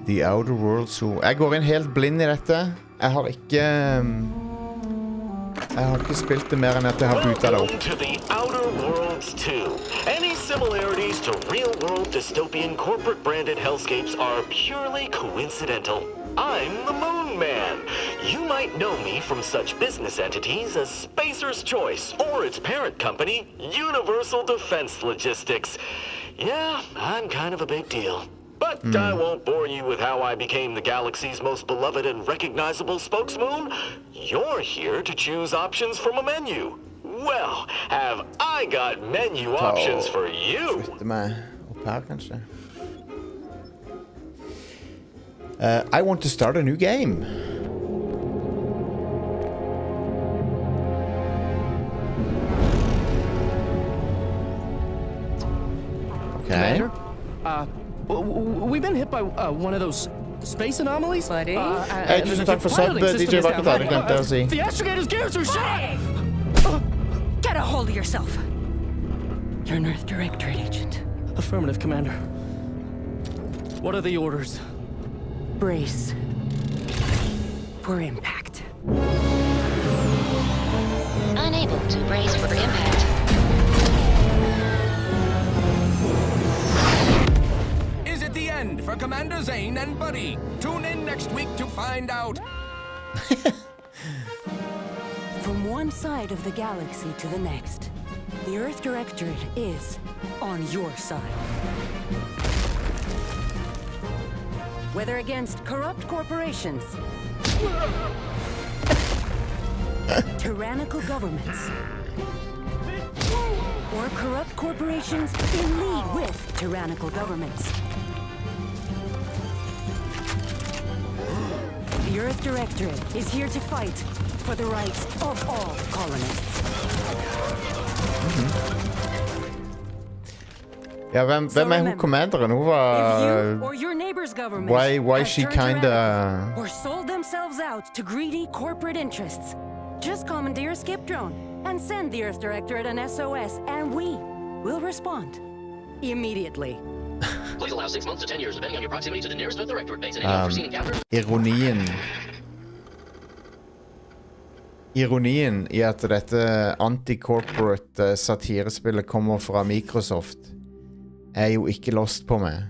The Outer Worlds 2. Jeg går inn helt blind i dette. Jeg har ikke spilt det mer enn at jeg har bootet det opp. Welcome to The Outer Worlds 2. Any similarities to real-world dystopian corporate-branded hellscapes are purely coincidental. I'm the Moon Man. You might know me from such business entities as Spacer's Choice or its parent company, Universal Defense Logistics. Yeah, I'm kind of a big deal. But I won't bore you with how I became the galaxy's most beloved and recognizable spokesmoon. You're here to choose options from a menu. Well, have I got menu options for you? Flytte meg opp her, kanskje. I want to start a new game. Okay. Commander, we've been hit by one of those space anomalies. Buddy? Hey, tusen takk for sub, DJ Vakketare, glemte jeg å si. The astrogator's gears are shot! Get a hold of yourself. You're an Earth Directorate agent. Affirmative, Commander. What are the orders? Brace for impact. Unable to brace for impact. Is it the end for Commander Zane and Buddy? Tune in next week to find out. From one side of the galaxy to the next, the Earth Directorate is on your side. Whether against corrupt corporations, tyrannical governments, or corrupt corporations in league with tyrannical governments. The Earth Directorate is here to fight for the rights of all colonists. Ja, hvem hun commanderen? Hun If you var... or your neighbor's government Why have she turned kinda... tyrannical or sold themselves out to greedy corporate interests, just commandeer a skip drone and send the Earth Directorate an SOS, and we will respond immediately. Please allow 6 months to 10 years, depending on your proximity to the nearest Earth Directorate base and any unforeseen encounters. Ironien i at dette anti-corporate satirespillet kommer fra Microsoft er jo ikke lost på meg.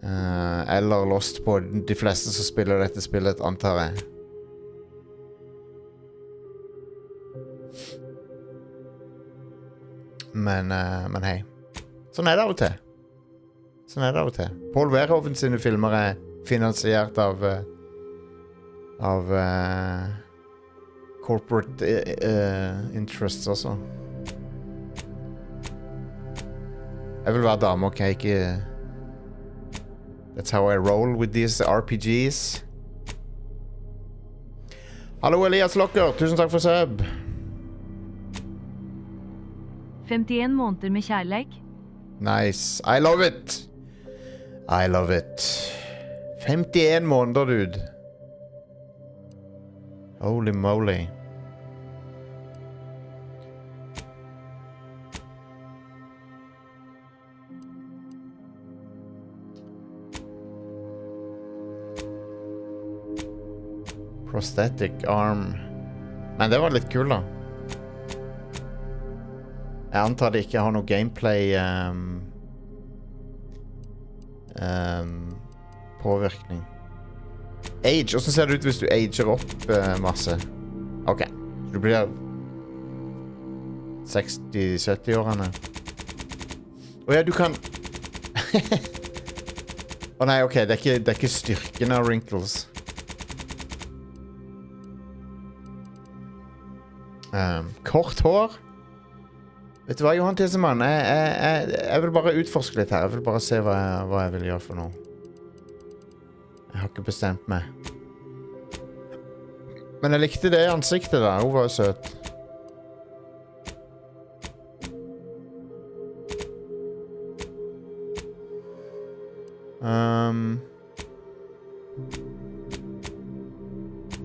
Eller lost på de fleste som spiller dette spillet, antar jeg. Men hei. Sånn er det av og til. Paul Verhoeven sine filmer er finansiert av corporate interests også. Jeg vil være dame, ok? Ikke... That's how I roll with these RPGs. Hallo Elias Lokker, tusen takk for sub. 51 måneder med kjærleik. Nice, I love it. 51 måneder, dude. Holy moly. Prosthetic arm. Men det var litt kul da. Jeg antar det ikke har noe gameplay påvirkning. Age, hvordan ser det ut hvis du ager opp masse? Ok, du blir 60-70-årene. Åja, du kan... Nei, ok, det er ikke styrken av wrinkles. Kort hår. Vet du hva, Johan Tissemann? Jeg vil bare utforske litt her. Jeg vil bare se hva jeg vil gjøre for noe. Jeg har ikke bestemt meg. Men jeg likte det ansiktet da. Hun var jo søt.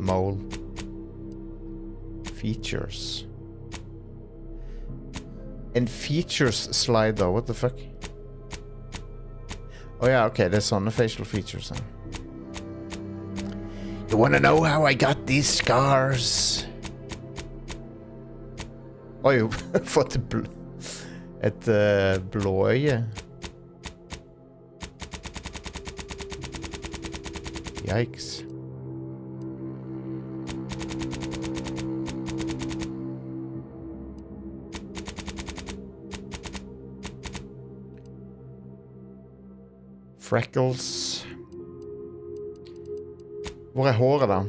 Mole. Features. En features slider, what the fuck? Ja, ok, det sånne facial features. You wanna know how I got these scars? Oi, fått et blåøye. Yikes. Freckles. Hvor håret da?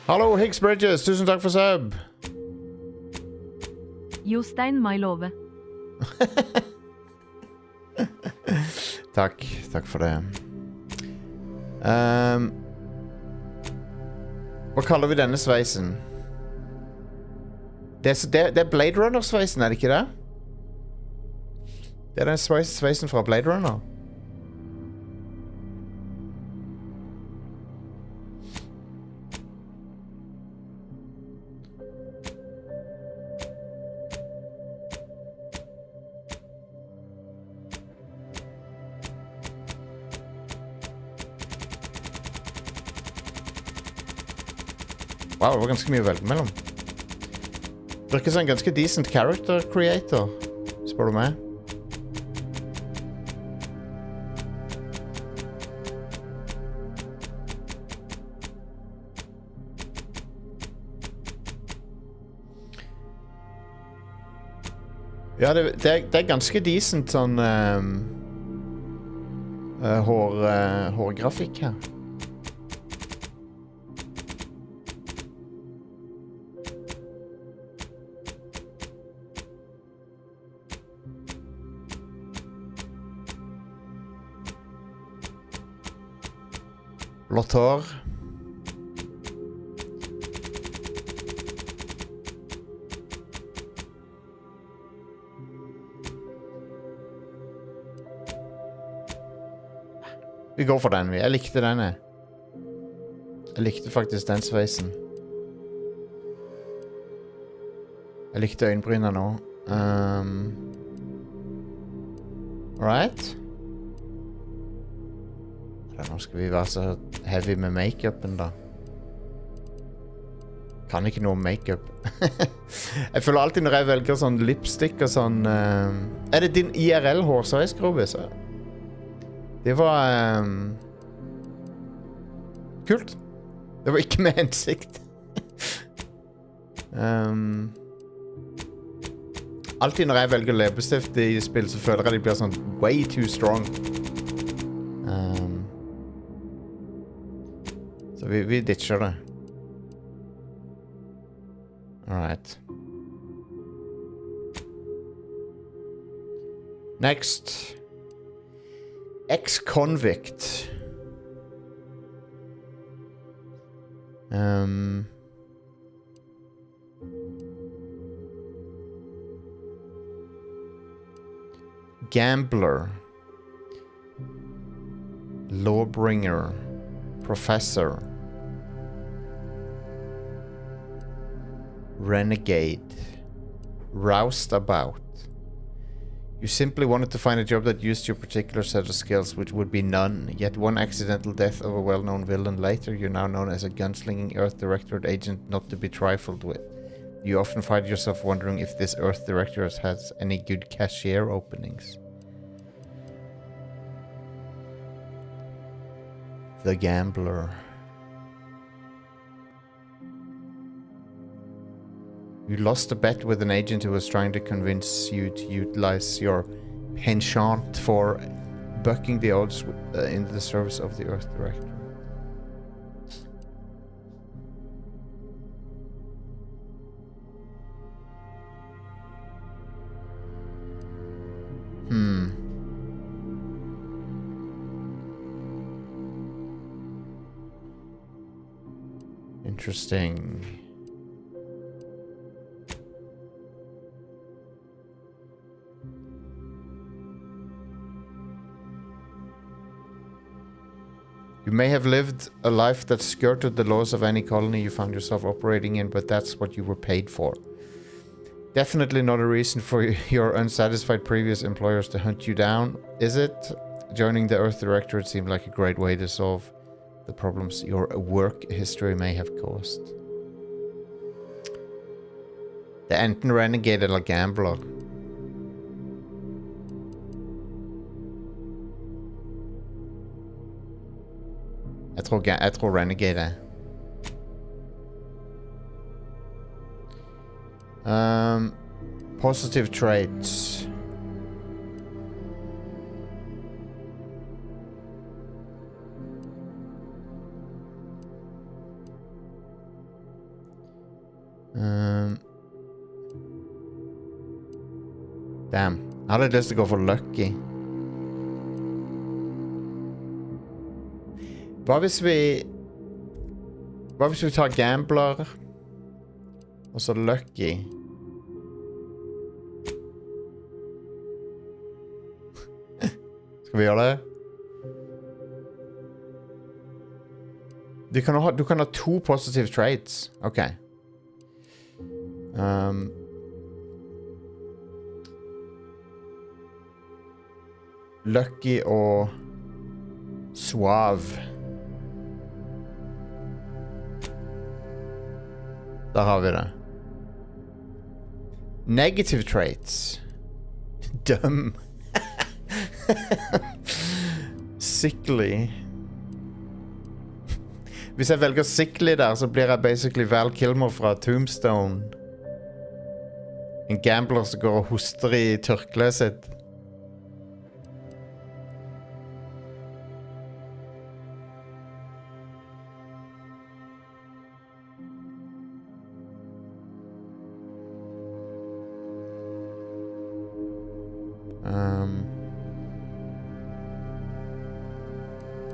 Hallo, Higgs Bridges. Tusen takk for sub. Jostein Mailove. Takk for det. Hva kaller vi denne sveisen? Det er Blade Runner-sveisen, er det ikke det? Det er den sveisen fra Blade Runner. Wow, det var ganske mye å velge mellom. Virker som en ganske decent character creator, spør du meg. Ja, det er ganske decent sånn hårgrafikk her. Blått hår. Vi går for den. Jeg likte den. Jeg likte faktisk den sveisen. Jeg likte øyenbryna nå. Alright. Nå skal vi være så heavy med make-upen da. Kan ikke noe om make-up. Jeg føler alltid når jeg velger sånn lipstick og sånn... Er det din IRL-hårsveis, Grobis? Det var... kult. Det var ikke med hensikt. Alltid når jeg velger leppestift i spill, så føler jeg de blir sånn way too strong. Så vi ditcher det. Alright. Next. Ex-convict. Gambler. Lawbringer. Professor. Renegade. Roustabout. You simply wanted to find a job that used your particular set of skills, which would be none. Yet one accidental death of a well-known villain later, you're now known as a gunslinging Earth Directorate agent not to be trifled with. You often find yourself wondering if this Earth Directorate has any good cashier openings. The Gambler. You lost a bet with an agent who was trying to convince you to utilize your penchant for bucking the odds in the service of the Earth Director. Interesting. You may have lived a life that skirted the laws of any colony you found yourself operating in, but that's what you were paid for. Definitely not a reason for your unsatisfied previous employers to hunt you down, is it? Joining the Earth Directorate seemed like a great way to solve the problems your work history may have caused. Det er enten renegade eller gambler. Jeg tror renegade er. Positive traits. Damn. Jeg hadde lyst til å gå for lucky. Hva hvis vi tar gambler og så lucky? Skal vi gjøre det? Du kan ha 2 positive traits. Ok. Lucky og suave. Der har vi det. Negative traits. Dumb. Sickly. Hvis jeg velger sickly der, så blir jeg basically Val Kilmer fra Tombstone. En gambler som går og hoster i tørkleet sitt.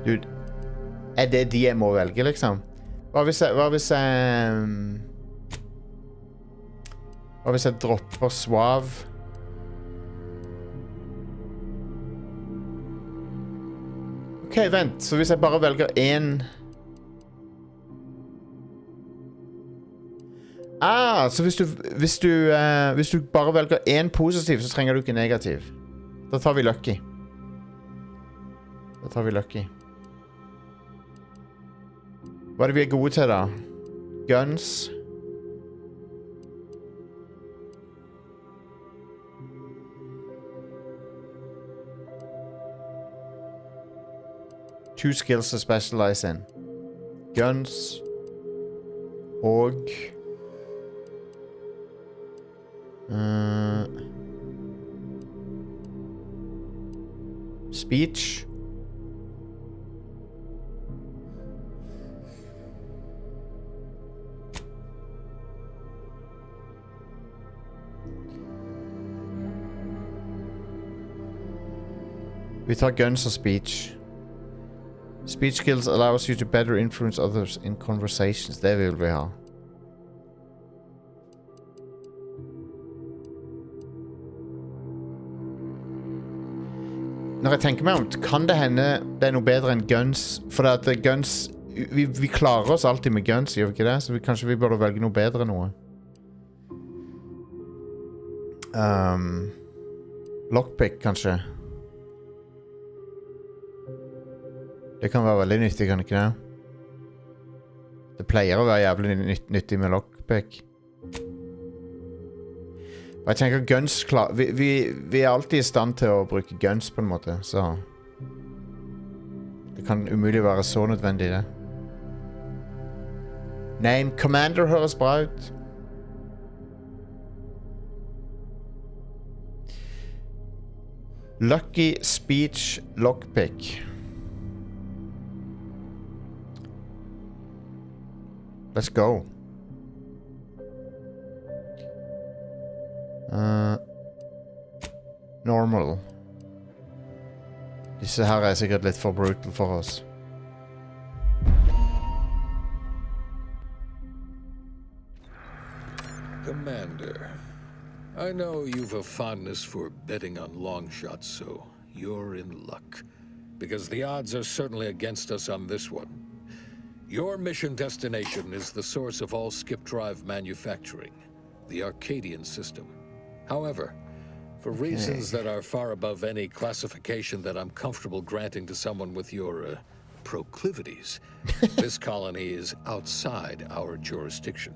Dude, er det de jeg må velge, liksom? Hva hvis jeg dropper suave? Ok, vent. Så hvis jeg bare velger en... så hvis du bare velger en positiv, så trenger du ikke negativ. Da tar vi lucky. Hva er det vi er gode til, da? Guns. Two skills to specialize in. Guns. Og... speech. Vi tar guns og speech. Speech skills allows you to better influence others in conversations. Det vil vi ha. Når jeg tenker meg om, kan det hende det er noe bedre enn guns? For at guns... Vi klarer oss alltid med guns, gjør vi ikke det? Så kanskje vi burde velge noe bedre enn noe. Lockpick, kanskje. Det kan være veldig nyttig, kan det ikke det? Det pleier å være jævlig nyttig med lockpick. Og jeg tenker guns vi er alltid i stand til å bruke guns på en måte, så... Det kan umulig være så nødvendig, det. Name Commander høres bra ut. Lucky Speech Lockpick. Let's go. Normal. Disse her er sikkert litt for brutal for oss. Commander, I know you've a fondness for betting on long shots, so you're in luck. because the odds are certainly against us on this one. Your mission destination is the source of all skip drive manufacturing, the Arcadian system. However, for reasons that are far above any classification that I'm comfortable granting to someone with your proclivities, this colony is outside our jurisdiction.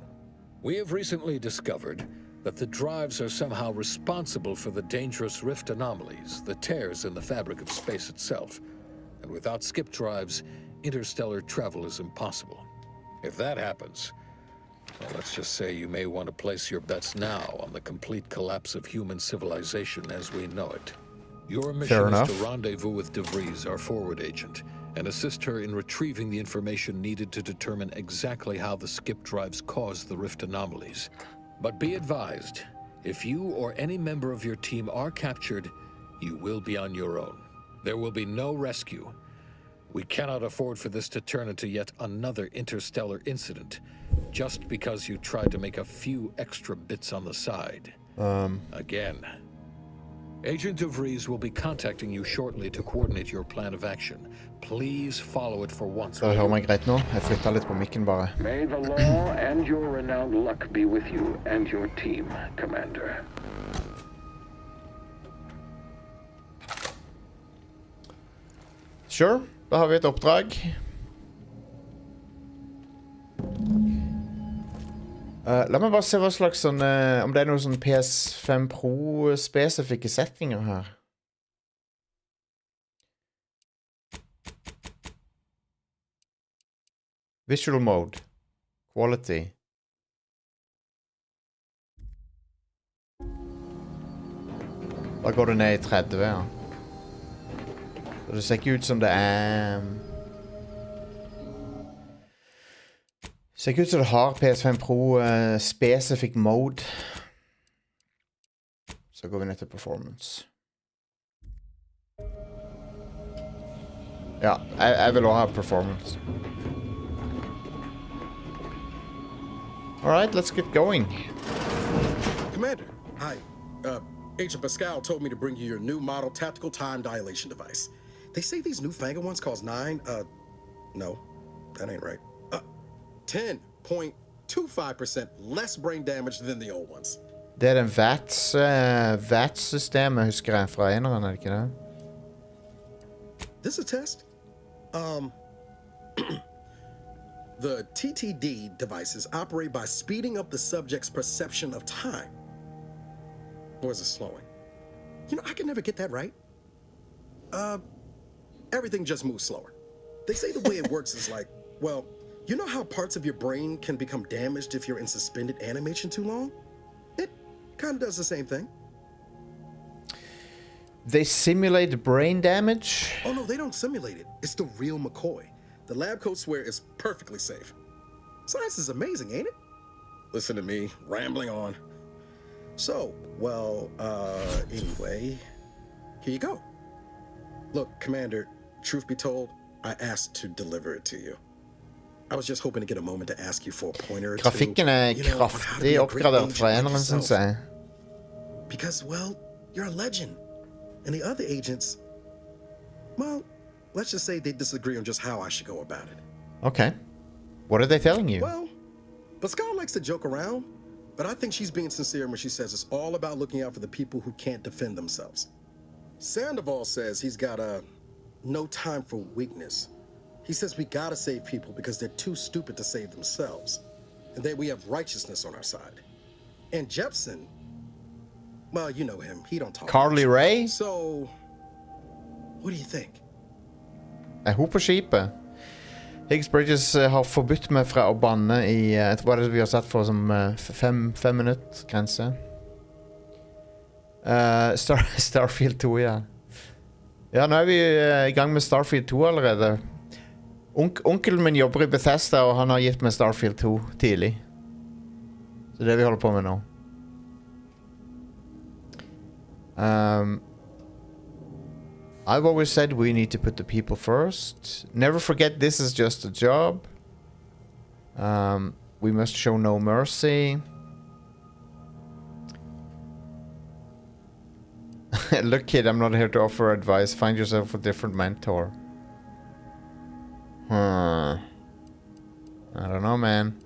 We have recently discovered that the drives are somehow responsible for the dangerous rift anomalies, the tears in the fabric of space itself. And without skip drives, interstellar travel is impossible. If that happens, well, let's just say you may want to place your bets now on the complete collapse of human civilization as we know it. Your mission is to rendezvous with DeVries, our forward agent, and assist her in retrieving the information needed to determine exactly how the skip drives caused the rift anomalies. But be advised, if you or any member of your team are captured, you will be on your own. There will be no rescue. We cannot afford for this to turn into yet another interstellar incident, just because you tried to make a few extra bits on the side. Again. Agent DeVries will be contacting you shortly to coordinate your plan of action. Please follow it for once. Så hører meg greit nå. Jeg flyttet litt på mikken bare. May the law and your renowned luck be with you and your team, Commander. Sure, da har vi et oppdrag. La meg bare se hva slags sånn, om det er noen sånn PS5 Pro-spesifikke settinger her. Visual mode. Quality. Da går det ned i 30, ja. Så det ser ikke ut som det er... Ser ikke ut som det har PS5 Pro specific mode. Så går vi ned til performance. Ja, jeg vil også ha performance. Alright, let's get going. Commander, hi. Agent Pascal told me to bring you your new model tactical time dilation device. They say these newfangled ones cause no, that ain't right. 10.25% less brain damage than the old ones. Det er den VAT-systemet, husker jeg, fra eneren, er det ikke det? This is a test. The TTD devices operate by speeding up the subject's perception of time. Or is it slowing? You know, I can never get that right. Everything just moves slower. They say the way it works is like, well, you know how parts of your brain can become damaged if you're in suspended animation too long? It kind of does the same thing. They simulate brain damage? Oh no, they don't simulate it. It's the real McCoy. The lab coats swear it's perfectly safe. Science is amazing, ain't it? Listen to me, rambling on. So, well, anyway, here you go. Look, Commander, truth be told, I asked to deliver it to you. I was just hoping to get a moment to ask you for a pointer or two. Grafikken er kraftig oppgradert fra eneren, synes jeg. Because, well, you're a legend. And the other agents, well, let's just say they disagree on just how I should go about it. Okay. What are they telling you? Well, Pascal likes to joke around, but I think she's being sincere when she says it's all about looking out for the people who can't defend themselves. Sandoval says he's got no time for weakness. He says we gotta save people because they're too stupid to save themselves. And that we have righteousness on our side. And Jepson, well, you know him. He don't talk Carly much. Rae? So, what do you think? Er hun på skipet? Higgs Bridges har forbudt meg fra å banne i... Hva er det vi har satt for som 5 minutter grense? Starfield 2, ja. Ja, nå er vi i gang med Starfield 2 allerede. Onkelen min jobber i Bethesda, og han har gitt meg Starfield 2 tidlig. Så det er det vi holder på med nå. I've always said we need to put the people first. Never forget this is just a job. We must show no mercy. Look, kid, I'm not here to offer advice. Find yourself a different mentor. I don't know, man.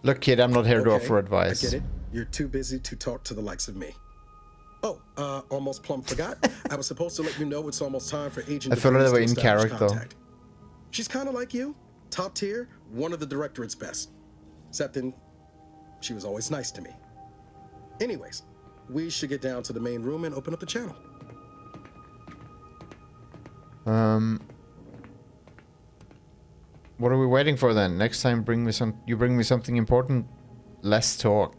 Look, kid, I'm not here to offer advice. I get it. You're too busy to talk to the likes of me. Oh, almost plumb forgot. I was supposed to let you know it's almost time for Agent DeVries to establish contact. She's kind of like you. Top tier, one of the Directorate's best. Except then, she was always nice to me. Anyways, we should get down to the main room and open up the channel. What are we waiting for then? Next time, you bring me something important. Less talk.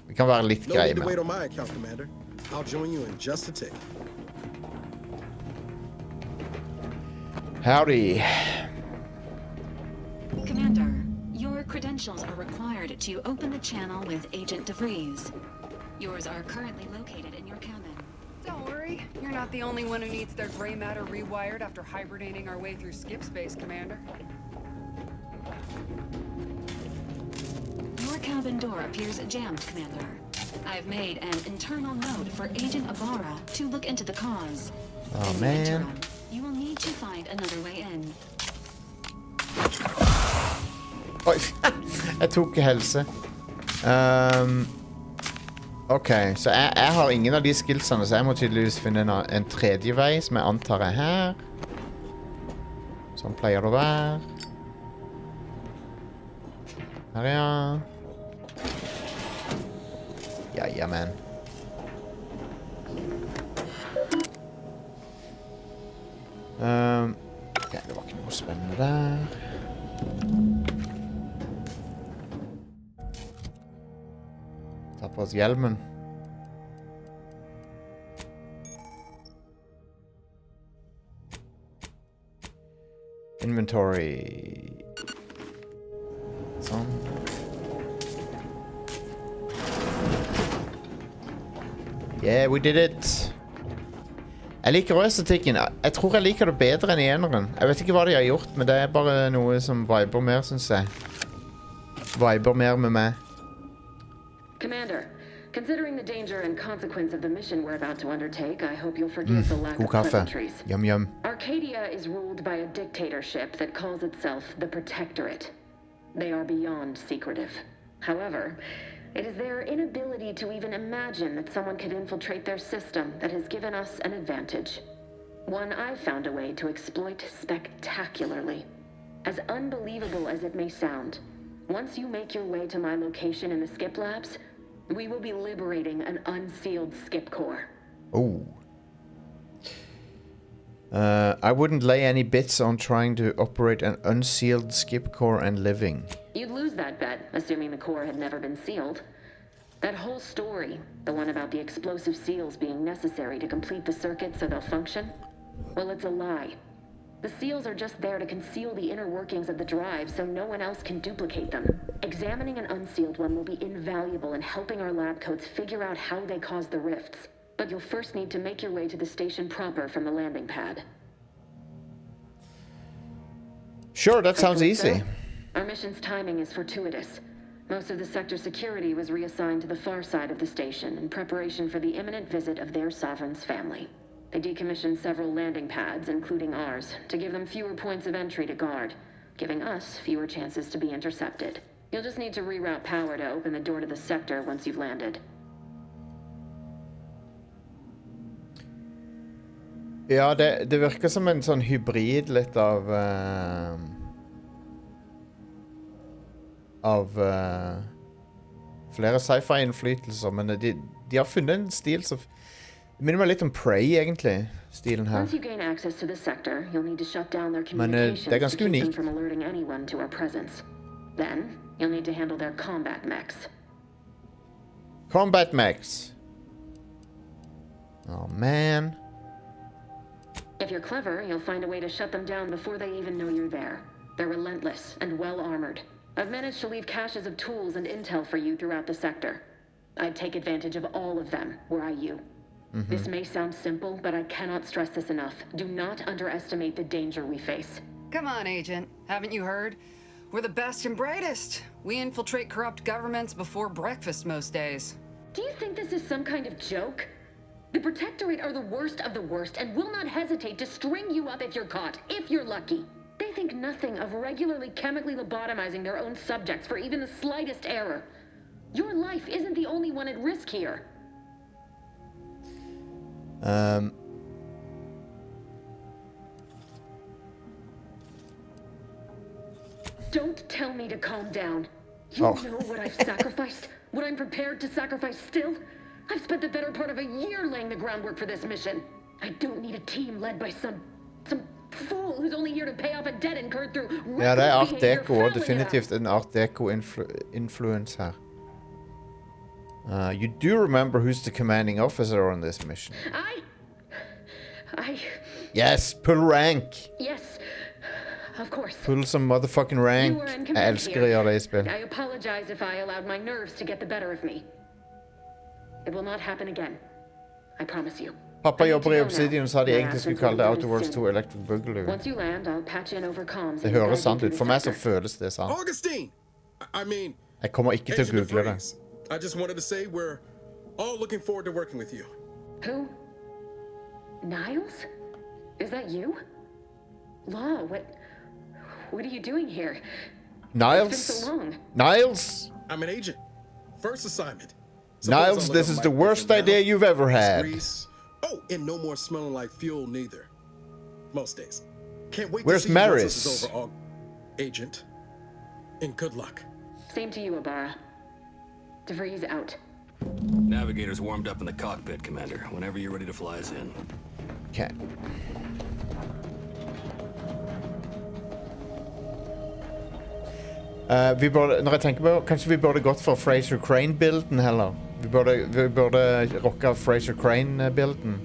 Vi kan være litt greie med. No need to wait on my account, Commander. I'll join you in just a tick. Howdy. Commander, your credentials are required to open the channel with Agent DeVries. Yours are currently located in your cabin. Don't worry, you're not the only one who needs their gray matter rewired after hibernating our way through skip space, Commander. Your cabin door appears jammed, Commander. I've made an internal note for Agent Ibarra to look into the cause. Oh, man. You will need to find another way in. Oi, jeg tok helse. Ok, så jeg har ingen av de skillsene, så jeg må tydeligvis finne en tredje vei, som jeg antar er her. Sånn pleier det å være. Her, ja. Ja, man. Ok, det var ikke noe spennende der. Ta på oss hjelmen. Inventory. Sånn. Yeah, we did it. Jeg liker også estetikken. Jeg tror jeg liker det bedre enn i eneren. Jeg vet ikke hva de har gjort, men det er bare noe som viber mer, synes jeg. Viber mer med meg. Commander, considering the danger and consequence of the mission we're about to undertake, I hope you'll forgive the lack of pleasantries. Yum, yum. Arcadia is ruled by a dictatorship that calls itself the Protectorate. They are beyond secretive. However, it is their inability to even imagine that someone could infiltrate their system that has given us an advantage. One I've found a way to exploit spectacularly. As unbelievable as it may sound, once you make your way to my location in the skip labs, we will be liberating an unsealed skip core. Oh. I wouldn't lay any bets on trying to operate an unsealed skip core and living. You'd lose that bet, assuming the core had never been sealed. That whole story, the one about the explosive seals being necessary to complete the circuit so they'll function, well, it's a lie. The seals are just there to conceal the inner workings of the drive so no one else can duplicate them. Examining an unsealed one will be invaluable in helping our lab coats figure out how they cause the rifts. But you'll first need to make your way to the station proper from the landing pad. Sure, that sounds easy. Our mission's timing is fortuitous. Most of the sector security was reassigned to the far side of the station in preparation for the imminent visit of their sovereign's family. They decommissioned several landing pads, including ours, to give them fewer points of entry to guard, giving us fewer chances to be intercepted. You'll just need to reroute power to open the door to the sector once you've landed. Ja, det virker som en sånn hybrid litt av flere sci-fi-innflytelser, men de har funnet en stil som minner meg litt om Prey, egentlig, stilen her. Once you gain access to the sector, you'll need to shut down their Men det er ganske communications to keep them unikt. from alerting anyone to our presence. Then, you'll need to handle their combat mechs. Combat mechs. Oh, man. If you're clever, you'll find a way to shut them down before they even know you're there. They're relentless and well-armored. I've managed to leave caches of tools and intel for you throughout the sector. I'd take advantage of all of them, were I you. This may sound simple, but I cannot stress this enough. Do not underestimate the danger we face. Come on, Agent. Haven't you heard? We're the best and brightest. We infiltrate corrupt governments before breakfast most days. Do you think this is some kind of joke? The Protectorate are the worst of the worst and will not hesitate to string you up if you're caught, if you're lucky. They think nothing of regularly chemically lobotomizing their own subjects for even the slightest error. Your life isn't the only one at risk here. Don't tell me to calm down. You know what I've sacrificed? What I'm prepared to sacrifice still? I've spent the better part of a year laying the groundwork for this mission. I don't need a team led by some fool who's only here to pay off a debt incurred through Ja, det Art Deco, og definitivt en Art Deco-influence her. You do remember who's the commanding officer on this mission? Yes, pull rank! Yes, of course. Pull some motherfucking rank. Jeg elsker å gjøre det I spill. I apologize if I allowed my nerves to get the better of me. It will not happen again. I promise you. Pappa jobber I Obsidian, så hadde jeg egentlig skulle kalle det Outer Worlds 2 Electric Boogaloo. Once you land, I'll patch in over comms. Det høres sant ut. For meg så føles det sant. Augustine! I mean, jeg kommer ikke til å google det. I just wanted to say we're all looking forward to working with you. Who? Niles? Is that you? Law, what are you doing here? Niles? It's been so long. Niles? I'm an agent. First assignment. Niles, this is the worst idea you've ever had. Oh, and no more smelling like fuel neither. Most days. Can't wait Where's to see Maris? you once this is over, Agent. And good luck. Same to you, Ibarra. DeVries out. Navigator's warmed up in the cockpit, Commander. Whenever you're ready to fly us in. Okay. Når jeg tenker på, kanskje vi burde gått for Fraser Crane-bilden heller. Vi burde rocka Fraser Crane-bilden.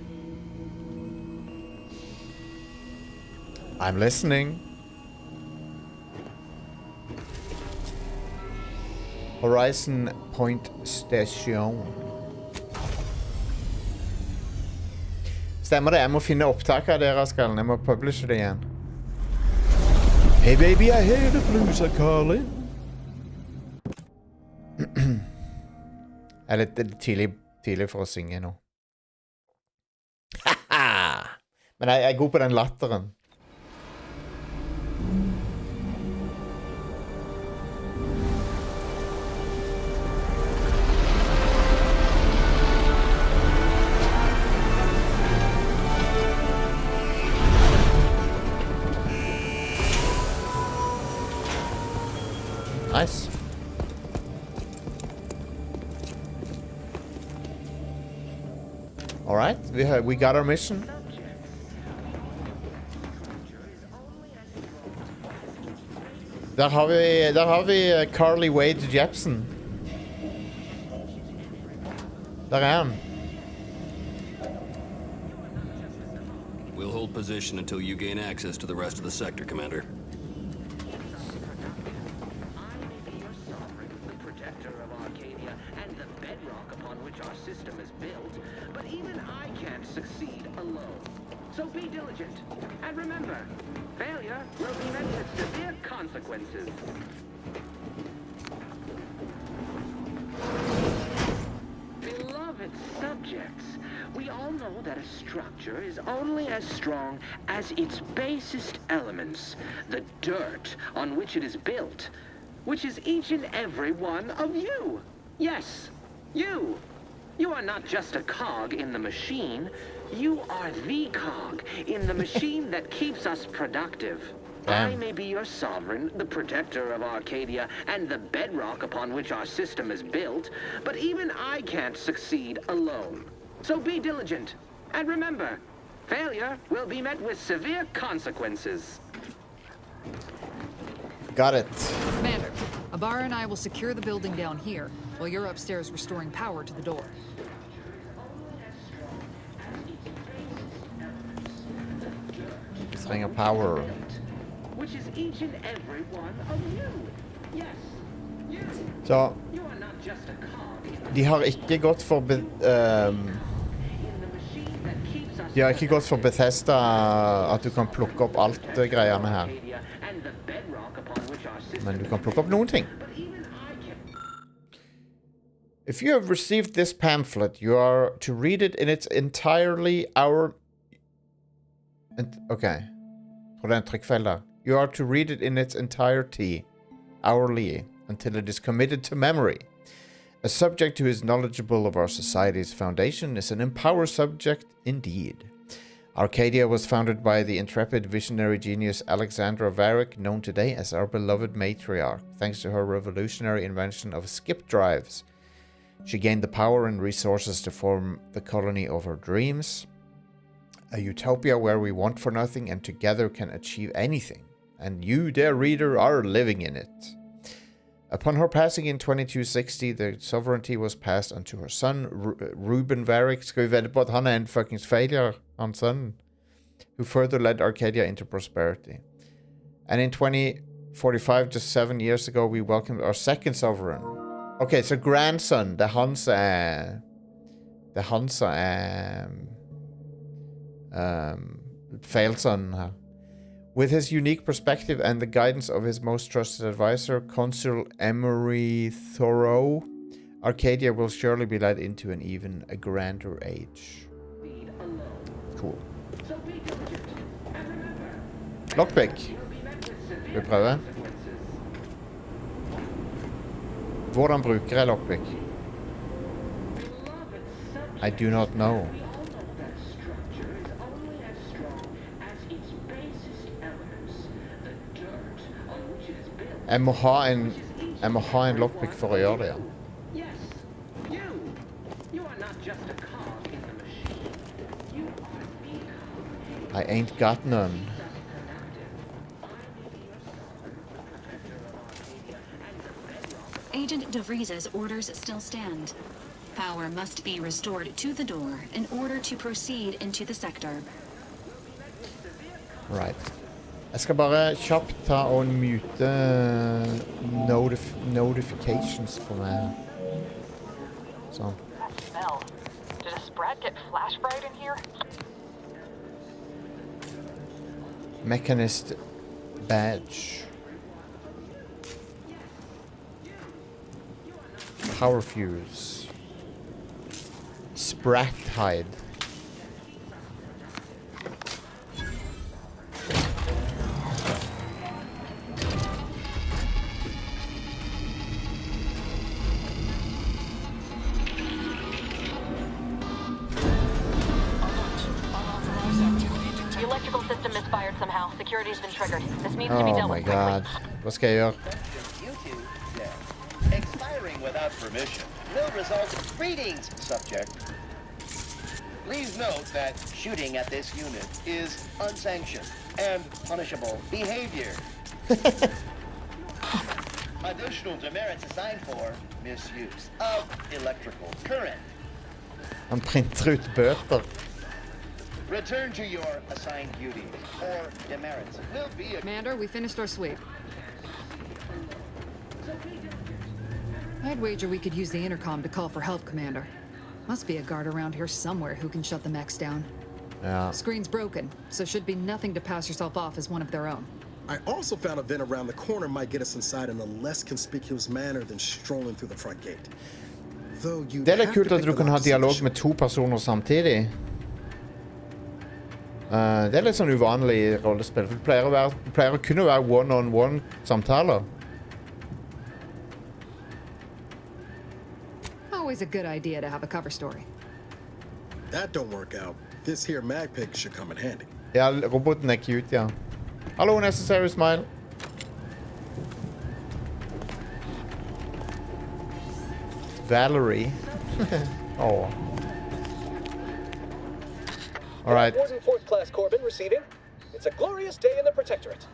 I'm listening. Horizon Point Station. Stemmer det, jeg må finne opptaket av dere, Skallen. Jeg må publishe det igjen. Hey baby, I hear the blues are calling. Jeg litt tidlig for å synge nå. Men jeg god på den latteren. Nice. All right, we got our mission. Der har vi Carly Wade Jepsen. Der han. We'll hold position until you gain access to the rest of the sector, Commander. Succeed alone. So be diligent. And remember, failure will be met with severe consequences. Beloved subjects, we all know that a structure is only as strong as its basest elements, the dirt on which it is built, which is each and every one of you. Yes, you. You are not just a cog in the machine. You are the cog in the machine that keeps us productive. I may be your sovereign, the protector of Arcadia, and the bedrock upon which our system is built, but even I can't succeed alone. So be diligent. And remember, failure will be met with severe consequences. Got it. Commander, Ibarra and I will secure the building down here, while you're upstairs restoring power to the door. Trenger power. Which is each and every one of you. Yes. You. Så You are not just a cog. de har ikke gått for de har ikke gått for Bethesda at du kan plukke opp alt greiene her. And the bedrock upon which our Men du kan plukke opp noen ting. If you have received this pamphlet, you are to read it in its entirely Okay. Tror det er en trykkfeil der. You are to read it in its entirety, hourly, until it is committed to memory. A subject who is knowledgeable of our society's foundation is an empowered subject indeed. Arcadia was founded by the intrepid visionary genius Alexandra Varick, known today as our beloved matriarch, thanks to her revolutionary invention of skip drives. She gained the power and resources to form the colony of her dreams, a utopia where we want for nothing and together can achieve anything. And you, dear reader, are living in it. Upon her passing in 2260, the sovereignty was passed on to her son, Reuben Varick. Skal vi vedde på at han er en fuckings failure, hans son, who further led Arcadia into prosperity. And in 2045, just 7 years ago, we welcomed our second sovereign. Okay, so grandson, the Hansa, failed son her. With his unique perspective and the guidance of his most trusted advisor, Consul Emery Thoreau, Arcadia will surely be led into an even a grander age. Cool. Lockpick. Skal vi prøve? Hvordan bruker jeg lockpick? I do not know. Jeg må ha en lockpick for å gjøre det, ja. I ain't got none. Agent DeVries's orders still stand. Power must be restored to the door in order to proceed into the sector. Right. Jeg skal bare kjapt ta og mute notifications på meg. Sånn. That smell. Did a Sprat get flash fried in here? Mechanist badge. Power fuse. Sprat hide. The electrical system misfired somehow. Security's been triggered. This needs to be dealt with quickly. Oh my god. Hva skal jeg gjøre? Expiring without permission will result. Greetings, subject. Please note that shooting at this unit is unsanctioned and punishable behavior. Additional demerits assigned for misuse of electrical current. Han printer ut bøter. Return to your assigned duties, or demerits will be a... Commander, we finished our sweep. I'd wager we could use the intercom to call for help, Commander. Must be a guard around here somewhere who can shut the mechs down. Yeah. Screen's broken, so should be nothing to pass yourself off as one of their own. I also found a vent around the corner might get us inside in a less conspicuous manner than strolling through the front gate. Though you Det er litt kult at du kan ha dialog med to personer samtidig. Det er litt sånn uvanlig i rollespill, for det pleier å kunne være one-on-one samtaler. Always a good idea to have a cover story. That don't work out. This here mag pig should come in handy. Ja, roboten er cute, ja. Hallo, necessary smile. Valerie. Oh. All right. Warden 4th Class Corbin receiving. It's a glorious day in the Protectorate.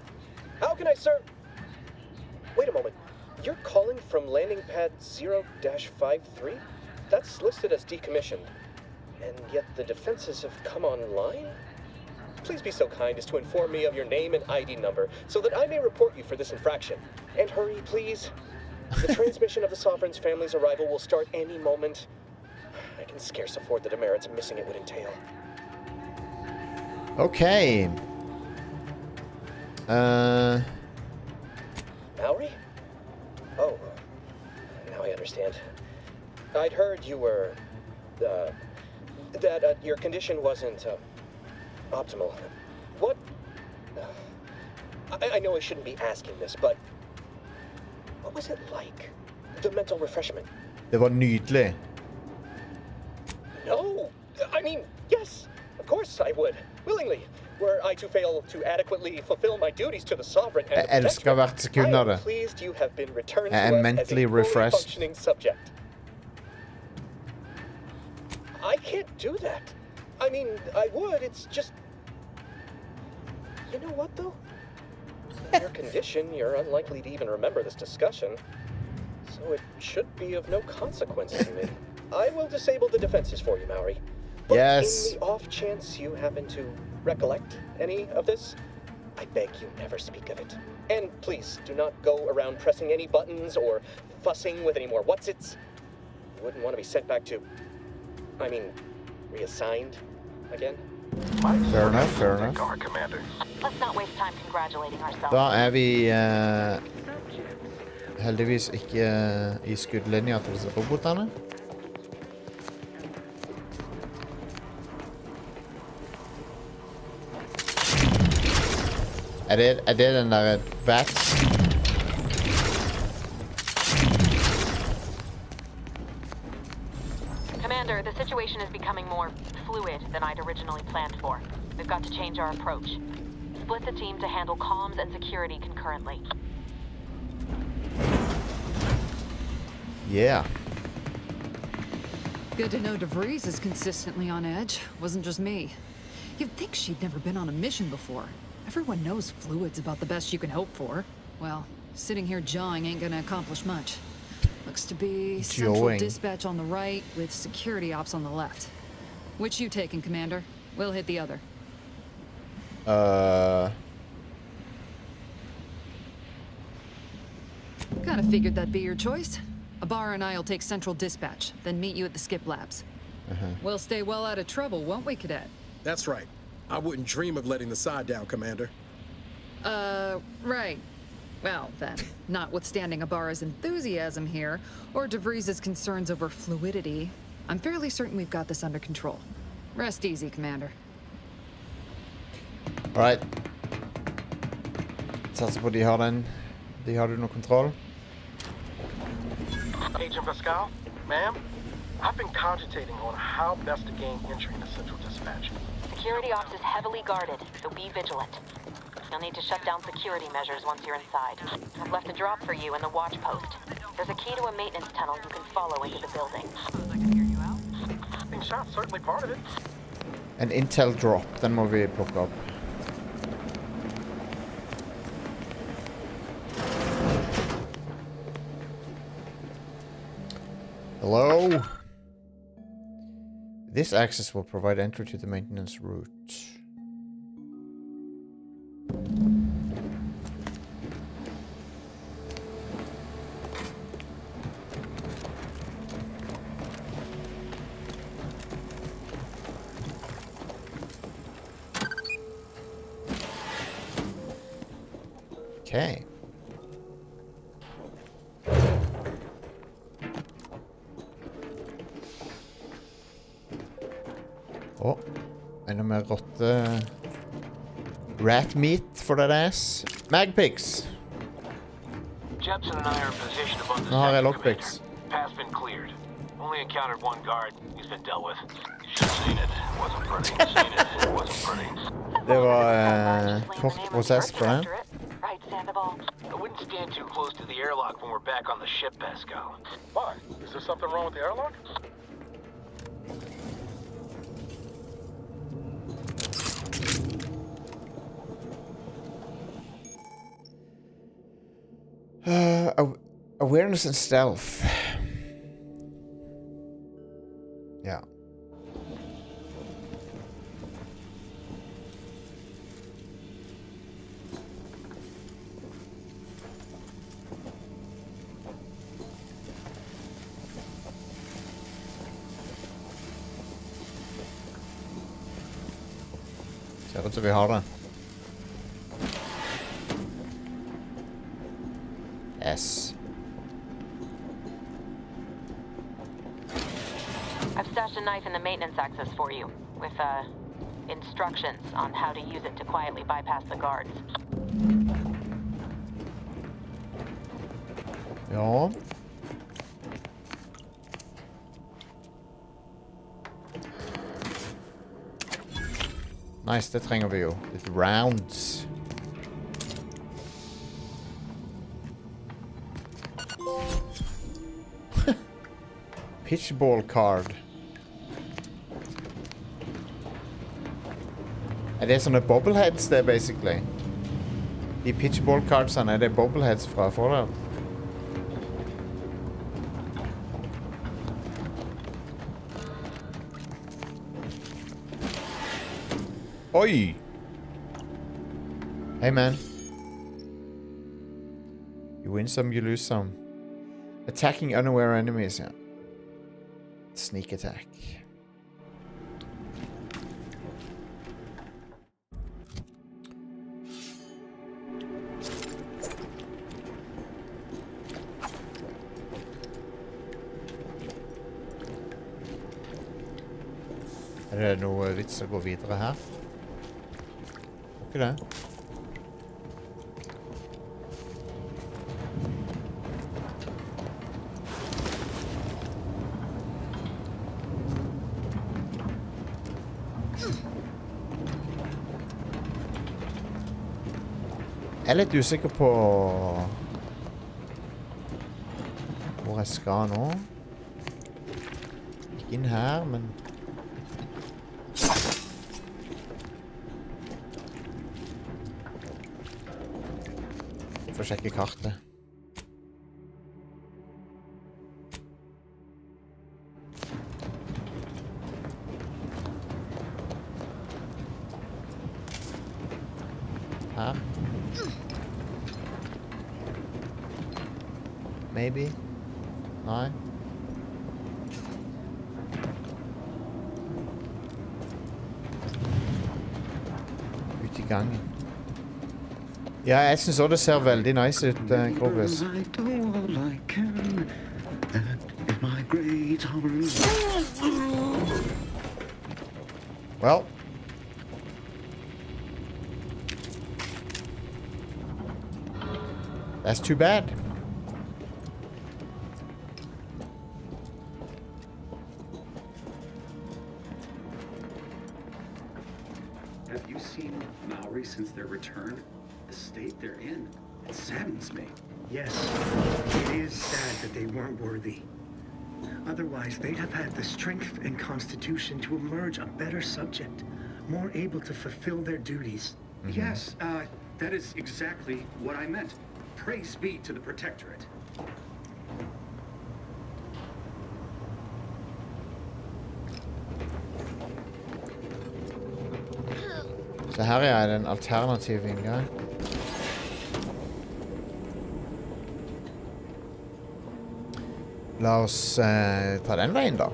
How can I serve? Wait a moment. You're calling from landing pad 0-53? That's listed as decommissioned. And yet the defenses have come online? Please be so kind as to inform me of your name and ID number so that I may report you for this infraction. And hurry, please. The transmission of the Sovereign's family's arrival will start any moment. I can scarce afford the demerits missing it would entail. Okay. Mallory? Oh, now I understand. I'd heard you were, that your condition wasn't, optimal. What? I know I shouldn't be asking this, but what was it like? The mental refreshment? Det var nydelig. No! I mean, yes! Of course I would. Willingly. Were I to fail to adequately fulfill my duties to the sovereign and the Jeg elsker hvert sekund av I det. am pleased you have been returned to Jeg us er as mentally a fully refreshed. functioning subject. I can't do that. I mean, I would, it's just... You know what, though? In your condition, you're unlikely to even remember this discussion. So it should be of no consequence to me. I will disable the defenses for you, Maori. But Yes. in the off chance you happen to recollect any of this, I beg you never speak of it. And please, do not go around pressing any buttons or fussing with any more whatsits. You wouldn't want to be sent back to... I mean, reassigned again? Fair enough, fair enough. Let's not waste time congratulating ourselves. Da vi heldigvis ikke i skuddlinja til disse robotene. Er det den der bat? Commander, the situation is becoming more fluid than I'd originally planned for. We've got to change our approach. Split the team to handle comms and security concurrently. Yeah. Good to know DeVries is consistently on edge. Wasn't just me. You'd think she'd never been on a mission before. Everyone knows fluid's about the best you can hope for. Well, sitting here jawing ain't gonna accomplish much. Looks to be central dispatch on the right with security ops on the left. Which you taking, Commander? We'll hit the other. Kinda figured that'd be your choice. Abar and I'll take central dispatch, then meet you at the skip labs. We'll stay well out of trouble, won't we, Cadet? That's right. I wouldn't dream of letting the side down, Commander. Right. Well, then, notwithstanding Abar's enthusiasm here, or DeVries' concerns over fluidity, I'm fairly certain we've got this under control. Rest easy, Commander. Alright. Satser på de har den. De har du noe kontroll. Agent Pascal, ma'am, I've been cogitating on how best to gain entry into Central Dispatch. Security ops is heavily guarded, so be vigilant. You'll need to shut down security measures once you're inside. I've left a drop for you in the watch post. There's a key to a maintenance tunnel you can follow into the building. Being shot's certainly part of it. En intel drop, den må vi plukke opp. Hello? This access will provide entry to the maintenance route. Okay. Enda mer rotte... Rat meat for that ass. Magpigs. Jepson and I are in position above the Nå har jeg sector, lockpicks. Commander. Path's been cleared. Only encountered one guard. He's been dealt with. Should have seen it. Wasn't pretty. Seen it. Wasn't pretty. Det var kort prosess på den. Right, Sandoval? I wouldn't stand too close to the airlock when we're back on the ship, Pascal. Why? Is there something wrong with the airlock? Awareness and stealth. Yeah. Ser ut som vi har det. Yes. I've stashed a knife in the maintenance access for you, with, instructions on how to use it to quietly bypass the guards. Ja. Nice, det trenger vi jo. Litt rounds. Pitchball card. Er det sånne bobbleheads det, basically? De pitchball cardsene, er det bobbleheads fra Fallout? Oi! Hey, man. You win some, you lose some. Attacking unaware enemies, ja. Sneak attack. Er det noe vits å gå videre her? Ikke det? Jeg er litt usikker på hvor jeg skal nå. Ikke inn her, men jeg får sjekke kartet. Her. Maybe. Nei. Ut I gangen. Ja, jeg synes også det ser veldig nice ut, Krobus. Well. That's too bad. Have you seen Maori since their return? The state they're in. It saddens me. Yes, it is sad that they weren't worthy. Otherwise, they'd have had the strength and constitution to emerge a better subject, more able to fulfill their duties. Yes, that is exactly what I meant. Praise be to the Protectorate. Så her er det en alternativ inngang. La oss ta den veien da.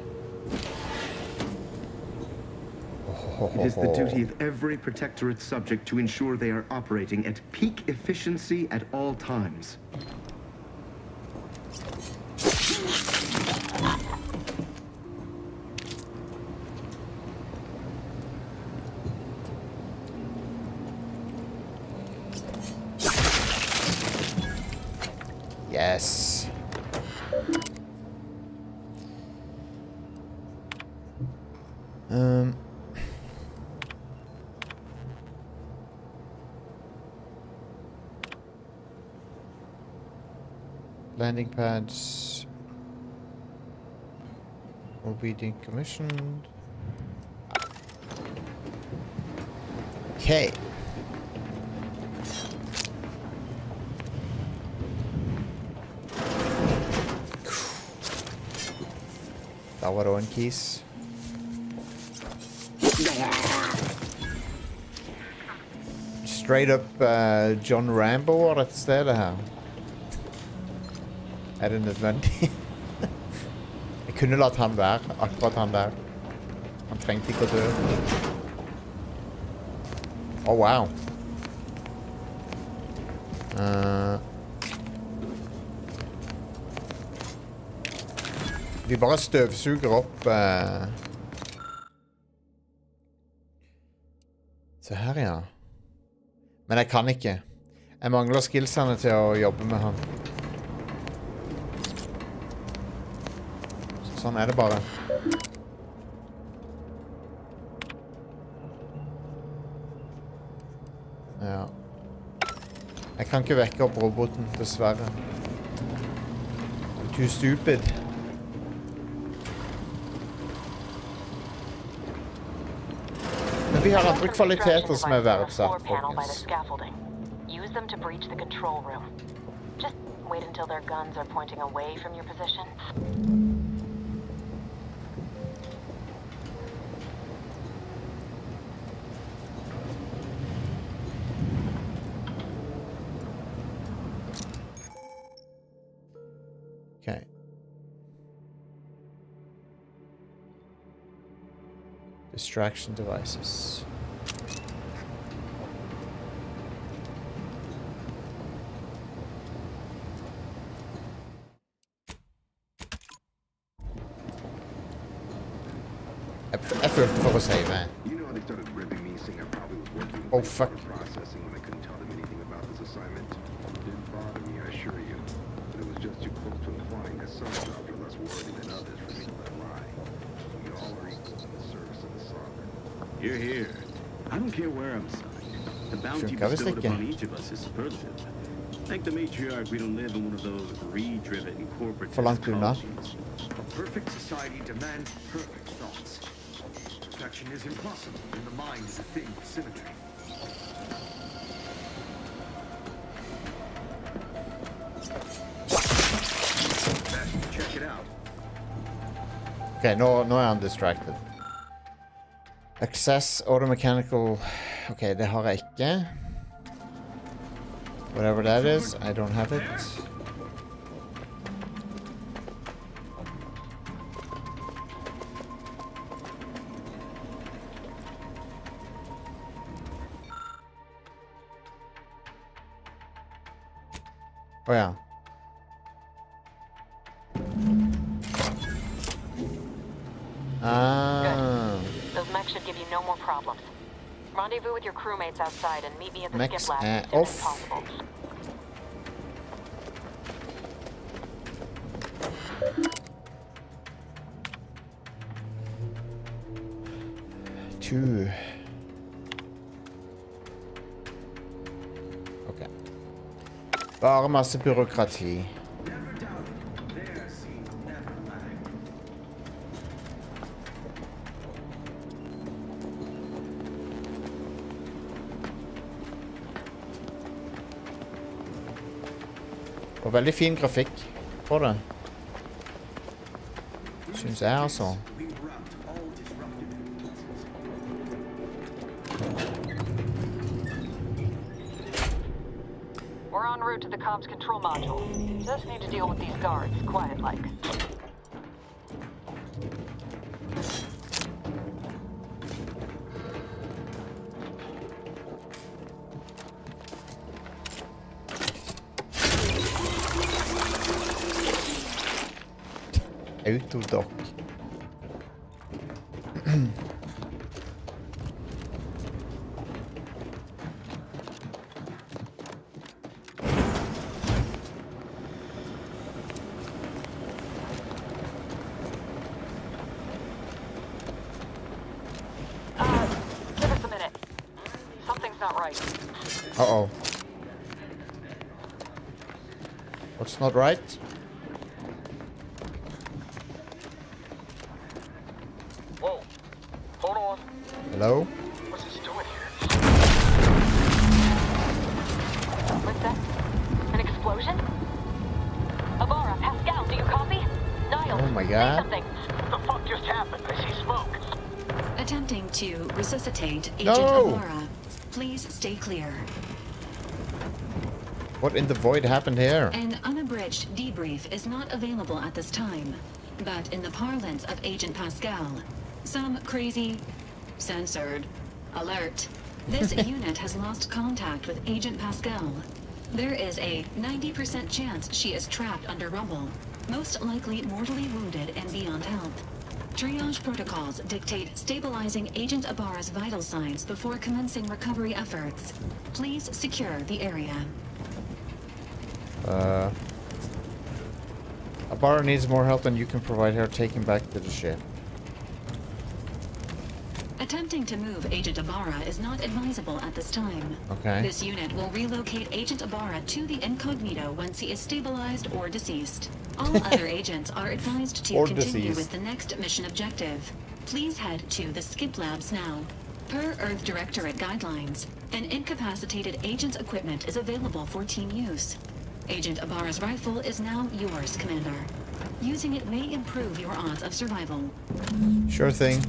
It is the duty of every Protectorate subject to ensure they are operating at peak efficiency at all times. Yes. Landing pads will be decommissioned. Okay. Der var det en keys. Straight up John Rambo var dette stedet her. Er det nødvendig? Jeg kunne latt han være, akkurat han der. Han trengte ikke å dø. Oh, wow. De bare støvsuger opp Se her, ja. Men jeg kan ikke. Jeg mangler skillsene til å jobbe med han. Sånn er det bare. Ja. Jeg kan ikke vekke opp roboten, dessverre. Too stupid. Men vi har andre kvaliteter som er verdsatt, folkens. Use them to breach the control room. Just wait until their guns are pointing away from your position. Okay. Distraction devices. Jeg følte for å save. Oh, fuck. You're here. I don't care where I'm assigned. The bounty bestowed upon each of us is superlative. Thank the matriarch we don't live in one of those greed-driven corporate technologies. A perfect society demands perfect thoughts. Perfection is impossible, and the mind is a thing of symmetry. Check it out. Okay, nå er han distracted. Access automechanical. Okay, det har jeg ikke. Whatever that is, I don't have it. Oh ja. Those mechs should give you no more problems. Rendezvous with your crewmates outside and meet me at the Mechs skip lab as soon as off. possible. Two. Okay. Bare masse byråkrati. Og veldig fin grafikk på det. Synes jeg, altså. We're en route to the comms control module. Just need to deal with these guards, quiet-like. Autodock. Give us a minute. Something's not right. Uh-oh. What's not right? Whoa. Hold on. Hello? What's this doing here? What's that? An explosion? Avara, Pascal, do you copy? Niall, Oh my say god. something. What the fuck just happened? I see smoke. Attempting to resuscitate Agent No! Avara. Please stay clear. What in the void happened here? An unabridged debrief is not available at this time, but in the parlance of Agent Pascal, some crazy, censored, alert. This unit has lost contact with Agent Pascal. There is a 90% chance she is trapped under rubble, most likely mortally wounded and beyond help. Triage protocols dictate stabilizing Agent Ibarra's vital signs before commencing recovery efforts. Please secure the area. Ibarra needs more help than you can provide her. Take him back to the ship. Attempting to move Agent Ibarra is not advisable at this time. Okay. This unit will relocate Agent Ibarra to the incognito once he is stabilized or deceased. All other agents are advised to continue with the next mission objective. Please head to the Skip Labs now. Per Earth Directorate guidelines, an incapacitated agent's equipment is available for team use. Agent Ibarra's rifle is now yours, Commander. Using it may improve your odds of survival. Sure thing.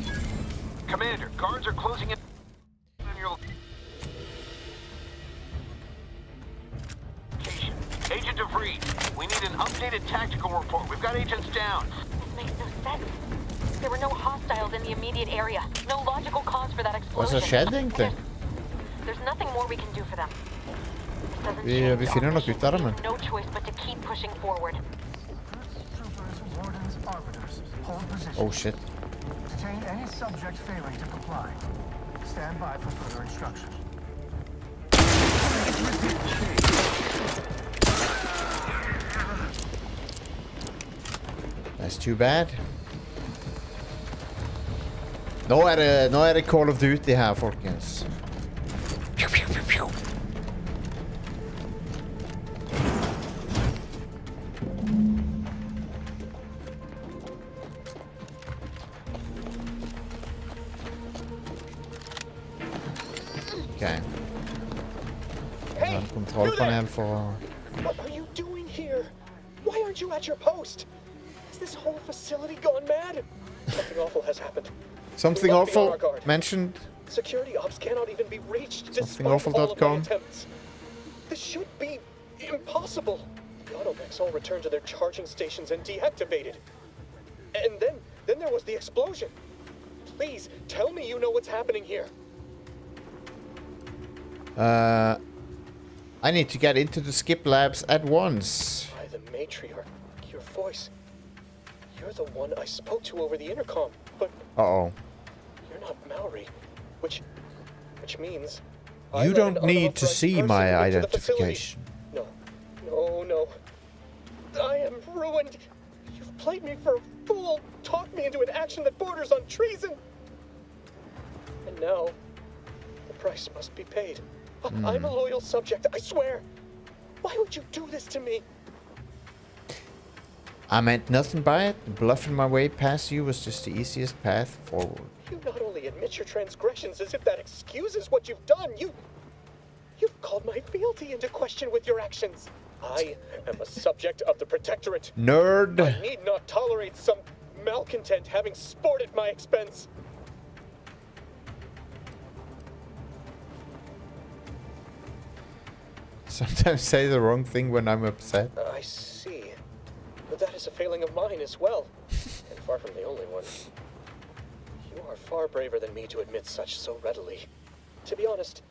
Commander, guards are closing in on your location. Agent DeVries, we need an updated tactical report. We've got agents down. This makes no sense. There were no hostiles in the immediate area. No logical cause for that explosion. What's a shedding thing? There's nothing more we can do for them. Vi finner nok ut av det, men. No choice but to keep pushing forward. Oh shit. Detain any subject failing to comply. Stand by for further instructions. That's too bad. Nå er det Call of Duty her, folkens. Okay. Hey, kontrollpanel for what are you doing here? Why aren't you at your post? Is this whole facility gone mad? Something awful has happened. Something awful mentioned. Security ops cannot even be reached despite Somethingawful.com. all of my attempts. This should be impossible. The automechs all returned to their charging stations and deactivated. And then there was the explosion. Please, tell me you know what's happening here. I need to get into the Skip Labs at once. By the matriarch, your voice. You're the one I spoke to over the intercom, but Uh-oh. you're not Maori, which means You don't need to see my identification. No. I am ruined. You've played me for a fool, talked me into an action that borders on treason. And now, the price must be paid. I'm a loyal subject, I swear. Why would you do this to me? I meant nothing by it. Bluffing my way past you was just the easiest path forward. You not only admit your transgressions as if that excuses what you've done, you've called my fealty into question with your actions. I am a subject of the Protectorate. Nerd. I need not tolerate some malcontent having sport at my expense. Sometimes say the wrong thing when I'm upset. I see. But that is a failing of mine as well. And far from the only one. You are far braver than me to admit such so readily. To be honest,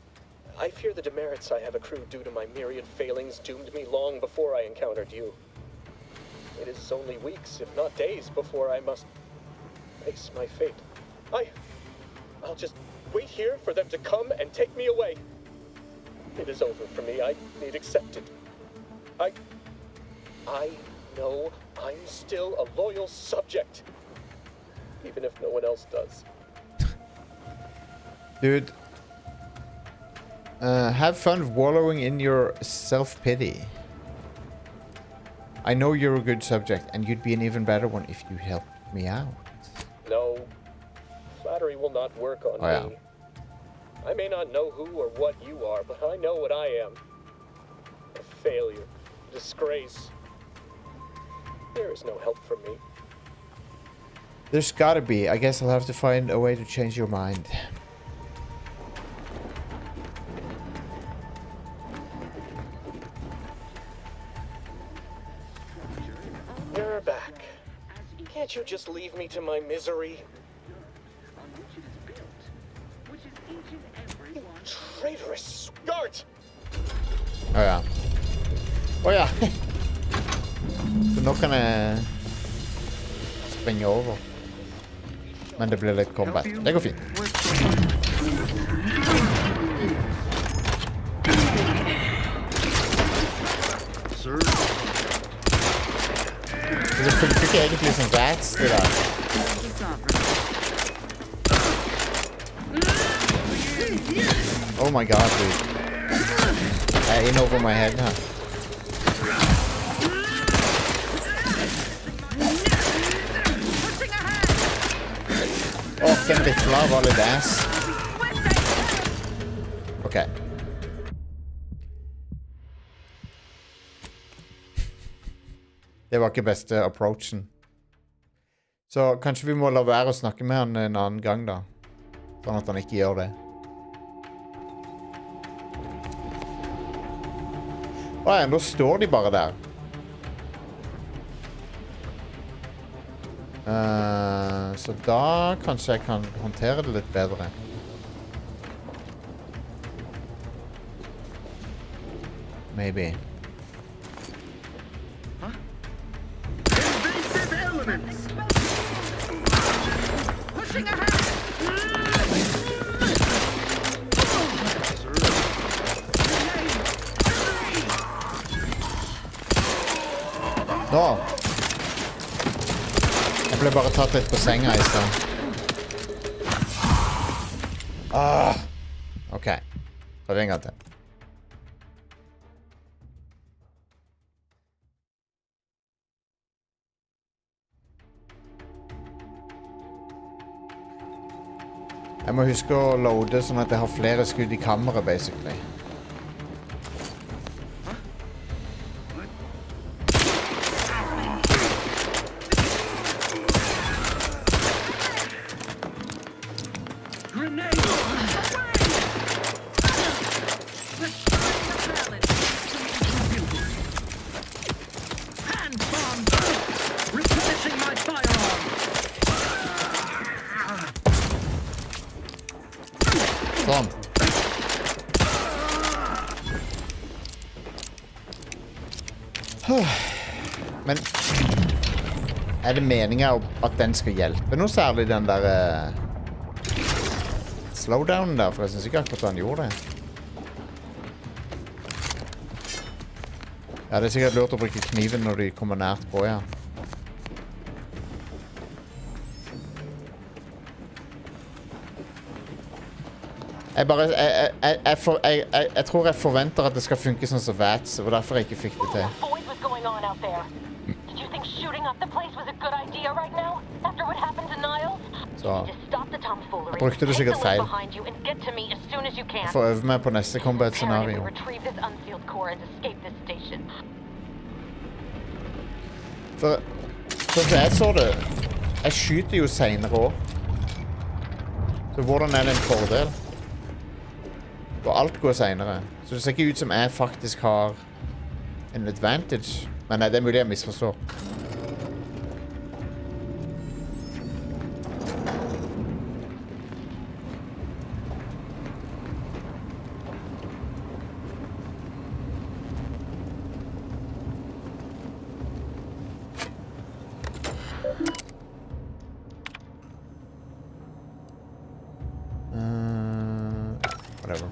I fear the demerits I have accrued due to my myriad failings doomed me long before I encountered you. It is only weeks, if not days, before I must face my fate. I'll just wait here for them to come and take me away. It is over for me. I need accepted. I know I'm still a loyal subject. Even if no one else does. Dude. Have fun wallowing in your self-pity. I know you're a good subject, and you'd be an even better one if you helped me out. No. Flattery will not work on me. I may not know who or what you are, but I know what I am. A failure. Disgrace. There is no help for me. There's gotta be. I guess I'll have to find a way to change your mind. You're back. Can't you just leave me to my misery? You traitorous guards! Oh yeah. Åja! Så nå kan jeg springe over. Men det blir litt combat. Det går fint. Det funker ikke egentlig som rats, det der. Oh my god, dude. Jeg er in over my head her. Den rifla var litt ass. Ok. Det var ikke beste approachen. Så kanskje vi må la være å snakke med han en annen gang da. Sånn at han ikke gjør det. Åja, nå står de bare der. Så da kanskje jeg kan håndtere det litt bedre. Maybe. Invasive elements! Pushing ahead! Nå! Jeg ble bare tatt litt på senga i sted. Ok. Prøv en gang til. Jeg må huske å loade sånn at jeg har flere skudd i kammeret, basically. Sånn. Men er det meningen at den skal hjelpe noe særlig, den der slowdownen der? For jeg synes ikke akkurat han gjorde det. Ja, det er sikkert lurt å bruke kniven når de kommer nært på, ja. Jeg tror jeg forventer at det skal funke sånn som VATS, og derfor jeg ikke fikk det til. Så jeg brukte det sikkert feil. Jeg får øve meg på neste combat-scenario. For sånn som jeg så det, jeg skyter jo senere også. Så hvordan er det en fordel? Og alt går senere. Så det ser ikke ut som jeg faktisk har en advantage. Men nei, det er mulig jeg misforstår. Whatever.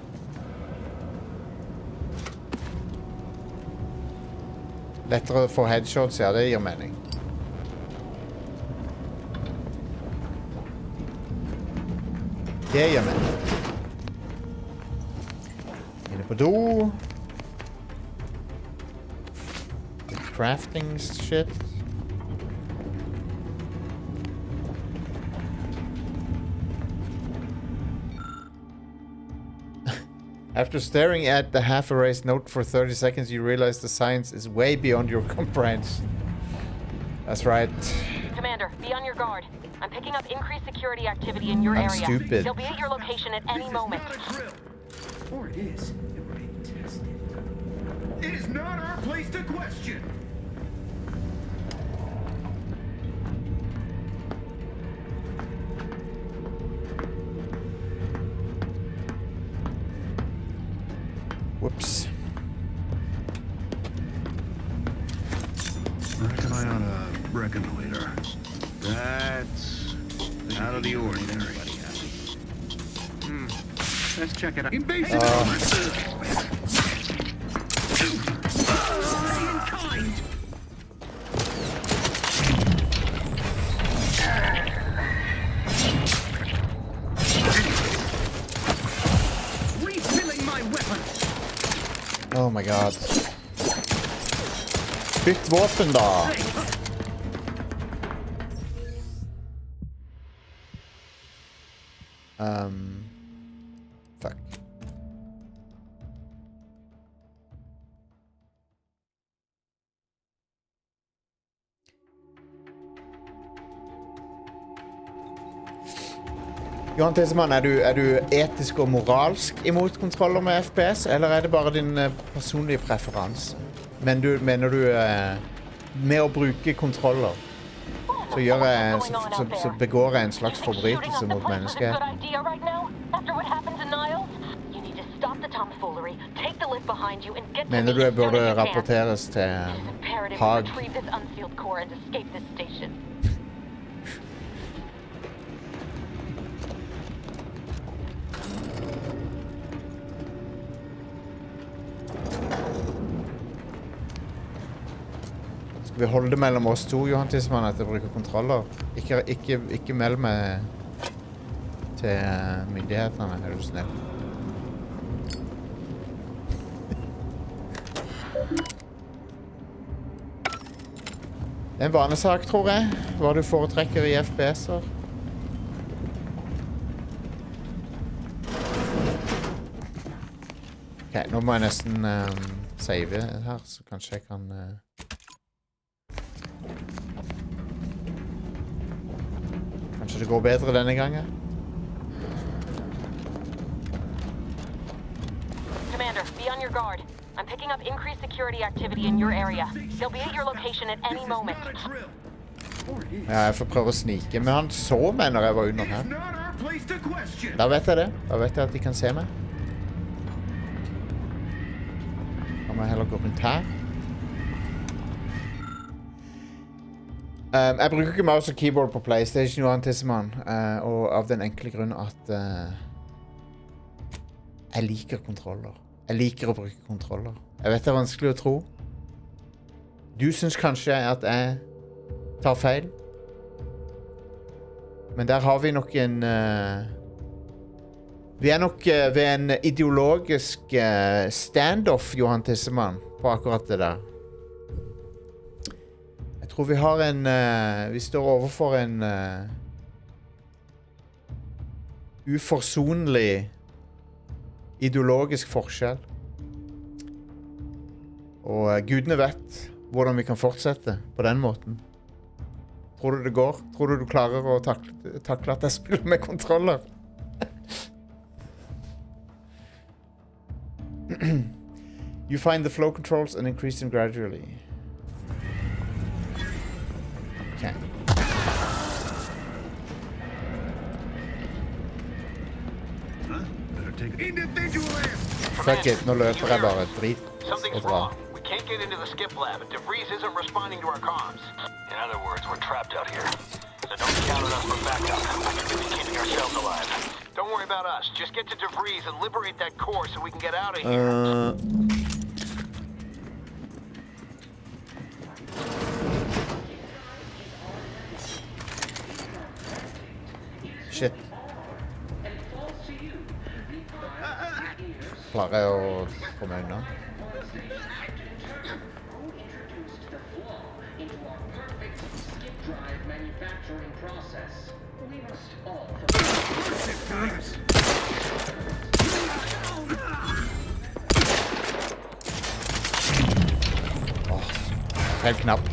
Lettere å få headshots, ja, det gir mening. Det gir mening. Inne på do. Crafting shit. After staring at the half-erased note for 30 seconds, you realize the science is way beyond your comprehension. That's right. Commander, be on your guard. I'm picking up increased security activity in your area. Stupid. They'll be at your location at any moment. Or it is. And we're being tested. It is not our place to question. Whoops. Try on a reconnoiter. That's out of the ordinary. Let's check it out. Invasive elements! Refilling my weapon! Oh my god. Bytt våpen da. Fuck. Johan Tessemann, er du etisk og moralsk imot kontroller med FPS, eller er det bare din personlige preferanse? Mener du med å bruke kontroller, så begår jeg en slags forbrytelse mot menneskeheten? Mener du jeg burde rapporteres til Haag? Skal vi holde det mellom oss to, Johan Tisman, at jeg bruker kontroller? Ikke meld meg til myndighetene, er du snill. Det er en vanesak, tror jeg. Hva du foretrekker i FPS-er. Ok, nå må jeg nesten save her, så kanskje jeg kan... Kanskje det går bedre denne gangen? Commander, be on your guard. I'm picking up increased security activity in your area. They'll be at your location at any moment. Ja, jeg får prøve å snike, men han så meg når jeg var under her. Da vet jeg det. Da vet jeg at de kan se meg. Da må jeg heller gå rundt her. Jeg bruker ikke mouse og keyboard på PlayStation, Johan Tissemann, og av den enkle grunn at jeg liker kontroller. Jeg liker å bruke kontroller. Jeg vet det er vanskelig å tro. Du synes kanskje at jeg tar feil. Men der har vi nok en... Vi er nok ved en ideologisk standoff, Johan Tissemann, på akkurat det der. Jeg tror vi har en... Vi står overfor en... uforsonlig ideologisk forskjell. Og gudene vet hvordan vi kan fortsette på den måten. Tror du det går? Tror du klarer å takle at jeg spiller med kontroller? You find the flow controls and increase them gradually. Okay. Fuck it, nå løper jeg bare drit og dra. We can't get into the skip lab. DeVries isn't responding to our comms. In other words, we're trapped out here. So don't count on us for backup. I can be keeping ourselves alive. Don't worry about us. Just get to DeVries and liberate that core so we can get out of here. Shit. Klarer jeg å komme unna? Feil knapp.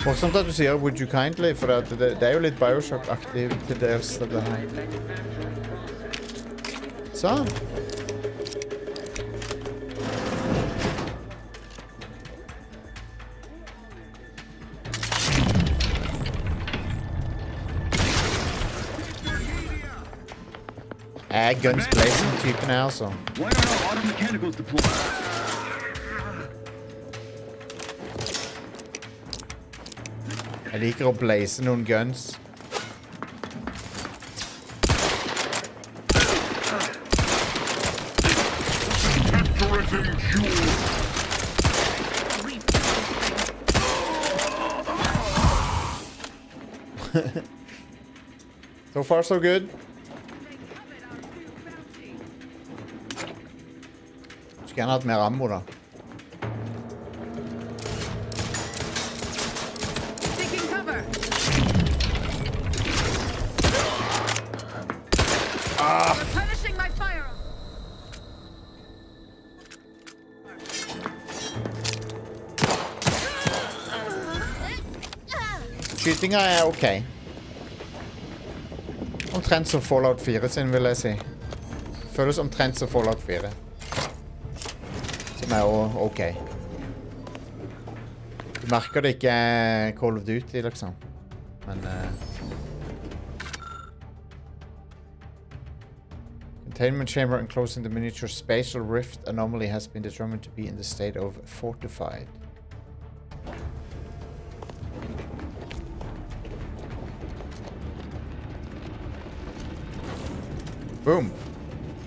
Morsomt at du sier would you kindly, for det er jo litt Bioshock-aktiv til dels det her. Sånn. jeg guns blazing-typen her, altså. Why are our auto mechanicals deployed? Jeg liker å blaze noen guns. So far, so good. Skulle gjerne hatt mer ammo, da. Taking cover. Replenishing my firearm. Skytinga er ok. Omtrent som Fallout 4 sin, vil jeg si. Føles omtrent som Fallout 4. Som er jo ok. Du merker det ikke Call of Duty, liksom. Men... Containment chamber enclosing the miniature spatial rift anomaly has been determined to be in the state of fortified. Boom.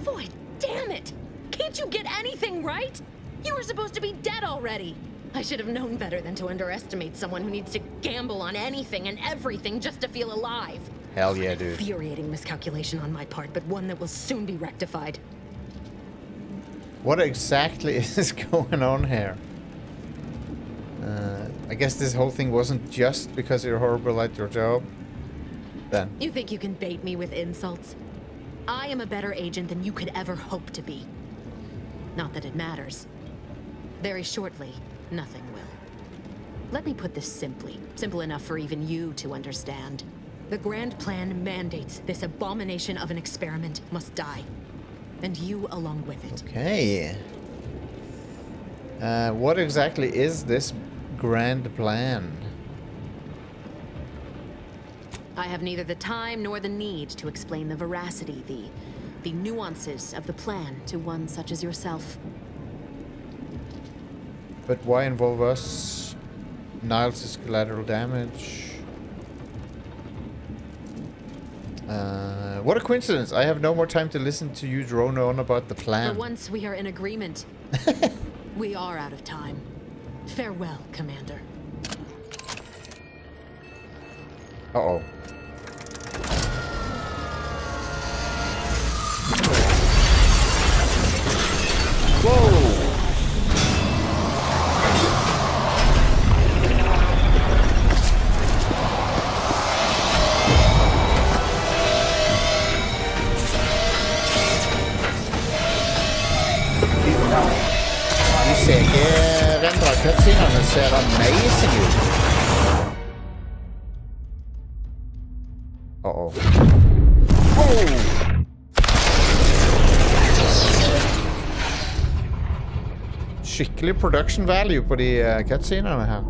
Boy, damn it! Can't you get anything right? You were supposed to be dead already. I should have known better than to underestimate someone who needs to gamble on anything and everything just to feel alive. Hell yeah, dude. Infuriating miscalculation on my part, but one that will soon be rectified. What exactly is going on here? I guess this whole thing wasn't just because you're horrible at your job. Then. You think you can bait me with insults? I am a better agent than you could ever hope to be. Not that it matters. Very shortly, nothing will. Let me put this simply, simple enough for even you to understand. The grand plan mandates this abomination of an experiment must die. And you along with it. Okay. What exactly is this grand plan? I have neither the time nor the need to explain the veracity, the nuances of the plan to one such as yourself. But why involve us? Niles' collateral damage. What a coincidence. I have no more time to listen to you drone on about the plan. For once we are in agreement. We are out of time. Farewell, Commander. Uh-oh. Whoa! De CG-rendra cutscenene ser amazing ut. Uh-oh. Wow! Skikkelig production value på de cutscenene her.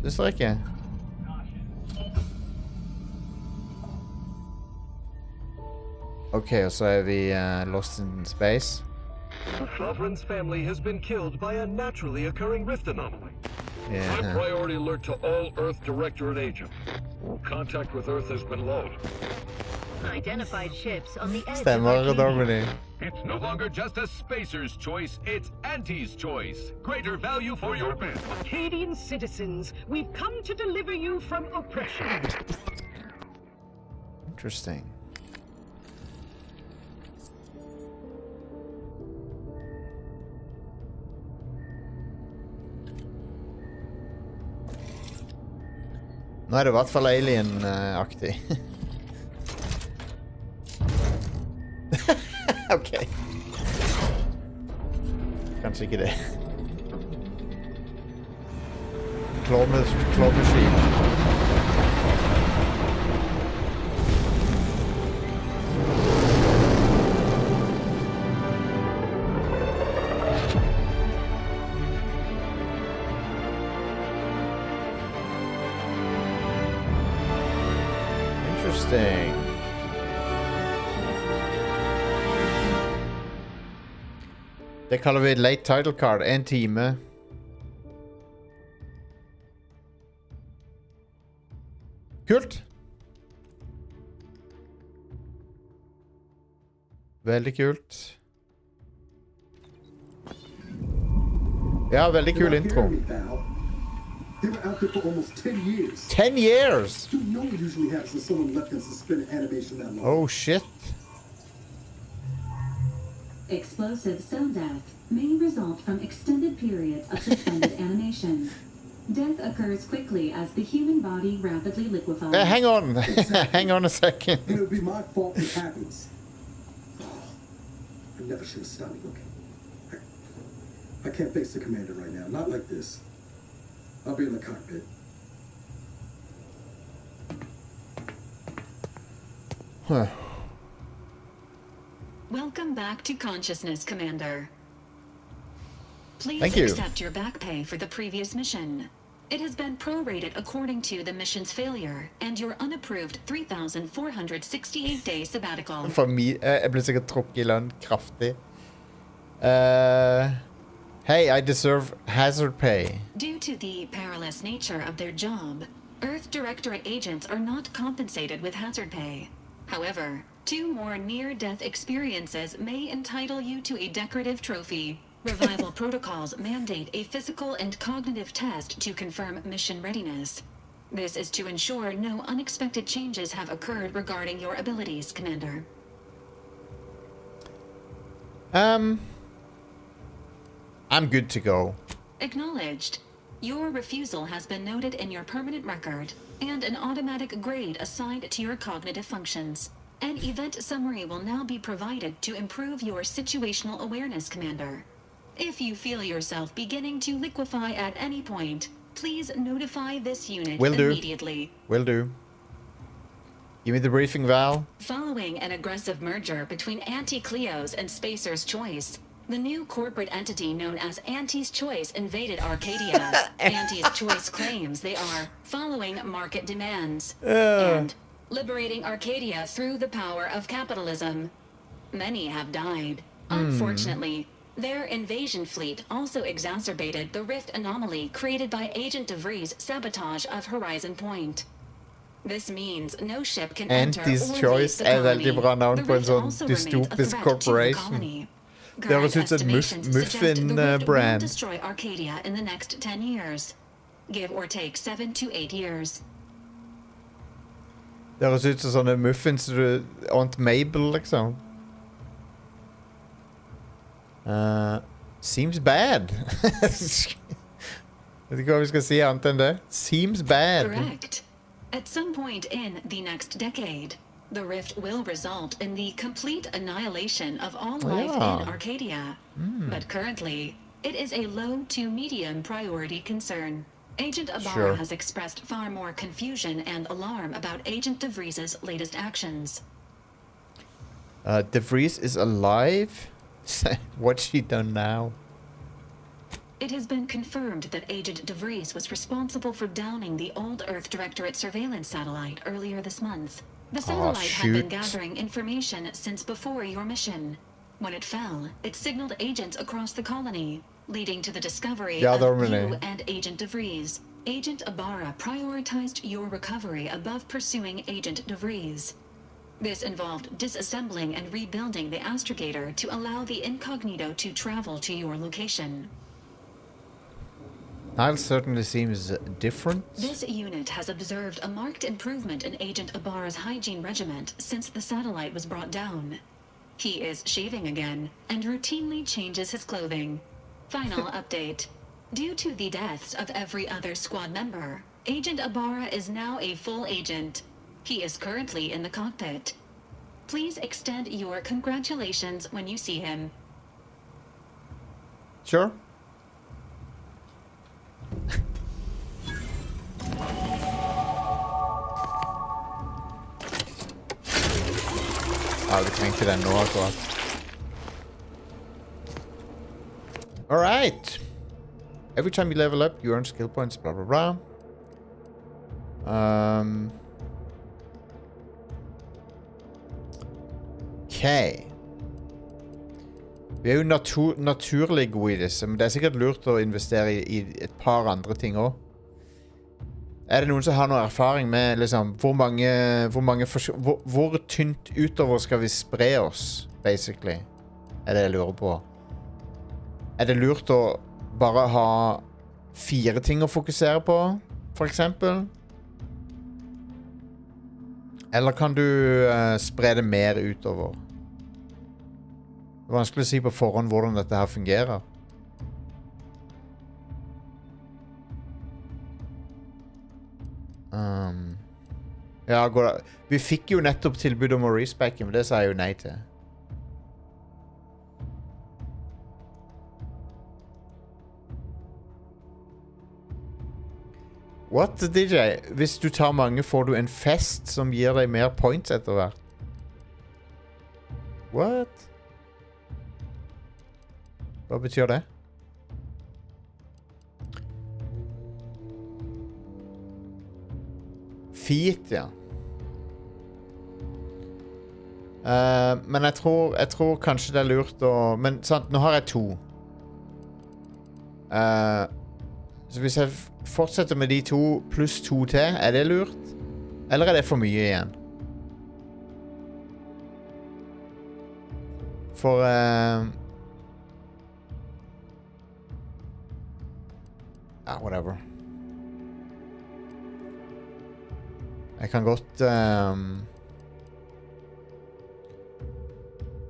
Synes dere ikke? Okay, og så er vi lost in space. The Sovereign's family has been killed by a naturally occurring rift anomaly. Yeah. High priority alert to all Earth Directorate agents. Contact with Earth has been low. Identified ships on the edge Stemmer, Domini. It's no longer just a spacer's choice, it's Auntie's choice. Greater value for your bid. Acadian citizens, we've come to deliver you from oppression. Interesting. Nå er det i hvert fall alien-aktig. Ok. Kanskje ikke det. Claw-machine. Interesting. Det kaller vi late title card. 1 time. Kult. Veldig kult. Ja, veldig kul intro. They were out there for almost 10 years. 10 years? You know what usually happens when someone left in suspended animation that long. Oh, shit. Explosive cell death may result from extended periods of suspended animation. Death occurs quickly as the human body rapidly liquefies. Hang on. Hang on a second. And it'll be my fault if it happens. I never should have stopped looking. I can't face the commander right now. Not like this. I'll be in the cockpit. Huh. Welcome back to consciousness, Commander. Please Thank you. accept your back pay for the previous mission. It has been prorated according to the mission's failure and your unapproved 3,468-day sabbatical. For me, jeg ble sikkert trukket I lønn kraftig. Hey, I deserve hazard pay. Due to the perilous nature of their job, Earth Directorate agents are not compensated with hazard pay. However, 2 more near-death experiences may entitle you to a decorative trophy. Revival protocols mandate a physical and cognitive test to confirm mission readiness. This is to ensure no unexpected changes have occurred regarding your abilities, Commander. I'm good to go. Acknowledged. Your refusal has been noted in your permanent record, and an automatic grade assigned to your cognitive functions. An event summary will now be provided to improve your situational awareness, Commander. If you feel yourself beginning to liquefy at any point, please notify this unit immediately. Will do. Give me the briefing, Val. Following an aggressive merger between Anti-Cleo's and Spacer's Choice, the new corporate entity known as Anti's Choice invaded Arcadia. Anti's Choice claims they are following market demands and liberating Arcadia through the power of capitalism. Many have died. Unfortunately, their invasion fleet also exacerbated the rift anomaly created by Agent DeVries' sabotage of Horizon Point. This means no ship can enter or Anti's leave Choice the colony. veldig bra navn The på en rift sånn also remains a dystopisk threat to the corporation. colony. Det høres ut som et muffin-brand. Will destroy Arcadia in the next 10 years. Give or take 7 to 8 years. Det høres ut som sånne muffins du Aunt Mabel, liksom. Seems bad. Vet ikke hva vi skal si annet enn det. Seems bad. Correct. At some point in the next decade, the rift will result in the complete annihilation of all life in Arcadia. But currently, it is a low to medium priority concern. Agent Ibarra has expressed far more confusion and alarm about Agent DeVries' latest actions. DeVries is alive? What's she done now? It has been confirmed that Agent DeVries was responsible for downing the old Earth Directorate surveillance satellite earlier this month. The satellite had been gathering information since before your mission. When it fell, it signaled agents across the colony, leading to the discovery of you and Agent DeVries. Agent Ibarra prioritized your recovery above pursuing Agent DeVries. This involved disassembling and rebuilding the astrogator to allow the incognito to travel to your location. Niles certainly seems different. This unit has observed a marked improvement in Agent Ibarra's hygiene regiment since the satellite was brought down. He is shaving again and routinely changes his clothing. Final update. Due to the deaths of every other squad member, Agent Ibarra is now a full agent. He is currently in the cockpit. Please extend your congratulations when you see him. Sure. Vi trengte den nå akkurat. Alright. Every time you level up, you earn skill points, blah blah blah. OK. Vi er jo naturlig gode i disse, men det er sikkert lurt å investere i et par andre ting også. Er det noen som har noe erfaring med liksom, hvor tynt utover skal vi spre oss, basically? Er det jeg lurer på. Er det lurt å bare ha 4 ting å fokusere på, for eksempel? Eller kan du spre det mer utover? Det er vanskelig å si på forhånd hvordan dette her fungerer. Ja, vi fikk jo nettopp tilbud om å respecke, men det sa jeg jo nei til. What, DJ? Hvis du tar mange, får du en fest som gir deg mer points etter hvert. What? Hva betyr det? Feet, ja. Men jeg tror kanskje det er lurt å... Men sant, nå har jeg 2. Så hvis jeg fortsetter med de 2 pluss 2 til, er det lurt? Eller er det for mye igjen? For... Ja, whatever. Jeg kan godt...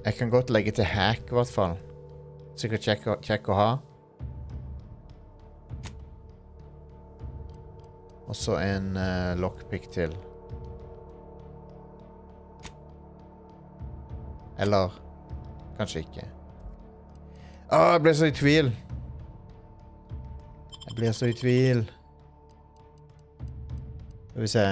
Jeg kan godt legge til hack, i hvert fall. Sikkert kjekk å ha. Og så en lockpick til. Eller kanskje ikke. Jeg ble så i tvil. Jeg blir så i tvil. Skal vi se.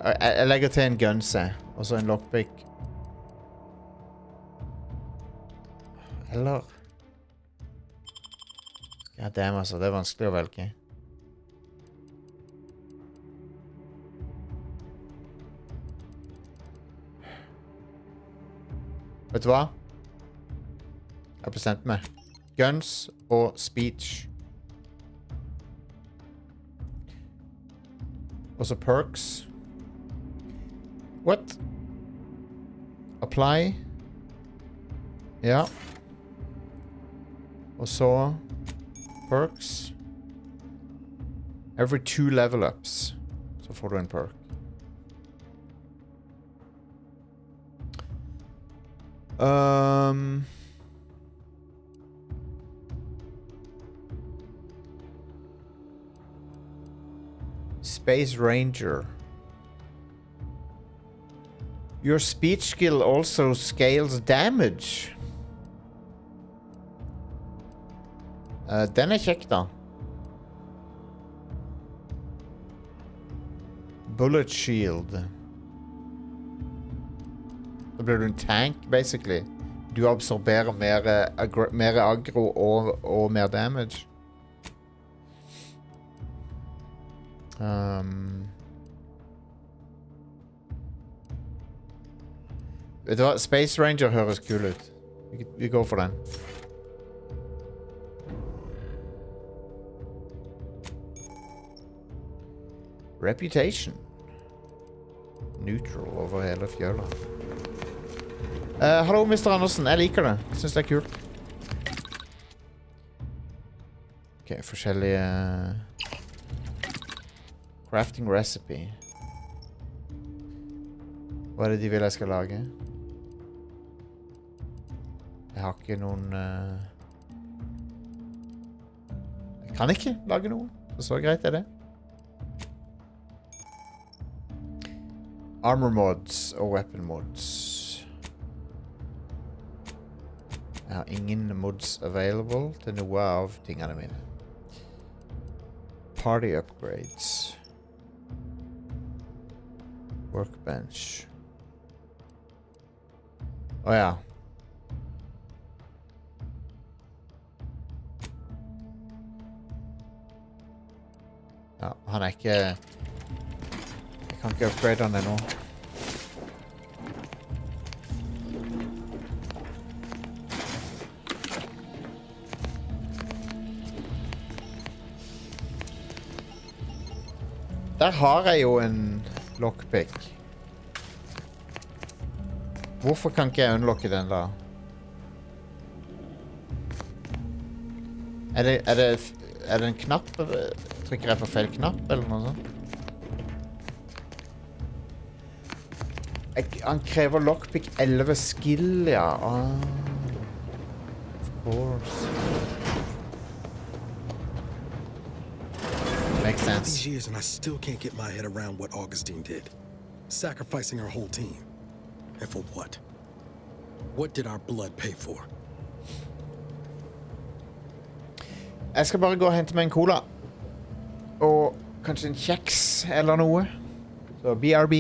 Jeg legger til en gunse, og så en lockpick. Eller... Ja, damn, altså. Det er vanskelig å velge. Vet du hva? Jeg har bestemt meg. Guns og speech. Og så perks. What? Apply. Ja. Og så perks. Every 2 level ups. Så får du en perk. Space Ranger. Your speech skill also scales damage. Den er kjekk, da. Bullet shield. Da blir du en tank, basically. Du absorberer mer aggro og mer damage. Vet du hva? Space Ranger høres kul ut. Vi går for den. Reputation. Neutral over hele fjøla. Hallo, Mr. Andersen. Jeg liker det. Jeg synes det er kult. Ok, forskjellige... Crafting recipe. Hva er det de vil jeg skal lage? Jeg har ikke noen... Jeg kan ikke lage noe. Så greit er det. Armor mods og weapon mods. Jeg har ingen mods available til noe av tingene mine. Party upgrades. Workbench. Åja. Ja, han er ikke... Jeg kan ikke upgrade han ennå. Der har jeg jo en lockpick. Hvorfor kan ikke jeg unlocke den da? Er det en knapp? Trykker jeg på feil knapp eller noe sånt? Han krever lockpick 11 skill, ja. Of course. Makes sense. These years and I still can't get my head around what Augustine did. Sacrificing our whole team. And for what? What did our blood pay for? Jeg skal bare gå og hente meg en cola. Og kanskje en kjeks eller noe. Så BRB.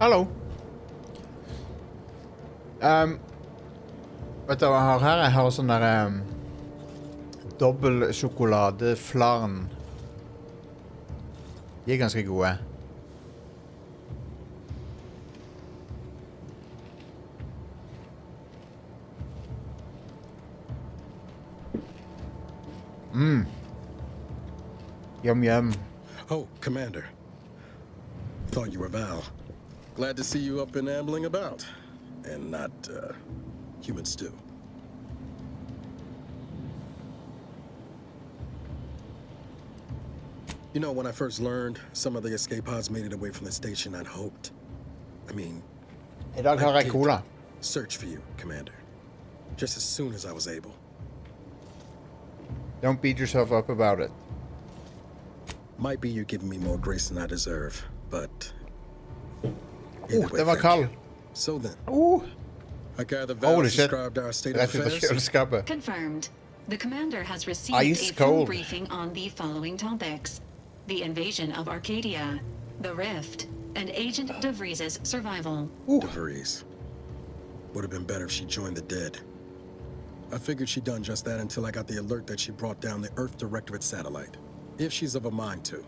Hallo. Vet du hva jeg har her? Jeg har sånn der dobbel sjokoladeflarn. De er ganske gode. Yum yum. Oh, Commander. Thought you were Val. Glad to see you up and ambling about. And not, human stew. You know, when I first learned some of the escape pods made it away from the station, I'd hoped. I mean... I dag har jeg cola. Search for you, Commander. Just as soon as I was able. Don't beat yourself up about it. Might be you're giving me more grace than I deserve, but... Det var kald. So then. I gather Holy Val shit. described our state of affairs. Confirmed. The commander has received Ice a full cold. briefing on the following topics: the invasion of Arcadia, the Rift, and Agent DeVries' survival. DeVries. Would have been better if she joined the dead. I figured she'd done just that until I got the alert that she brought down the Earth Directorate satellite. If she's of a mind to,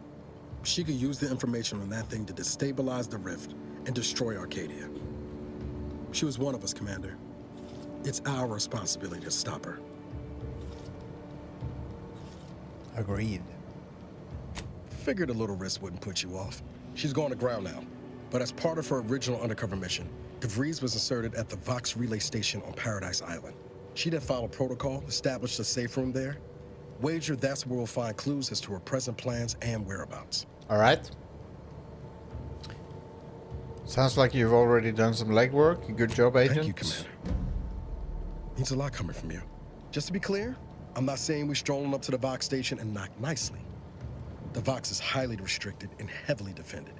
she could use the information on that thing to destabilize the Rift and destroy Arcadia. She was one of us, Commander. It's our responsibility to stop her. Agreed. Figured a little risk wouldn't put you off. She's going to ground now. But as part of her original undercover mission, DeVries was inserted at the Vox relay station on Paradise Island. She then followed protocol, established a safe room there. Wager that's where we'll find clues as to her present plans and whereabouts. All right. Sounds like you've already done some legwork. Good job, Agent. Thank you, Commander. Means a lot coming from you. Just to be clear, I'm not saying we're strolling up to the Vox station and knock nicely. The Vox is highly restricted and heavily defended.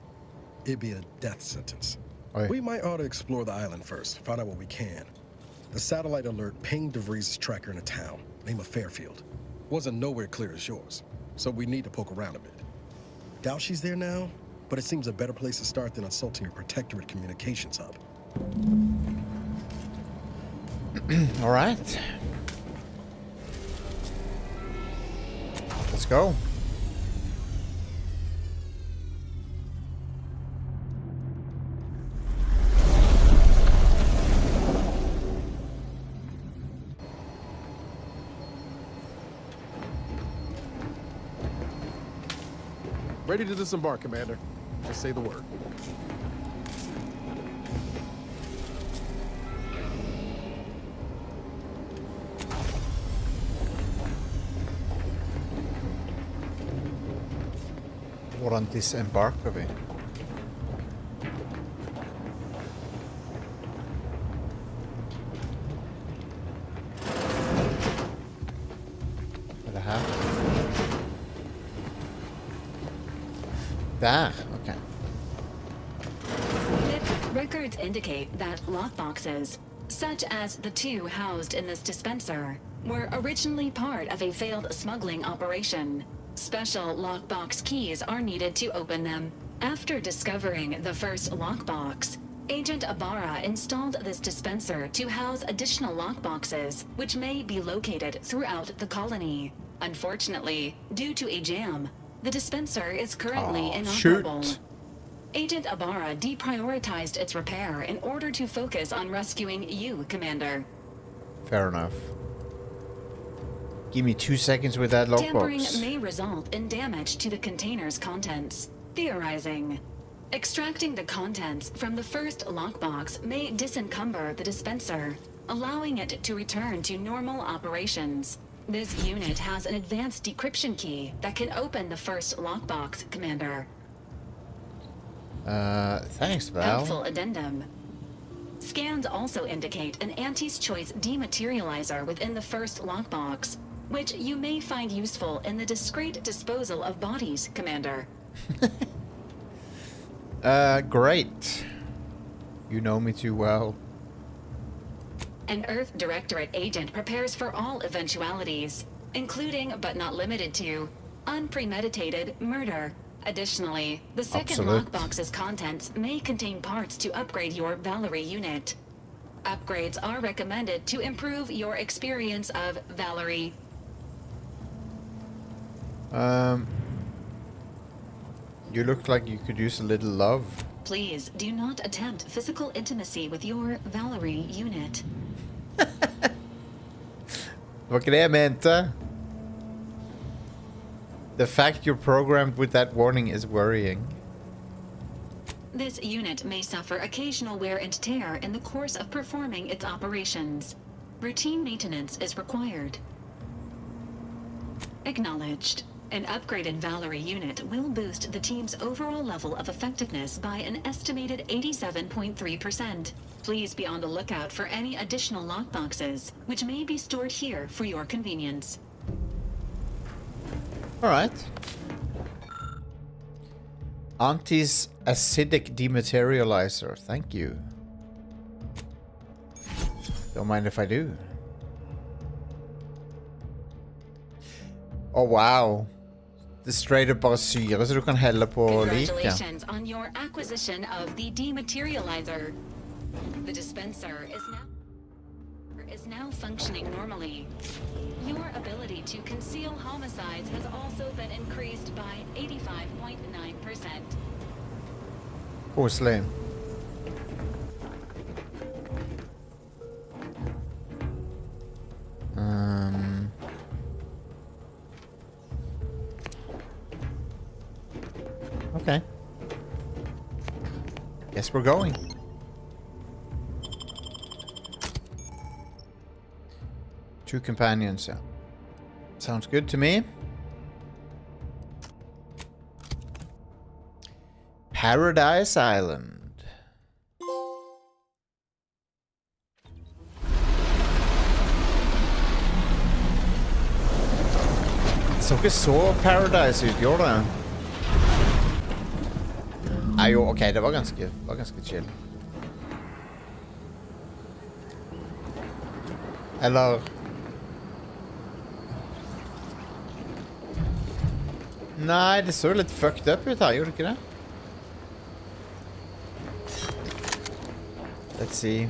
It'd be a death sentence. Oi. We might ought to explore the island first, find out what we can. The satellite alert pinged DeVries' tracker in a town, name of Fairfield. Wasn't nowhere clear as yours, so we need to poke around a bit. Doubt she's there now, but it seems a better place to start than assaulting your protectorate communications hub. All right. Let's go. Ready to disembark, Commander. Just say the word. Hvordan disembarker vi? Er det her? Der, okay. Records indicate that lockboxes, such as the two housed in this dispenser, were originally part of a failed smuggling operation. Special lockbox keys are needed to open them. After discovering the first lockbox, Agent Ibarra installed this dispenser to house additional lockboxes, which may be located throughout the colony. Unfortunately, due to a jam, the dispenser is currently inoperable. Shoot. Agent Ibarra deprioritized its repair in order to focus on rescuing you, Commander. Fair enough. Give me 2 seconds with that Tampering lockbox. may result in damage to the container's contents. Theorizing. Extracting the contents from the first lockbox may disencumber the dispenser, allowing it to return to normal operations. This unit has an advanced decryption key that can open the first lockbox, Commander. Thanks, Val. Helpful addendum. Scans also indicate an Anti's Choice dematerializer within the first lockbox, which you may find useful in the discreet disposal of bodies, Commander. Great. You know me too well. An Earth Directorate agent prepares for all eventualities, including but not limited to unpremeditated murder. Additionally, the second lockbox's contents may contain parts to upgrade your Valerie unit. Upgrades are recommended to improve your experience of Valerie. You look like you could use a little love. Please do not attempt physical intimacy with your Valerie unit. Det var ikke det jeg mente. The fact you're programmed with that warning is worrying. This unit may suffer occasional wear and tear in the course of performing its operations. Routine maintenance is required. Acknowledged. An upgraded Valerie unit will boost the team's overall level of effectiveness by an estimated 87.3%. Please be on the lookout for any additional lockboxes, which may be stored here for your convenience. Alright. Auntie's acidic dematerializer. Thank you. Don't mind if I do. Oh, wow. Det er straight up bare syre, så du kan helle på liket. Congratulations on your acquisition of the dematerializer. The dispenser is now functioning normally. Your ability to conceal homicides has also been increased by 85.9%. Koselig. Okay. Guess we're going. Two companions, yeah. Sounds good to me. Paradise Island. Så ikke så Paradise ut, gjorde det? Nei, jo, ok, det var ganske chill. Eller... Nei, det så litt fucked up ut her, gjorde det ikke det? Let's see.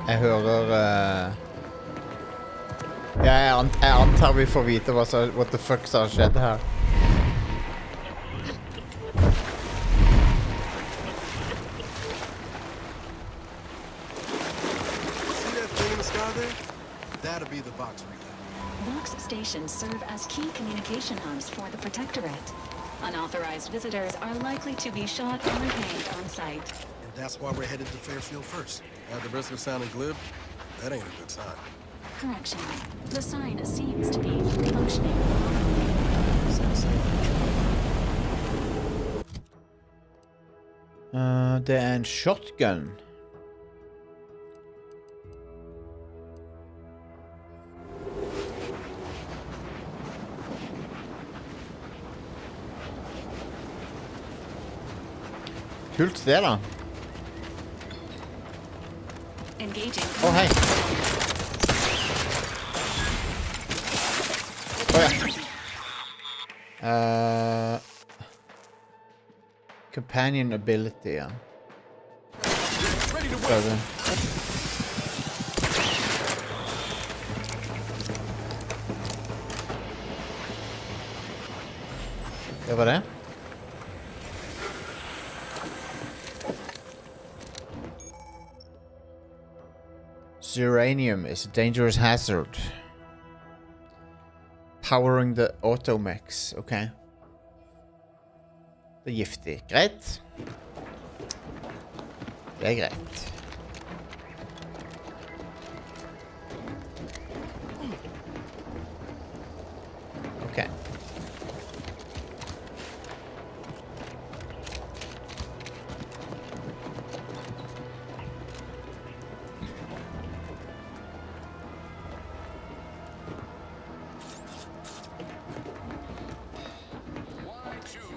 Jeg hører... Ja, jeg antar vi får vite what the fuck som har skjedd her. That'll be the Vox relay. Vox stations serve as key communication hubs for the Protectorate. Unauthorized visitors are likely to be shot or hanged on sight. And that's why we're headed to Fairfield first. At the risk of sounding glib, that ain't a good sign. Correction. The sign seems to be functioning. Det er en shotgun. Kult det da. Engaging. Hei. Ja. Companion ability, ja. Prøve. Det var det. Uranium is a dangerous hazard. Powering the automechs. Ok. Det er giftig. Greit. Det er greit. Ok.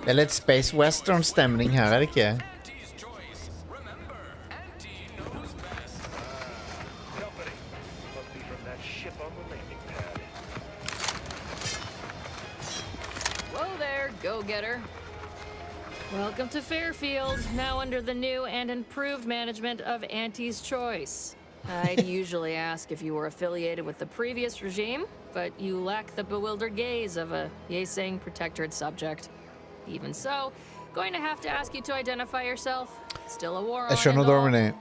Det er litt Space Western-stemning her, er det ikke? Whoa there, go-getter. Welcome to Fairfield, now under the new and improved management of Auntie's Choice. I'd usually ask if you were affiliated with the previous regime, but you lack the bewildered gaze of a yay-saying Protectorate subject. Even so, going to have to ask you to identify yourself. Still a war on Jeg skjønner, Domini.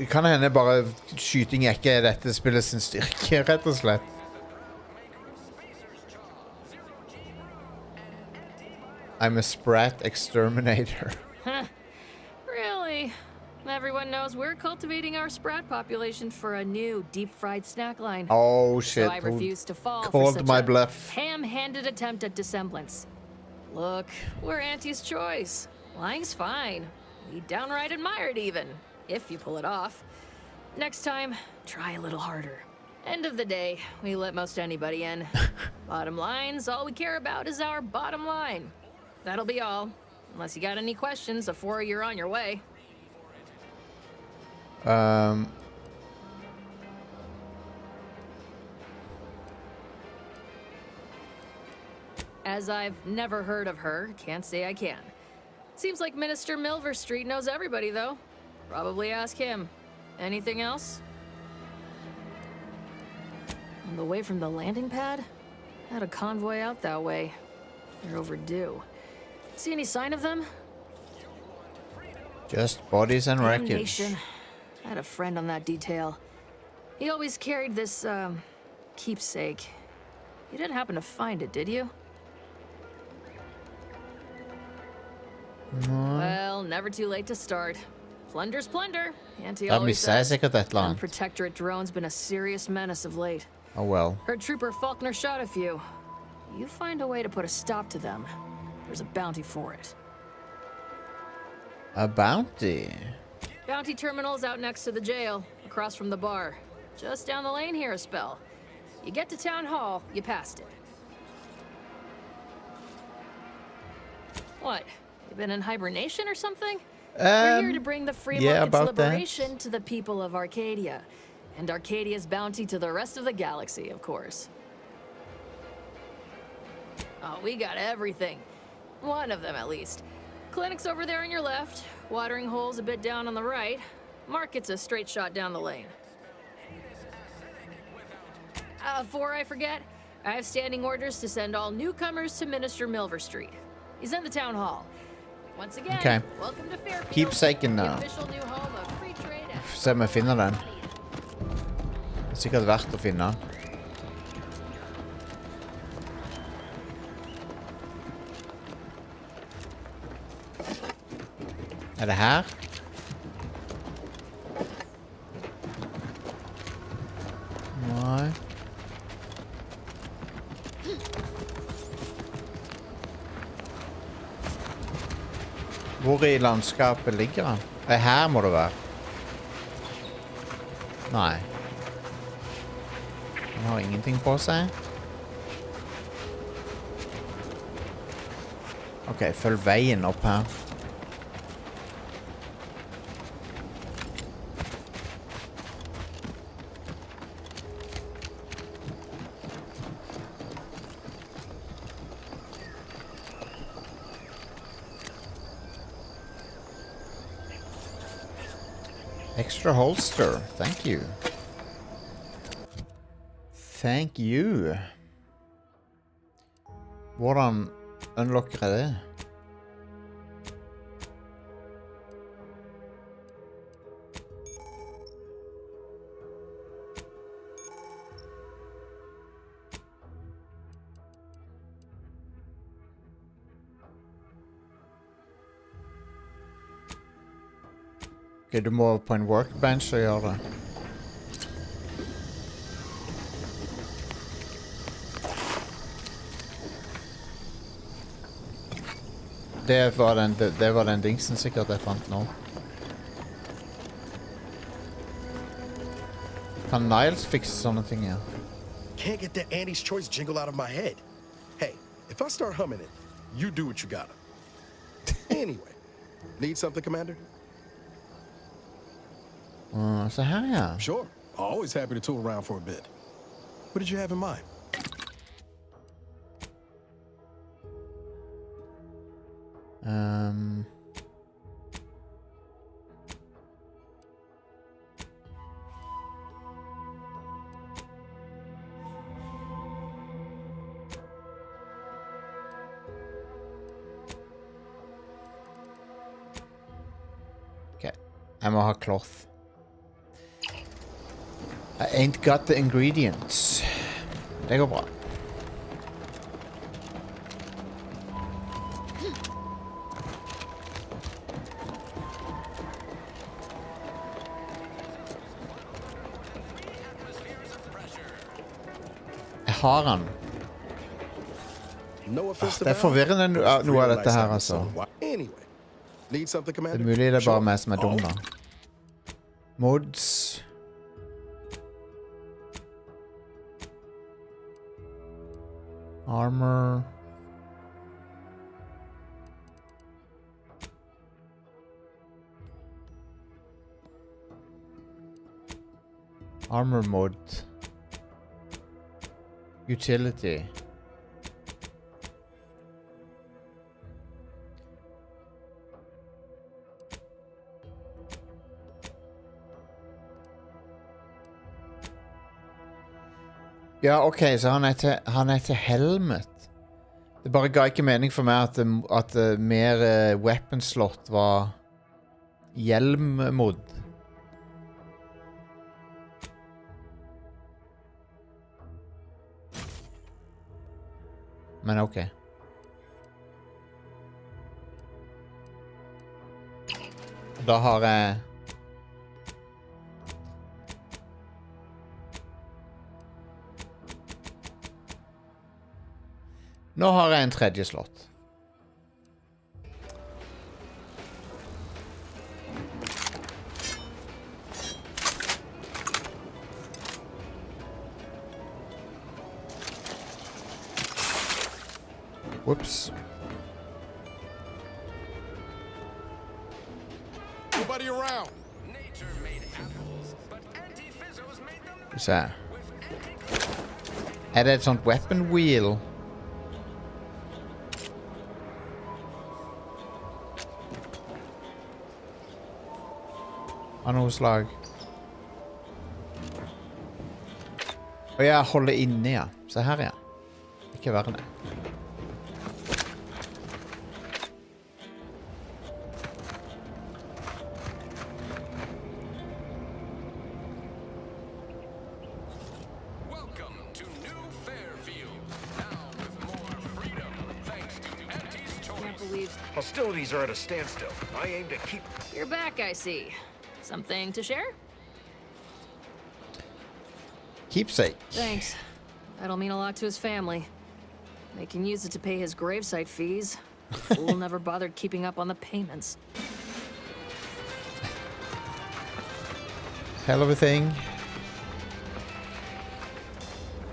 Kan hende bare skyting ikke er dette spillet sin styrke, rett og slett. I'm a sprat exterminator. Really? Everyone knows we're cultivating our sprat population for a new deep-fried snack line. Oh shit. So I refuse to fall for Called such my a bluff. ham-handed attempt at dissemblance. Look, we're Auntie's Choice. Lying's fine. We downright admire it even, if you pull it off. Next time, try a little harder. End of the day, we let most anybody in. Bottom line's all we care about is our bottom line. That'll be all. Unless you got any questions before you're on your way. As I've never heard of her, can't say I can. Seems like Minister Milver Street knows everybody, though. Probably ask him. Anything else? On the way from the landing pad? Had a convoy out that way. They're overdue. See any sign of them? Just bodies and wreckage. Damnation. I had a friend on that detail. He always carried this, keepsake. You didn't happen to find it, did you? Well, never too late to start. Plunder's plunder. Auntie always says. And Protectorate drone's been a serious menace of late. Oh well. Heard Trooper Faulkner shot a few. You find a way to put a stop to them. There's a bounty for it. A bounty? Bounty terminal's out next to the jail, across from the bar. Just down the lane here a spell. You get to Town Hall, you passed it. What? You been in hibernation or something? We're here to bring the free market's liberation to the people of Arcadia. And Arcadia's bounty to the rest of the galaxy, of course. Oh, we got everything. One of them, at least. Clinic's over there on your left. Watering hole's a bit down on the right. Market's a straight shot down the lane. Before I forget, I have standing orders to send all newcomers to Minister Milver Street. He's in the town hall. Once again, welcome to Fairfield. Keepsaken the now. official new home of free trade and Se om jeg finner den. Sikkert verdt å finne. Er det her? Nei. Hvor i landskapet ligger han? Her må det være. Nei. Han har ingenting på seg. Ok, følg veien opp her. Extra holster, thank you. Thank you. Hvordan unlocker jeg det? Ok, du må på en workbench og gjøre det. Det var den dingsen sikkert jeg fant nå. Kan Niles fikse sånne ting, ja? Can't get that Andy's Choice jingle out of my head. Hey, if I start humming it, you do what you gotta. Anyway, need something, Commander? Så her, ja. Sure. Always happy to tool around for a bit. What did you have in mind? Ok, jeg må ha cloth. I ain't got the ingredients. Det går bra. Jeg har han. Det er forvirrende noe av dette her, altså. Det er mulig det er bare meg som er dum, da. Mods. Armor. Armor mod. Utility. Ja, ok, så han er til helmet. Det bare ga ikke mening for meg at mer weapon slot var hjelmmod. Men ok. Da har jeg Nå har jeg en tredje slott. Whoops. Nobody around. Skal vi se. Er det et sånt weapon wheel? Av noe slag. Og jeg holder inne, ja. Se her, ja. Ikke verre det. Hostilities are at a standstill. I aim to keep... You're back, I see. Something to share? Keepsake. Thanks. That'll mean a lot to his family. They can use it to pay his gravesite fees. The fool never bothered keeping up on the payments. Hell of a thing.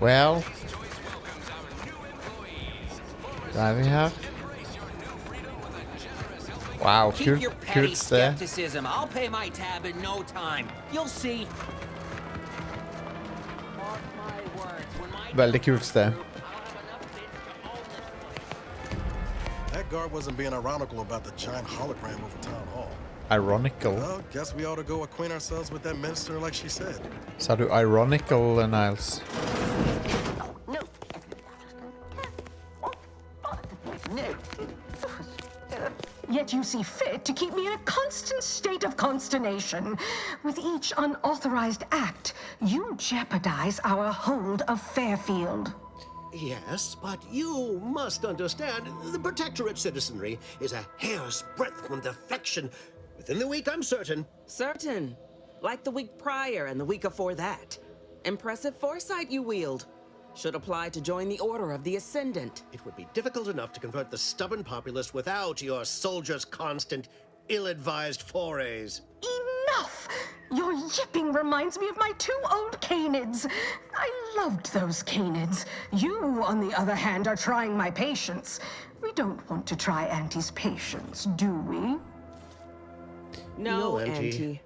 Well. Driving her. Wow, Keep your petty kult there. skepticism. I'll pay my tab in no time. You'll see. Veldig kult sted. That guard wasn't being ironical about the giant hologram over town hall. Ironical. Well, guess we ought to go acquaint ourselves with that minister like she said. Sa du ironical, Niles? No. No. Yet you see fit to keep me in a constant state of consternation. With each unauthorized act, you jeopardize our hold of Fairfield. Yes, but you must understand, the Protectorate citizenry is a hair's breadth from defection. Within the week, I'm certain. Certain. Like the week prior and the week before that. Impressive foresight you wield. Should apply to join the Order of the Ascendant. It would be difficult enough to convert the stubborn populace without your soldiers' constant, ill-advised forays. Enough! Your yipping reminds me of my 2 old canids. I loved those canids. You, on the other hand, are trying my patience. We don't want to try Auntie's patience, do we? No, Auntie.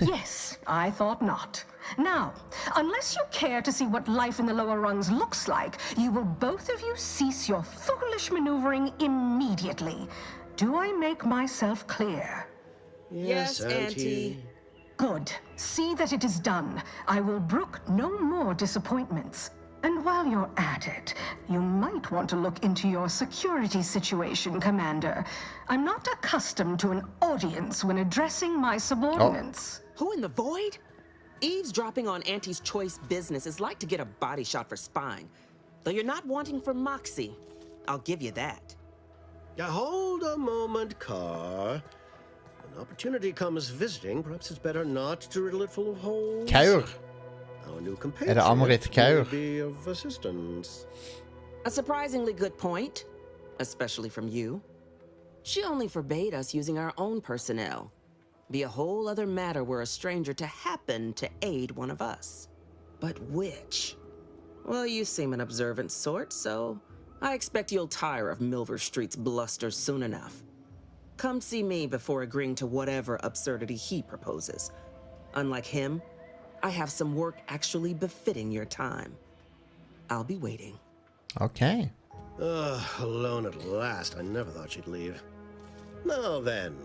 Yes, I thought not. Now, unless you care to see what life in the lower rungs looks like, you will both of you cease your foolish maneuvering immediately. Do I make myself clear? Yes, Auntie. Good. See that it is done. I will brook no more disappointments. And while you're at it, you might want to look into your security situation, Commander. I'm not accustomed to an audience when addressing my subordinates. Who in the void? Eavesdropping on Auntie's choice business is like to get a body shot for spying. Though you're not wanting for moxie. I'll give you that. Now hold a moment, Carr. When opportunity comes visiting, perhaps it's better not to riddle it full of holes. Kaur. Our new Er det compatriot Amrit Kaur? will be of assistance. A surprisingly good point, especially from you. She only forbade us using our own personnel. Be a whole other matter were a stranger to happen to aid one of us. But which? Well, you seem an observant sort, so I expect you'll tire of Milver Street's bluster soon enough. Come see me before agreeing to whatever absurdity he proposes. Unlike him, I have some work actually befitting your time. I'll be waiting. Okay. Alone at last. I never thought she'd leave. Now then,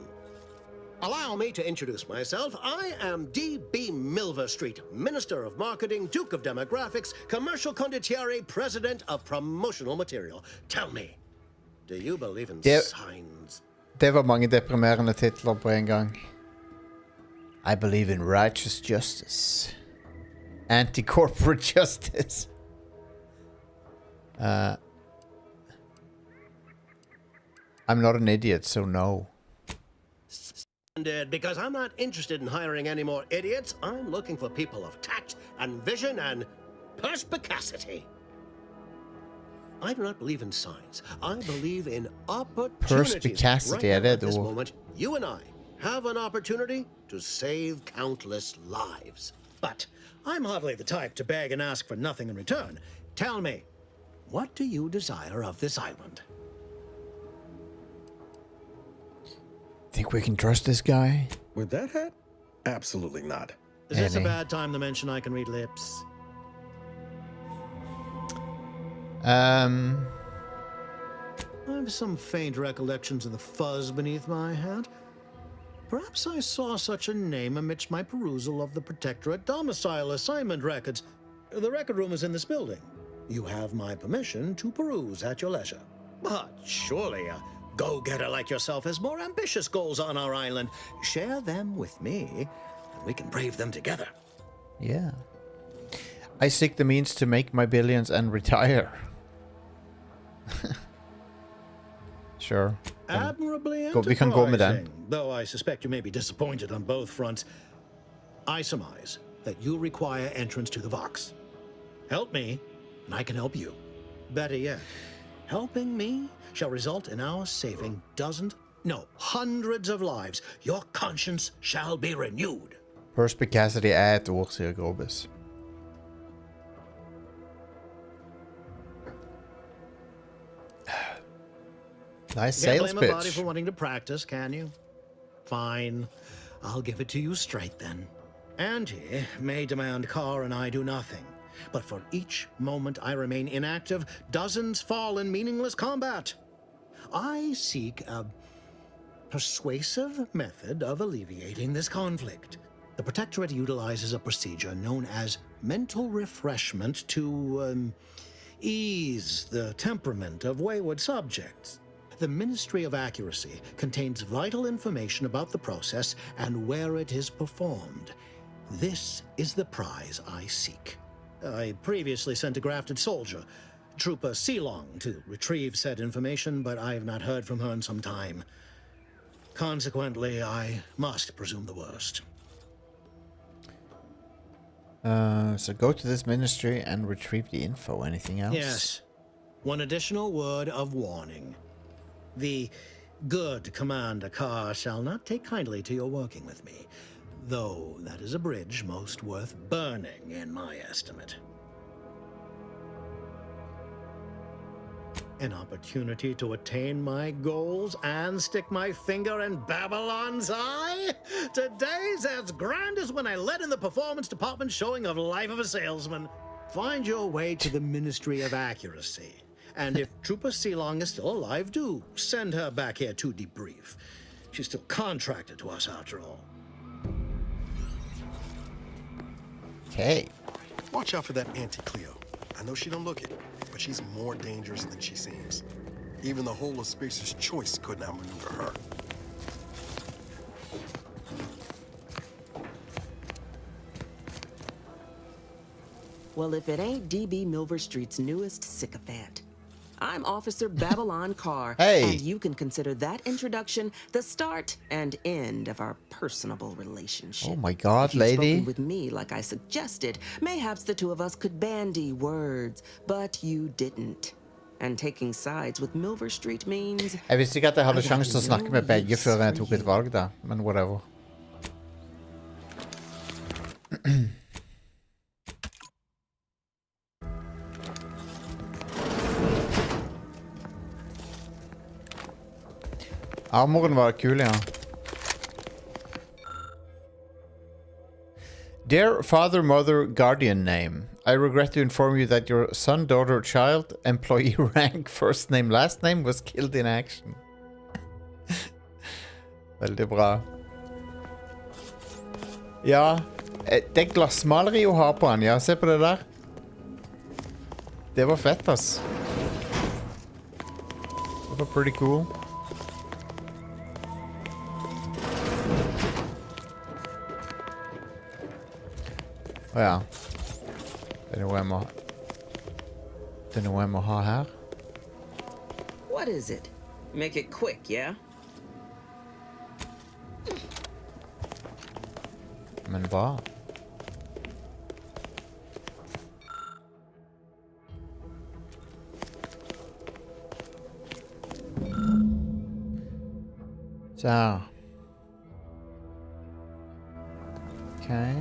allow me to introduce myself. I am D.B. Milver Street, Minister of Marketing, Duke of Demographics, Commercial Condottiere, President of Promotional Material. Tell me, do you believe in signs? Det var mange deprimerende titler på en gang. I believe in righteous justice. Anti-corporate justice. I'm not an idiot, so no. Because I'm not interested in hiring any more idiots. I'm looking for people of tact and vision and perspicacity. I do not believe in signs. I believe in opportunities. Perspicacity, right now, at det this ord. moment, you and I have an opportunity to save countless lives. But I'm hardly the type to beg and ask for nothing in return. Tell me, what do you desire of this island? Think we can trust this guy? With that hat? Absolutely not. Is this a Any. bad time to mention I can read lips? I have some faint recollections of the fuzz beneath my hat. Perhaps I saw such a name amidst my perusal of the Protectorate domicile assignment records. The record room is in this building. You have my permission to peruse at your leisure. But surely a go-getter like yourself has more ambitious goals on our island. Share them with me, and we can brave them together. Yeah. I seek the means to make my billions and retire. Sure. Admirably Vi kan gå med den. enterprising, though I suspect you may be disappointed on both fronts. I surmise that you require entrance to the Vox. Help me, and I can help you. Better yet, helping me shall result in our saving dozens, no, hundreds of lives. Your conscience shall be renewed. Perspicacity et ord, sier Grobus. Nice sales Can't blame a body pitch. for wanting to practice, can you? Fine. I'll give it to you straight then. Auntie may demand Carr and I do nothing, but for each moment I remain inactive, dozens fall in meaningless combat. I seek a persuasive method of alleviating this conflict. The Protectorate utilizes a procedure known as mental refreshment to ease the temperament of wayward subjects. The Ministry of Accuracy contains vital information about the process and where it is performed. This is the prize I seek. I previously sent a grafted soldier, Trooper Sealong, to retrieve said information, but I have not heard from her in some time. Consequently, I must presume the worst. So go to this ministry and retrieve the info. Anything else? Yes. One additional word of warning. The good Commander Carr shall not take kindly to your working with me, though that is a bridge most worth burning in my estimate. An opportunity to attain my goals and stick my finger in Babylon's eye? Today's as grand as when I led in the performance department showing of Life of a Salesman. Find your way to the Ministry of Accuracy. And if Trooper Sealong is still alive, do send her back here to debrief. She's still contracted to us after all. Okay. Watch out for that Auntie Cleo. I know she don't look it, but she's more dangerous than she seems. Even the whole of Spacer's Choice couldn't outmaneuver her. Well, if it ain't D.B. Milver Street's newest sycophant. I'm Officer Babylon Carr, Hey. and you can consider that introduction the start and end of our personable relationship. Oh my God, if you'd lady. spoken with me like I suggested, mayhaps the two of us could bandy words, but you didn't. And taking sides with Milver Street means... Jeg visste ikke at jeg hadde I got sjanse til å snakke med no begge use før jeg for tok et you. valg da. Men whatever. Armoren var kul, ja. Dear father, mother, guardian name, I regret to inform you that your son, daughter, child, employee rank, first name, last name was killed in action. Veldig bra. Ja, det er glassmaleri å ha på han. Ja, se på det der. Det var fett, ass. Det var pretty cool. Ja. Det er noe jeg må... Det er noe jeg må ha her. What is it? Make it quick, yeah? Men hva? Så her. Okay.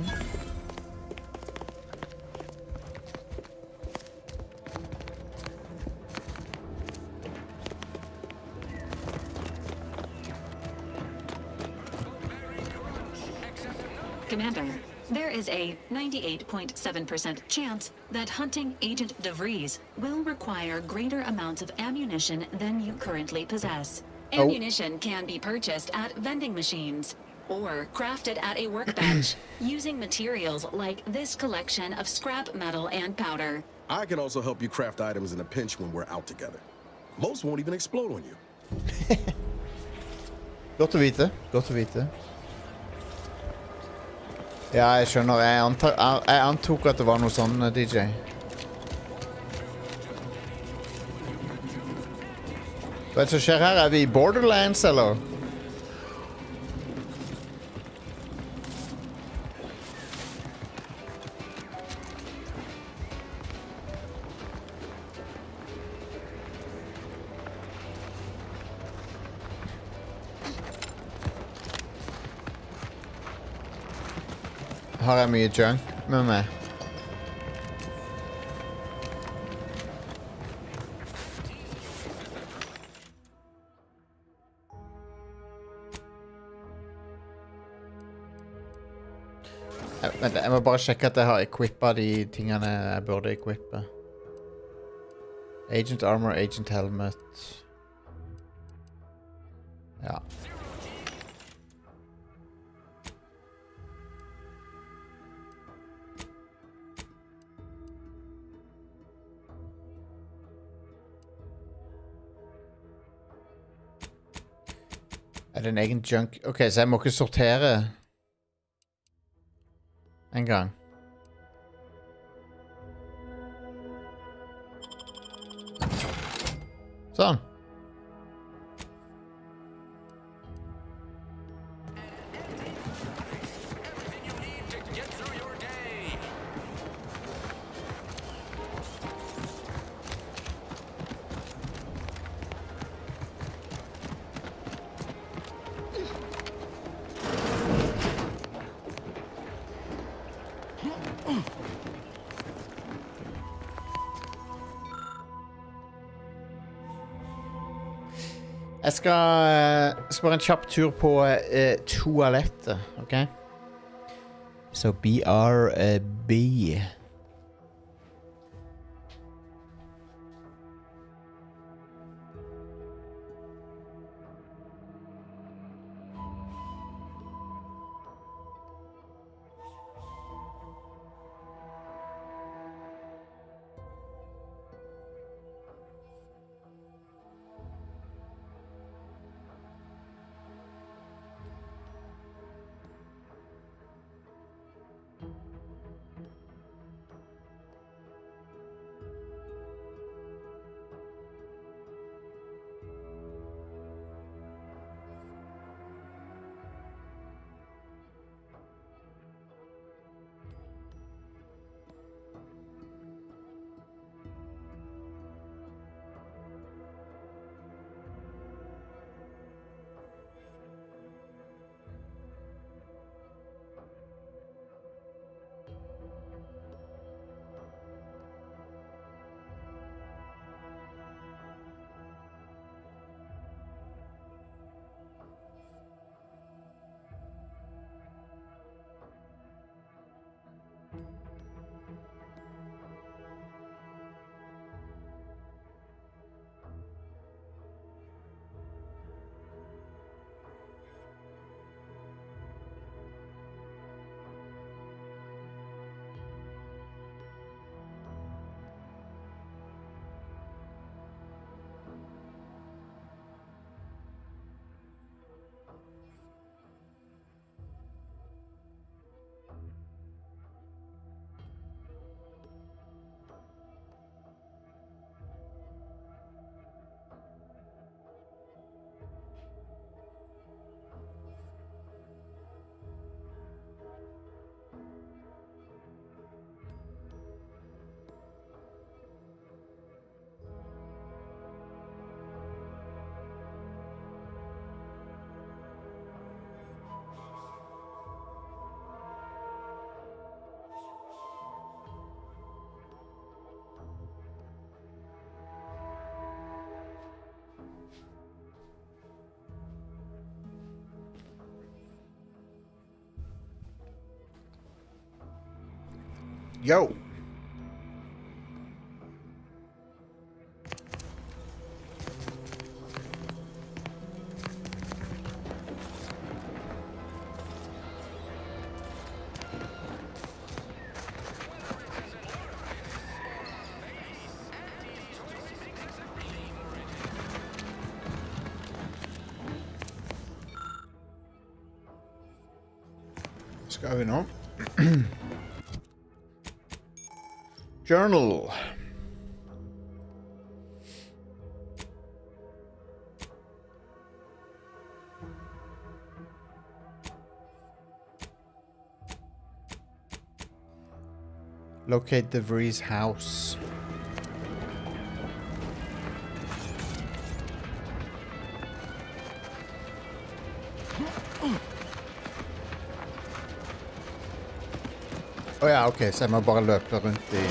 Commander, there is a 98.7% chance that hunting Agent DeVries will require greater amounts of ammunition than you currently possess. Oh. Ammunition can be purchased at vending machines or crafted at a workbench using materials like this collection of scrap metal and powder. I can also help you craft items in a pinch when we're out together. Most won't even explode on you. Godt å vite. Godt å vite. Ja, jeg skjønner. Jeg antok at det var noe sånn, DJ. Hva er det som skjer her? Er vi i Borderlands, eller? Har jeg mye junk med meg? Vent, jeg må bare sjekke at jeg har equippet de tingene jeg burde equippe. Agent armor, agent helmet. Ja. Er det en egen junk? Ok, så jeg må ikke sortere en gang. Sånn. Jeg skal bare en kjapp tur på toalettet, ok? Så BRB. Yo! Skal vi nå? Journal. Locate DeVries' house. Ja, ok, så jeg må bare løpe rundt i...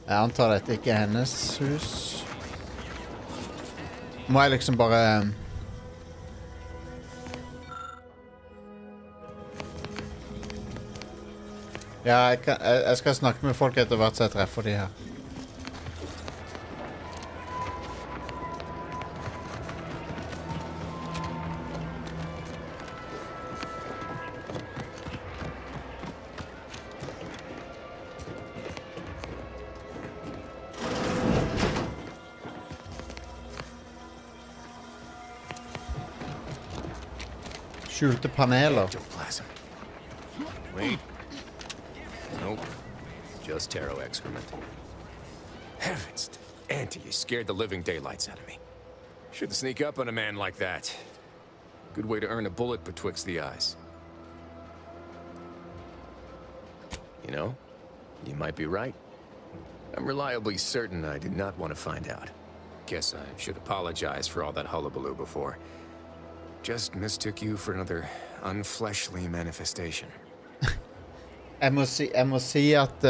Jeg antar dette ikke er hennes hus. Må jeg liksom bare... Ja, jeg skal snakke med folk etter hvert så jeg treffer de her. Skjulte paneler. Wait. Nope. Just taro excrement. Heavens, Auntie, you scared the living daylights out of me. Shouldn't sneak up on a man like that. Good way to earn a bullet betwixt the eyes. You know, you might be right. I'm reliably certain I did not want to find out. Guess I should apologize for all that hullabaloo before. Just mistook you for another unfleshly manifestation. Jeg må si at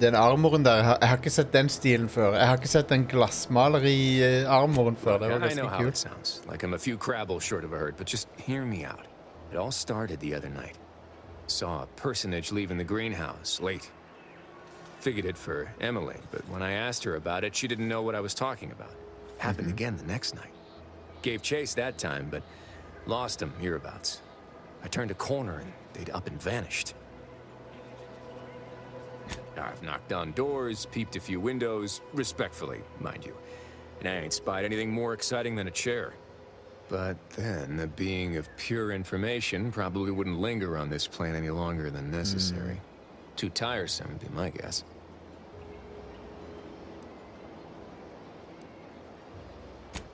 den armoren der, jeg har ikke sett den stilen før. Jeg har ikke sett den glassmaleri-armoren før. Det var ganske kult. I know how it sounds, like I'm a few crabbles short of a hurt, but just hear me out. It all started the other night. Saw a personage leaving the greenhouse late. Figured it for Emily, but when I asked her about it, she didn't know what I was talking about. Happened again the next night. Gave chase that time, but lost him hereabouts. I turned a corner and they'd up and vanished. I've knocked on doors, peeped a few windows, respectfully, mind you. And I ain't spied anything more exciting than a chair. But then, a being of pure information probably wouldn't linger on this plane any longer than necessary. Too tiresome, would be my guess.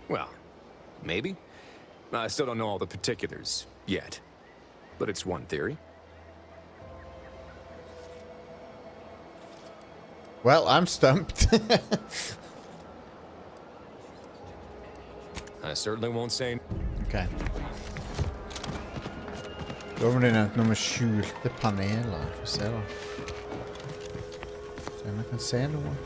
Well, maybe. I still don't know all the particulars yet. But it's one theory. Well, I'm stumped. I certainly won't say... Okay. Da må det nevnt noe med skjulte paneler. Få se da. Se om jeg kan se noe.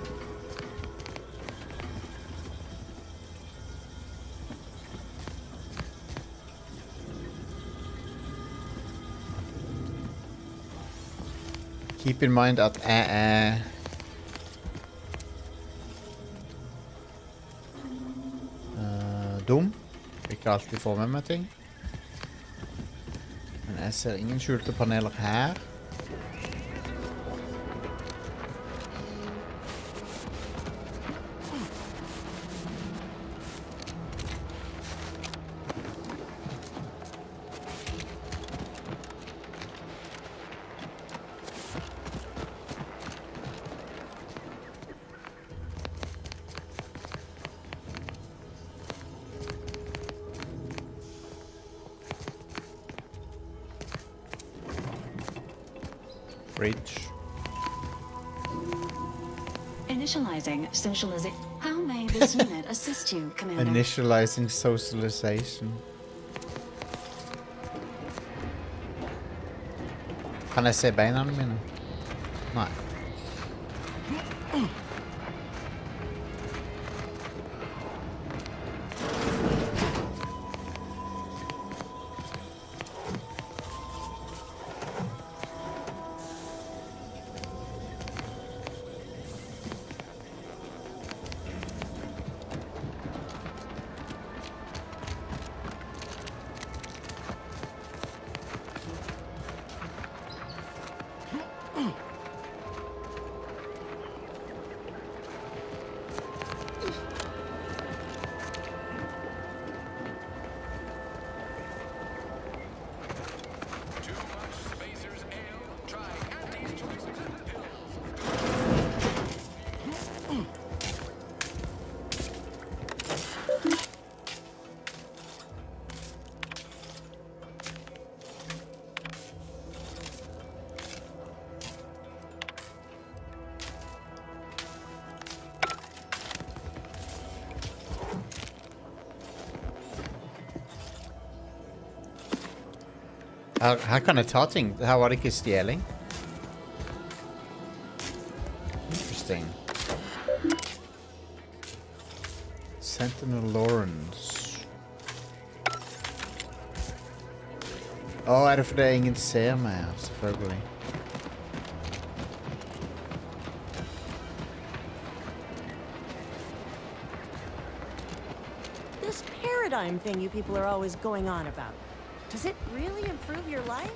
Keep in mind at jeg er... dum. Ikke alltid får med meg ting. Men jeg ser ingen skjulte paneler her. Bridge. Initializing socialization. How may this unit assist you, Commander? Initializing socialization. Kan jeg se beina mine? Nei. Her kan jeg ta ting. Her var det ikke stjeling. Interesting. Sentinel Lawrence. Er det fordi ingen ser meg her, selvfølgelig. This paradigm thing you people are always going on about. Does it really improve your life?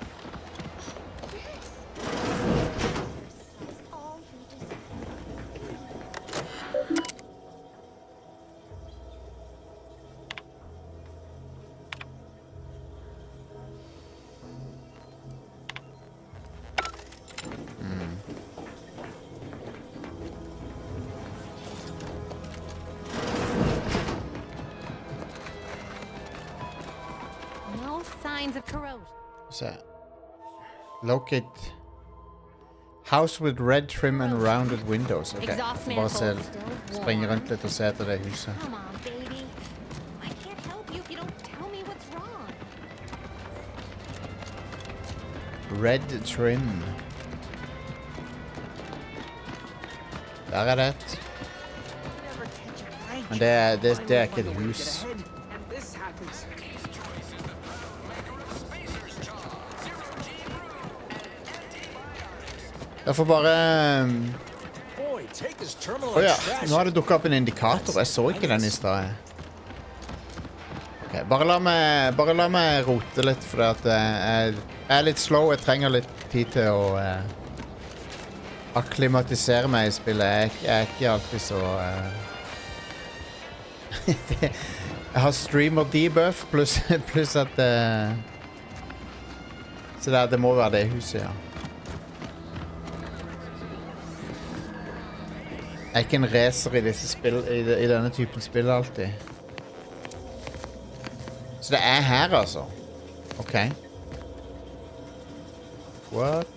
Locate house with red trim and rounded windows. Okay, bare se, springe rundt litt og se etter det huset. Come on, baby. I can't help you if you don't tell me what's wrong. Red trim. Der det. Men det er ikke et hus. Jeg får bare ja, nå har det dukket opp en indikator. Jeg så ikke den i sted. Okay, bare la meg rote litt, for at jeg er litt slow. Jeg trenger litt tid til å akklimatisere meg i spillet. Jeg er ikke alltid så jeg har streamer debuff pluss at så det må være det huset, ja. Jeg er ikke en racer i disse i denne typen spill alltid. Så det er her, altså. Ok. What?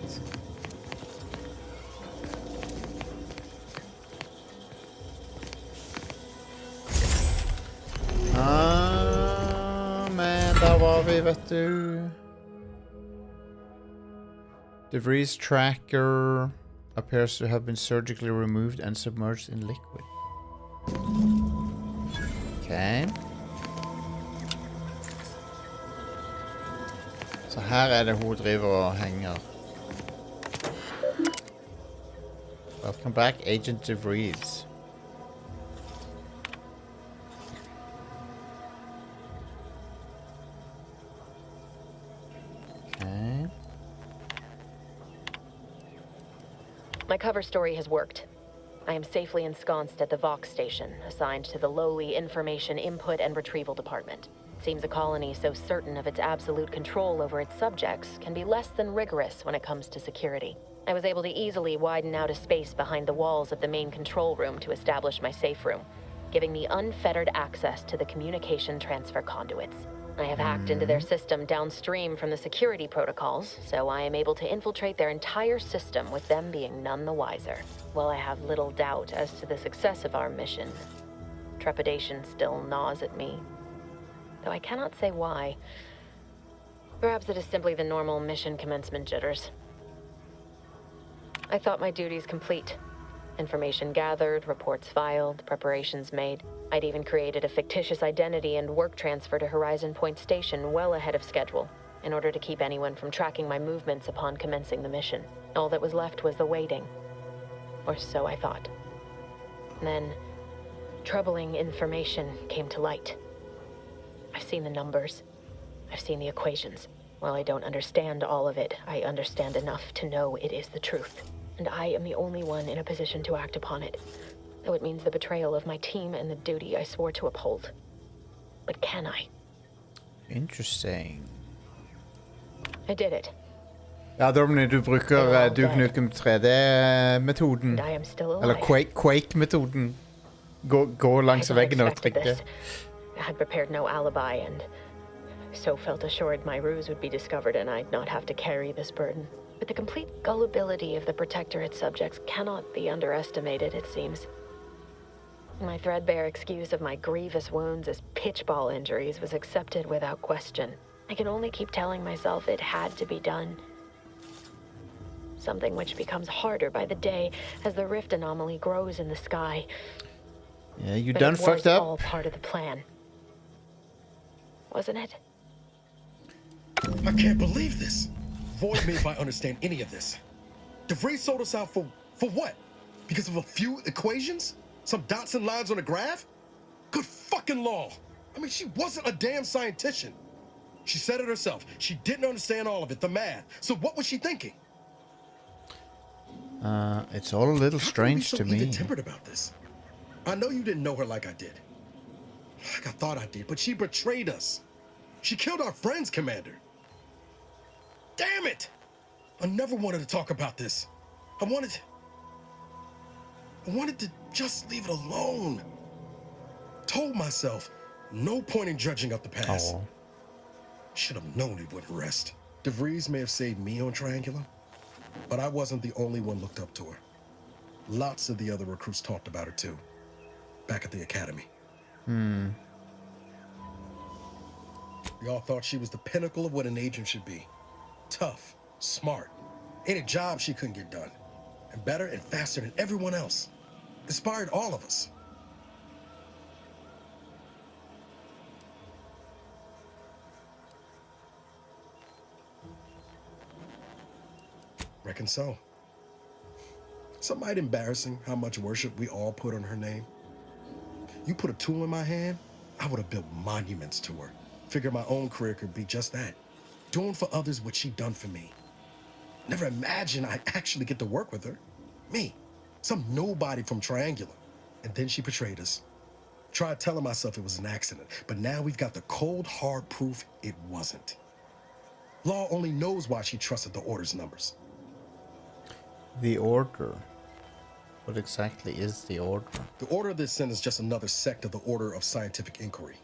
Men der var vi, vet du. Debris tracker appears to have been surgically removed and submerged in liquid. Okay. Så her det hun driver og henger. Welcome back, Agent DeVries. Okay. My cover story has worked. I am safely ensconced at the Vox station, assigned to the lowly Information Input and Retrieval Department. Seems a colony so certain of its absolute control over its subjects can be less than rigorous when it comes to security. I was able to easily widen out a space behind the walls of the main control room to establish my safe room, giving me unfettered access to the communication transfer conduits. I have hacked into their system downstream from the security protocols, so I am able to infiltrate their entire system with them being none the wiser. While I have little doubt as to the success of our mission, trepidation still gnaws at me. Though I cannot say why. Perhaps it is simply the normal mission commencement jitters. I thought my duties complete. Information gathered, reports filed, preparations made. I'd even created a fictitious identity and work transfer to Horizon Point Station well ahead of schedule, in order to keep anyone from tracking my movements upon commencing the mission. All that was left was the waiting. Or so I thought. Then, troubling information came to light. I've seen the numbers. I've seen the equations. While I don't understand all of it, I understand enough to know it is the truth. And I am the only one in a position to act upon it. Though it means the betrayal of my team and the duty I swore to uphold. But can I? Interesting. I did it. Ja, Dominic, du bruker Duke Nukem 3D-metoden. Eller Quake-metoden. Gå langs veggen og trykke. I had prepared no alibi and so felt assured my ruse would be discovered and I'd not have to carry this burden. But the complete gullibility of the Protectorate subjects cannot be underestimated, it seems. My threadbare excuse of my grievous wounds as pitchball injuries was accepted without question. I can only keep telling myself it had to be done. Something which becomes harder by the day as the rift anomaly grows in the sky. Yeah, you But done it was fucked up. all part of the plan. Wasn't it? I can't believe this. Void me if I understand any of this. DeVries sold us out for what? Because of a few equations? Some dots and lines on a graph? Good fucking law. I mean, she wasn't a damn scientist. She said it herself. She didn't understand all of it, the math. So what was she thinking? It's all a little strange to me. Even-tempered about this. I know you didn't know her like I did. Like I thought I did, but she betrayed us. She killed our friends, Commander. Damn it! I never wanted to talk about this. I wanted to just leave it alone. Told myself, no point in judging up the past. Oh. Should have known he wouldn't rest. DeVries may have saved me on Triangular, but I wasn't the only one looked up to her. Lots of the other recruits talked about her too, back at the academy. Hmm. We all thought she was the pinnacle of what an agent should be. Tough, smart, ain't a job she couldn't get done. And better and faster than everyone else. Inspired all of us. Reckon so. It's mighty embarrassing how much worship we all put on her name. You put a tool in my hand, I would have built monuments to her. Figured my own career could be just that. Doing for others what she done for me. Never imagined I'd actually get to work with her. Me, some nobody from Triangular. And then she betrayed us. Tried telling myself it was an accident, but now we've got the cold, hard proof it wasn't. Law only knows why she trusted the Order's numbers. The Order. What exactly is the Order? The Order of the Ascent is just another sect of the Order of Scientific Inquiry.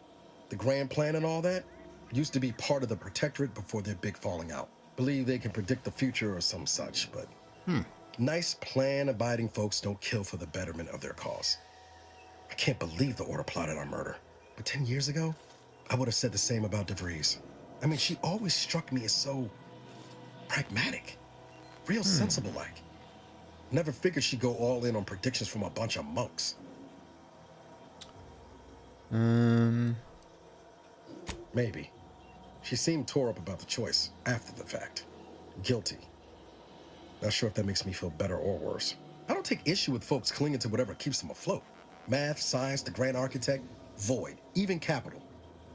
The grand plan and all that used to be part of the Protectorate before their big falling out. Believe they can predict the future or some such, but nice plan-abiding folks don't kill for the betterment of their cause. I can't believe the Order plotted our murder. But 10 years ago, I would have said the same about DeVries. I mean, she always struck me as so pragmatic, real sensible-like. Never figured she'd go all in on predictions from a bunch of monks. Maybe. She seemed tore up about the choice after the fact. Guilty. Not sure if that makes me feel better or worse. I don't take issue with folks clinging to whatever keeps them afloat. Math, science, the grand architect, void, even capital.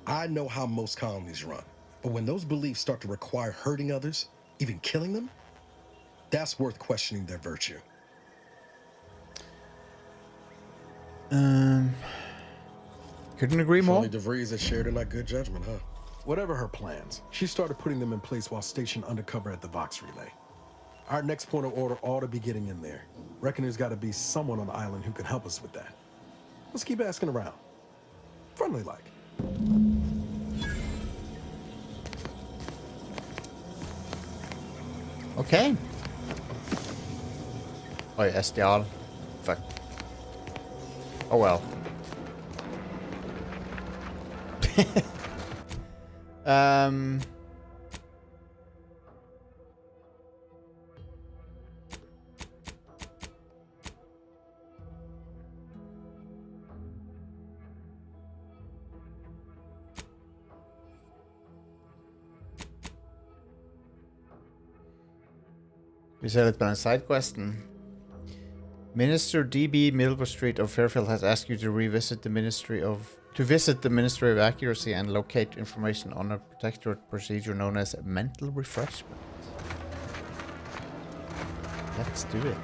I know how most colonies run. But when those beliefs start to require hurting others, even killing them, that's worth questioning their virtue. Couldn't agree more. Only DeVries has shared in our good judgment, huh? Whatever her plans, she started putting them in place while stationed undercover at the Vox Relay. Our next point of order ought to be getting in there. Reckon there's got to be someone on the island who can help us with that. Let's keep asking around. Friendly like. Okay. Oi, SDR. Fuck. Oh well. Vi ser litt på den sidequesten. Minister D.B. Milverstreet of Fairfield has asked you to visit the Ministry of Accuracy and locate information on a protectorate procedure known as mental refreshment. Let's do it.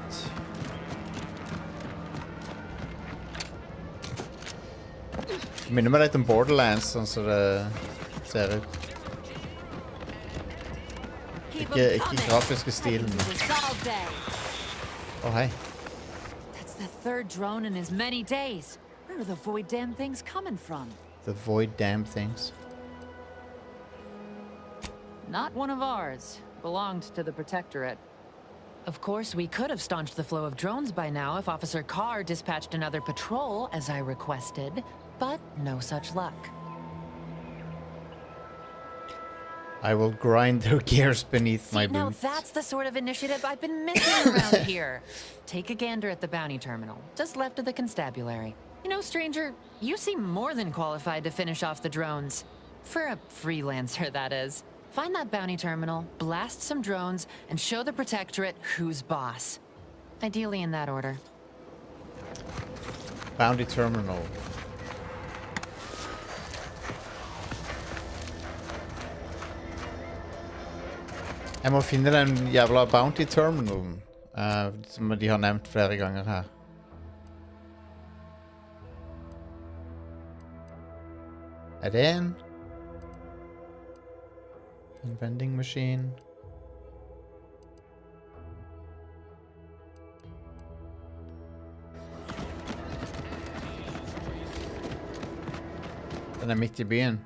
Minner meg litt om Borderlands, sånn som det ser ut. Ikke grafiske stilen. Hei. That's the third drone in as many days. Where are the void damn things coming from? The void damn things. Not one of ours. Belonged to the Protectorate. Of course, we could have staunched the flow of drones by now if Officer Carr dispatched another patrol, as I requested, but no such luck. I will grind their gears beneath my Now boots. that's the sort of initiative I've been missing around here. Take a gander at the bounty terminal, just left of the constabulary. You know, stranger, you seem more than qualified to finish off the drones. For a freelancer, that is. Find that bounty terminal, blast some drones, and show the Protectorate who's boss. Ideally in that order. Bounty terminal. Jeg må finne den jævla bounty terminalen, som de har nevnt flere ganger her. Er det en vending machine? Den er midt i byen.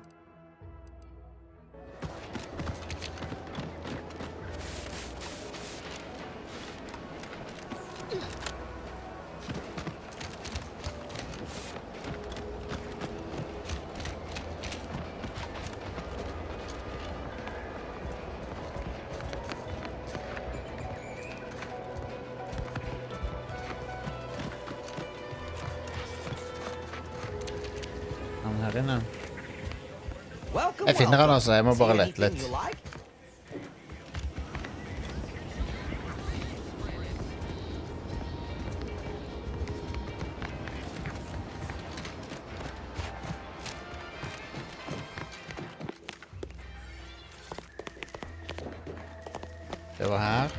Her inne. Jeg finner han altså, jeg må bare lette litt. Det var her.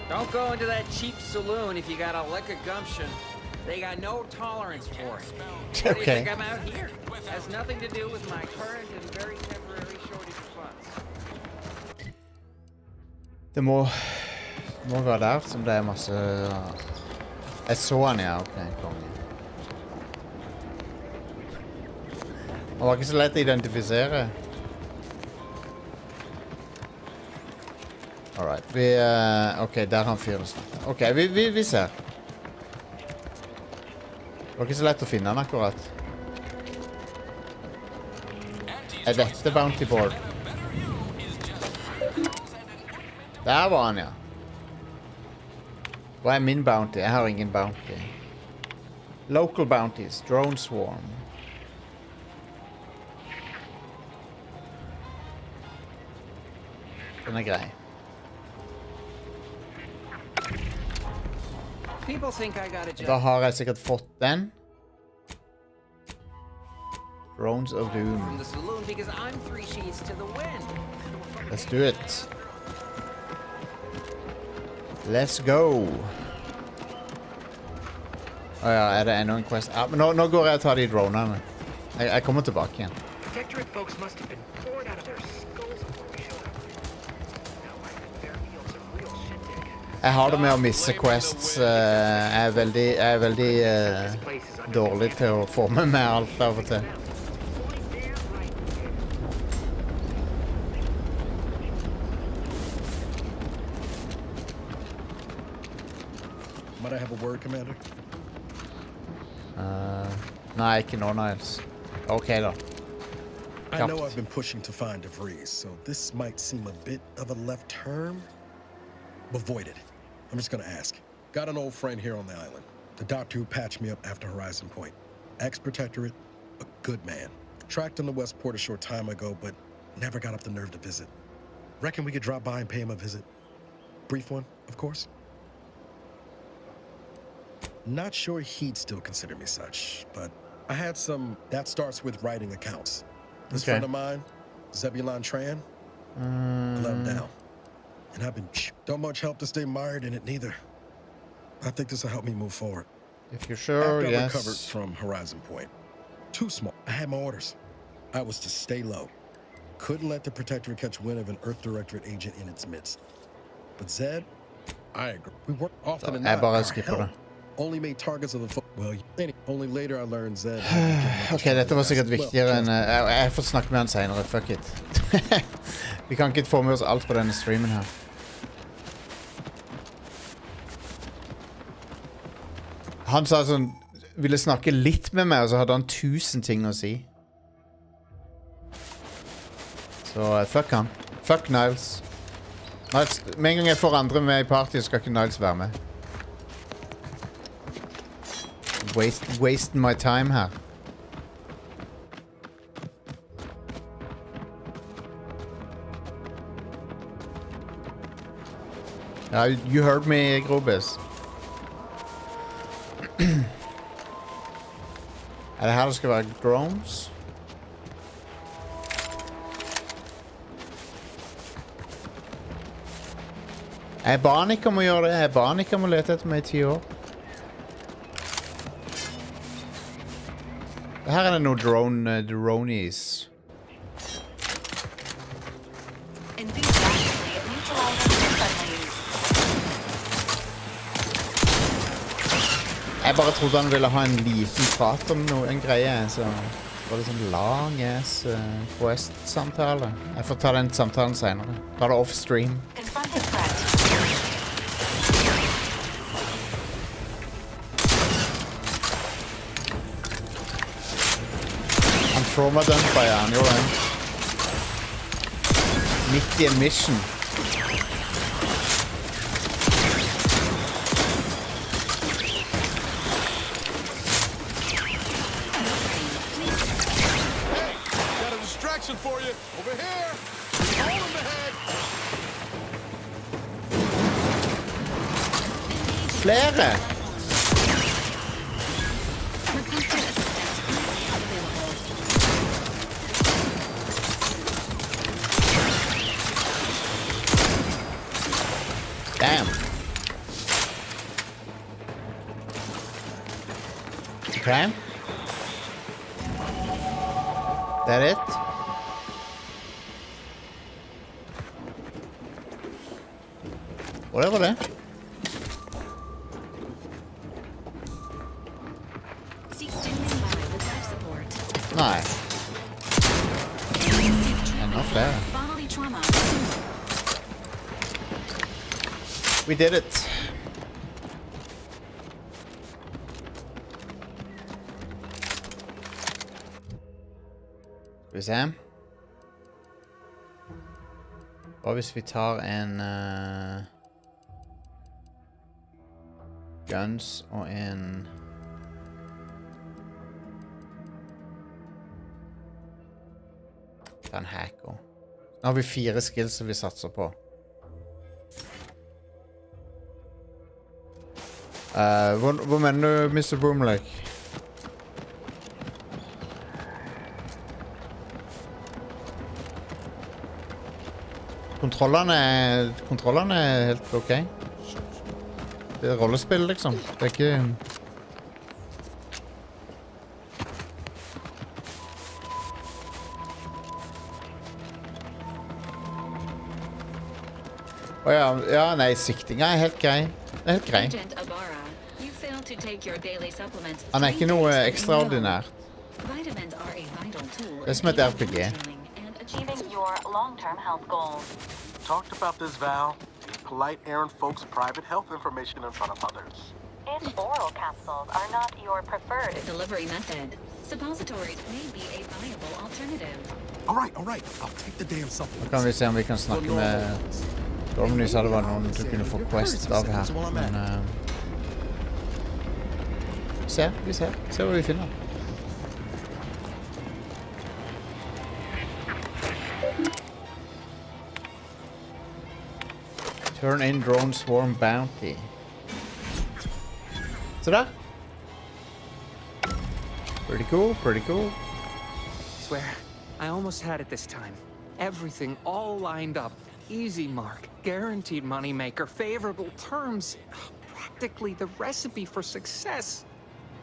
Don't go into that cheap saloon if you got a lick of gumption. They got no tolerance for it. Why do you think I'm out here? Has nothing to do with my current and very temporary shortage of funds. Det må være der som det er masse... Jeg så han, ja. Ok, kongen. Han var ikke så lett å identifisere. Alright, ok, der han fyrer snart. Ok, vi ser. Det var ikke så lett å finne han akkurat. Er dette bounty board? Der var han, ja. Hva er min bounty? Jeg har ingen bounty. Local bounties, drone swarm. Den er grei. Da har jeg sikkert fått den. Drones of Doom. Let's do it. Let's go. Ja, er det enda en quest? Ja, men nå går jeg og tar de dronerne. Jeg kommer tilbake igjen. Jeg har det med å misse quests. Jeg er veldig dårlig til å få med meg alt av og til. Might I have a word, Commander? Nei, ikke nå, Niles. Ok, da. I know I've been pushing to find DeVries, so this might seem a bit of a left turn. But void it. I'm just gonna ask. Got an old friend here on the island. The doctor who patched me up after Horizon Point. Ex-protectorate, a good man. Tracked him to Westport a short time ago, but never got up the nerve to visit. Reckon we could drop by and pay him a visit? Brief one, of course. Not sure he'd still consider me such, but I had some... That starts with writing accounts. This friend of mine, Zebulon Tran, I let him down. And I've been... Don't much help to stay mired in it, neither. I think this will help me move forward. If you're sure, After yes. I recovered from Horizon Point. Too small. I had my orders. I was to stay low. Couldn't let the Protectorate catch wind of an Earth Directorate agent in its midst. But Zed, I agree. We worked often than not. Our help only made targets of the... Well, only later I learned Zed... Ok, dette var sikkert viktigere enn... Jeg får snakke med han senere, fuck it. Vi kan ikke få med oss alt på denne streamen her. Han sa sånn, ville snakke litt med meg, og så hadde han 1000 ting å si. Så fuck han. Fuck Niles. Niles. Med en gang jeg får andre med i party, skal ikke Niles være med. Wasting my time her. Ja, you heard me, Grobis. Er det her det skal være drones? Jeg ba han ikke om å gjøre det. Jeg ba han ikke om å lete etter meg i 10 år. Her er det noen dronies. Jeg bare trodde han ville ha en liten prat om en greie, så var det sånn lang Quest-samtale. Jeg får ta den samtalen senere. Ta det off-stream. Han trauma-dumpa, ja, han gjorde det. Midt i en mission. For you over here. All in the head. Flere. Damn. Okay. That it? Hvor var det? Nei. Enda flere. We did it. Skal vi se. Hva hvis vi tar en... guns og en... Ta en hacker. Nå har vi 4 skills som vi satser på. Hvor mener du, Mr. Boomlake? Kontrollene er helt ok. Det er rollespill, liksom. Det er ikke... Ja, nei, siktinga er helt grei. Det er helt grei. Han er ikke noe ekstraordinært. Det er som et RPG. Talked about this, Val. Polite errand folks' private health information in front of others. If oral capsules are not your preferred delivery method, suppositories may be a viable alternative. All right. I'll take the damn supplements. Nå kan vi se om vi kan snakke med... Domini sa det var noen du kunne få quest av her, men... Vi ser hva vi finner. Turn in drone swarm bounty. Så der. Pretty cool. Swear, I almost had it this time. Everything all lined up. Easy mark, guaranteed moneymaker, favorable terms. Practically the recipe for success.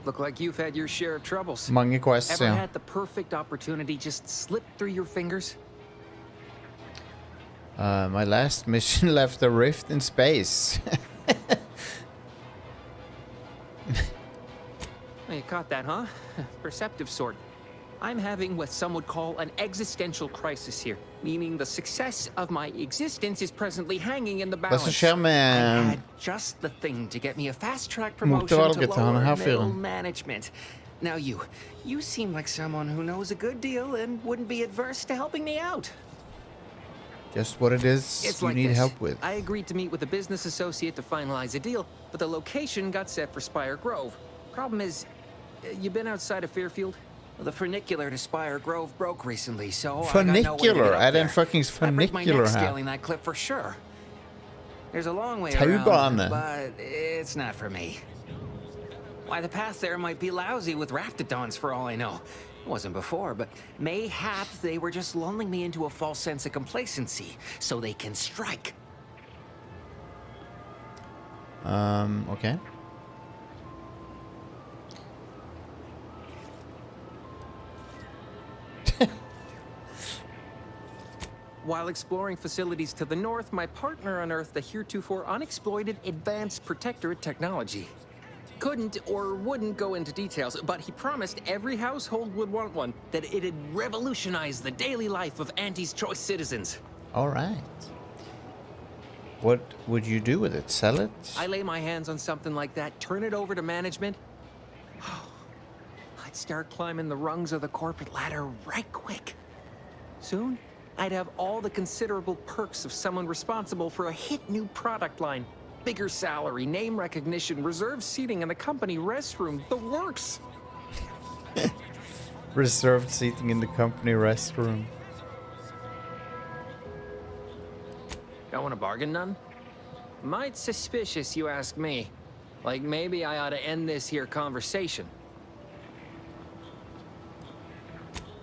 Look like you've had your share of troubles. Mange quests, Ever had the perfect opportunity just slip through your fingers? My last mission left a rift in space. You caught that, huh? Perceptive sort. I'm having what some would call an existential crisis here, meaning the success of my existence is presently hanging in the Hva balance. som skjer I med had just the thing to get me a fast-track promotion to motevalget til han lower her middle fyren? management. Now you seem like someone who knows a good deal and wouldn't be adverse to helping me out. Just what it is It's you like need this. help with. I agreed to meet with a business associate to finalize a deal, but the location got set for Spire Grove. Problem is, you been outside of Fairfield? Well, the funicular to Spire Grove broke recently, so I got no way to get Funicular? up Er det en there. fuckings I break my funicular neck her? scaling that cliff for sure. There's a long way Taubane. around, but it's not for me. Why, the path there might be lousy with raptidons for all I know. It wasn't before, but mayhaps they were just lulling me into a false sense of complacency so they can strike. Okay. While exploring facilities to the north, my partner unearthed a heretofore unexploited advanced protectorate technology. Couldn't or wouldn't go into details, but he promised every household would want one, that it'd revolutionize the daily life of Auntie's Choice citizens. All right. What would you do with it? Sell it? I lay my hands on something like that, turn it over to management. I'd start climbing the rungs of the corporate ladder right quick. Soon, I'd have all the considerable perks of someone responsible for a hit new product line. Bigger salary, name recognition, reserved seating in the company restroom, the works. Reserved seating in the company restroom. Don't want to bargain none? Might suspicious, you ask me. Like maybe I ought to end this here conversation.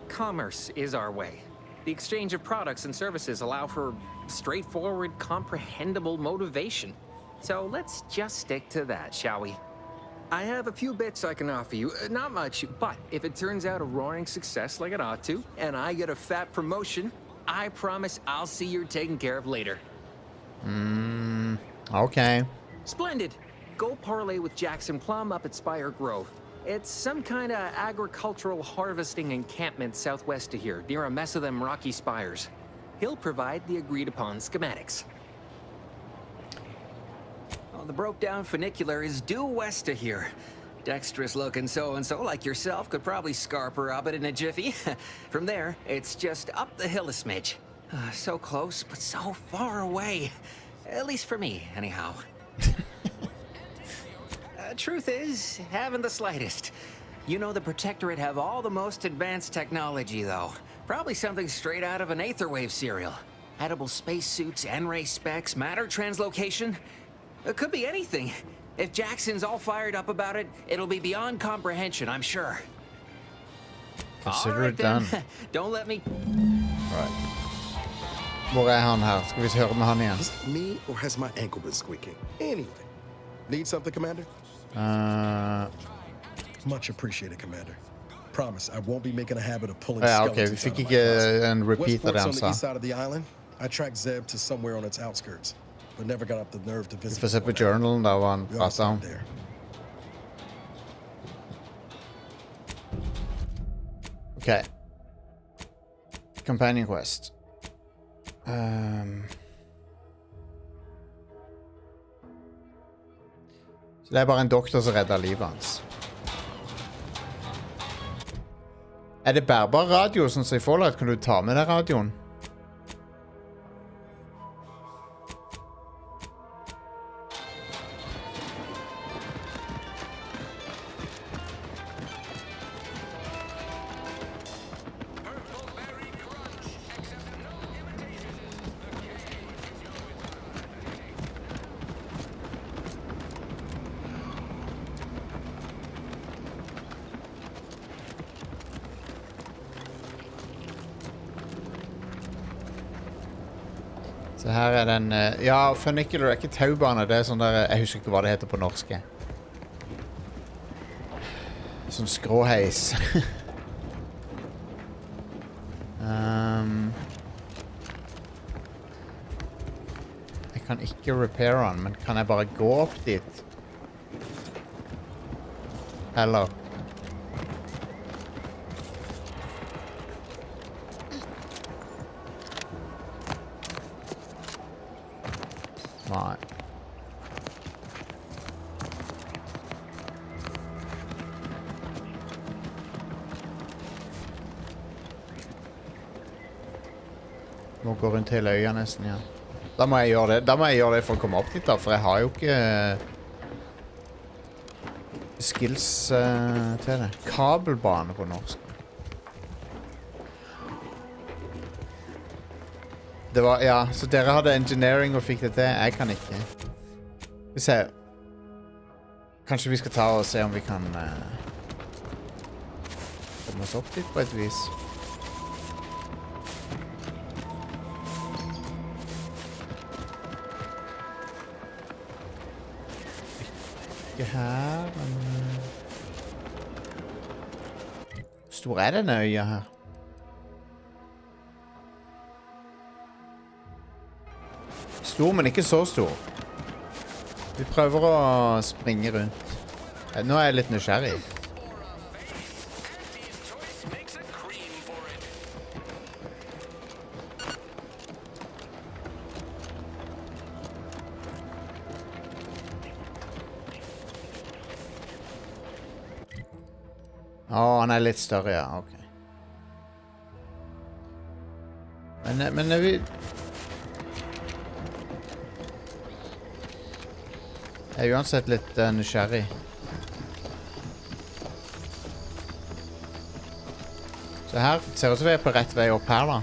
Commerce is our way. The exchange of products and services allow for straightforward, comprehensible motivation. So let's just stick to that, shall we? I have a few bits I can offer you. Not much, but if it turns out a roaring success like it ought to, and I get a fat promotion, I promise I'll see you're taken care of later. Okay. Splendid. Go parlay with Jackson Plum up at Spire Grove. It's some kind of agricultural harvesting encampment southwest of here, near a mess of them rocky spires. He'll provide the agreed-upon schematics. Oh, the broke-down funicular is due west of here. Dexterous-looking so-and-so like yourself could probably scarp her up it in a jiffy. From there, it's just up the hill a smidge. So close, but so far away. At least for me, anyhow. Truth is, haven't the slightest. You know the Protectorate have all the most advanced technology, though. Probably something straight out of an Aetherwave serial. Edible spacesuits, N-ray specs, matter translocation. It could be anything. If Jackson's all fired up about it, it'll be beyond comprehension, I'm sure. Consider it done. Don't let me... Right. Hvor han her? Skal vi høre med han igjen? Is it me, or has my ankle been squeaking? Anyway. Need something, Commander? Much appreciated, Commander. Promise, I won't be making a habit of pulling skeletons vi fikk out of ikke my en repeat av det han on the sa. east side of the island. I tracked Zeb to somewhere on its outskirts, but never got up the nerve to Vi visit. får se på journalen der hva han We all pratet om. start there. Okay. Companion quest. Så det er bare en doktor som redder livet hans. Er det bærbar radio, sånn som i Fallout? Kan du ta med deg radioen? Så her er den... ja, funicular er ikke taubane. Det er sånn der... Jeg husker ikke hva det heter på norsk. Sånn skråheis. Jeg kan ikke repaire den, men kan jeg bare gå opp dit? Eller? Nei. Må gå rundt hele øya nesten, ja. Da må jeg gjøre det. Da må jeg gjøre det for å komme opp dit da, for jeg har jo ikke skills til det. Kabelbane på norsk. Det var, ja, så dere hadde engineering og fikk det til. Jeg kan ikke. Vi ser. Kanskje vi skal ta og se om vi kan komme oss opp dit på et vis. Ikke her, men... Stor er denne øya her? Stor, men ikke så stor. Vi prøver å springe rundt. Nå er jeg litt nysgjerrig. Han er litt større, ja. Ok. Men er vi... Jeg er uansett litt nysgjerrig. Så her ser det ut som vi er på rett vei opp her, da.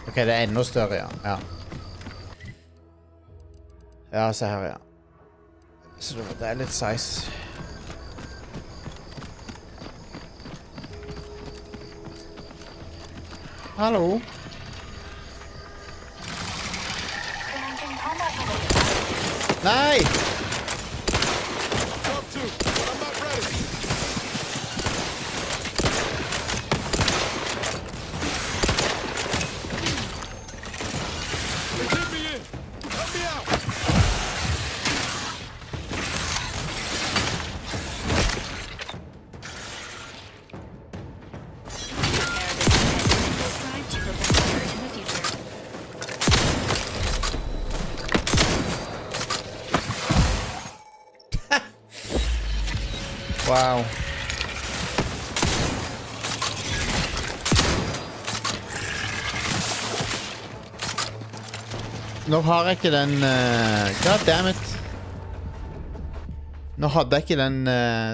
Ok, det er enda større, ja. Ja, se her, ja. Så det er litt size. Hallo? Nei! Wow. Nå har jeg ikke den... God damn it. Nå hadde jeg ikke den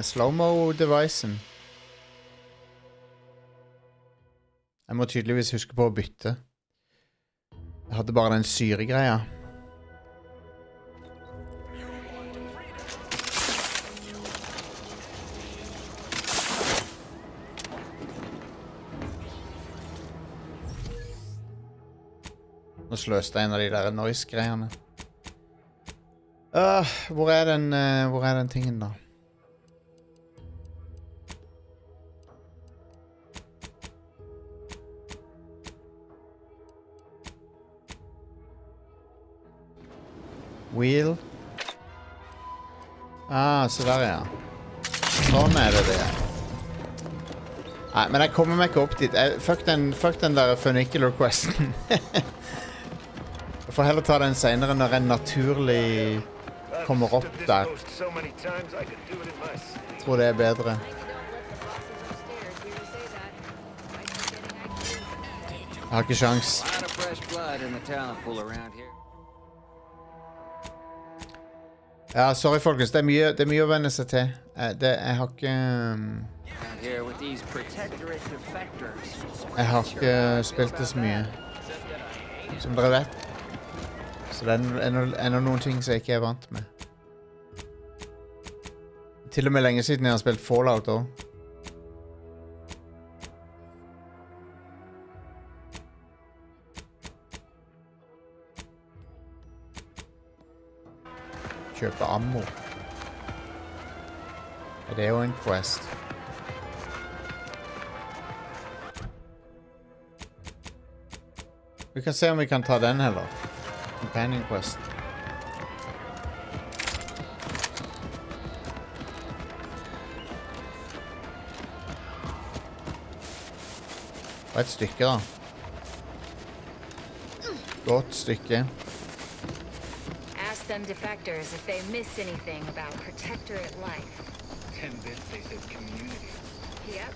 slow-mo-devicen. Jeg må tydeligvis huske på å bytte. Jeg hadde bare den syregreia. Nå sløste jeg en av de der noise-greiene. Hvor er den tingen da? Wheel. Så der, ja. Sånn er det. Nei, men jeg kommer meg ikke opp dit. Fuck den der funicular-questen. Jeg får heller ta den senere når jeg naturlig kommer opp der. Jeg tror det er bedre. Jeg har ikke sjans. Ja, sorry folkens, det er mye å venne seg til. Jeg har ikke... Jeg har ikke spilt det så mye. Som dere vet. Så det er noen ting som jeg ikke er vant med. Til og med lenge siden jeg har spilt Fallout også. Kjøpe ammo. Det er jo en quest. Vi kan se om vi kan ta den heller. Companion quest. Og et stykke da. Godt stykke. Ask them defectors if they miss anything about protectorate life. 10 bits, they said community. Yep.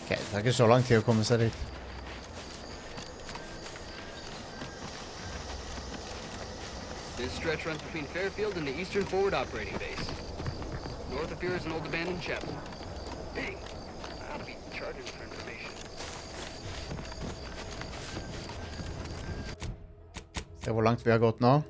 Ok, det tar ikke så lang tid å komme seg dit. This stretch runs between Fairfield and the Eastern Forward Operating Base. North of here is an old abandoned chapel. Dang, I ought to be charging for information. Se hvor langt vi har gått nå.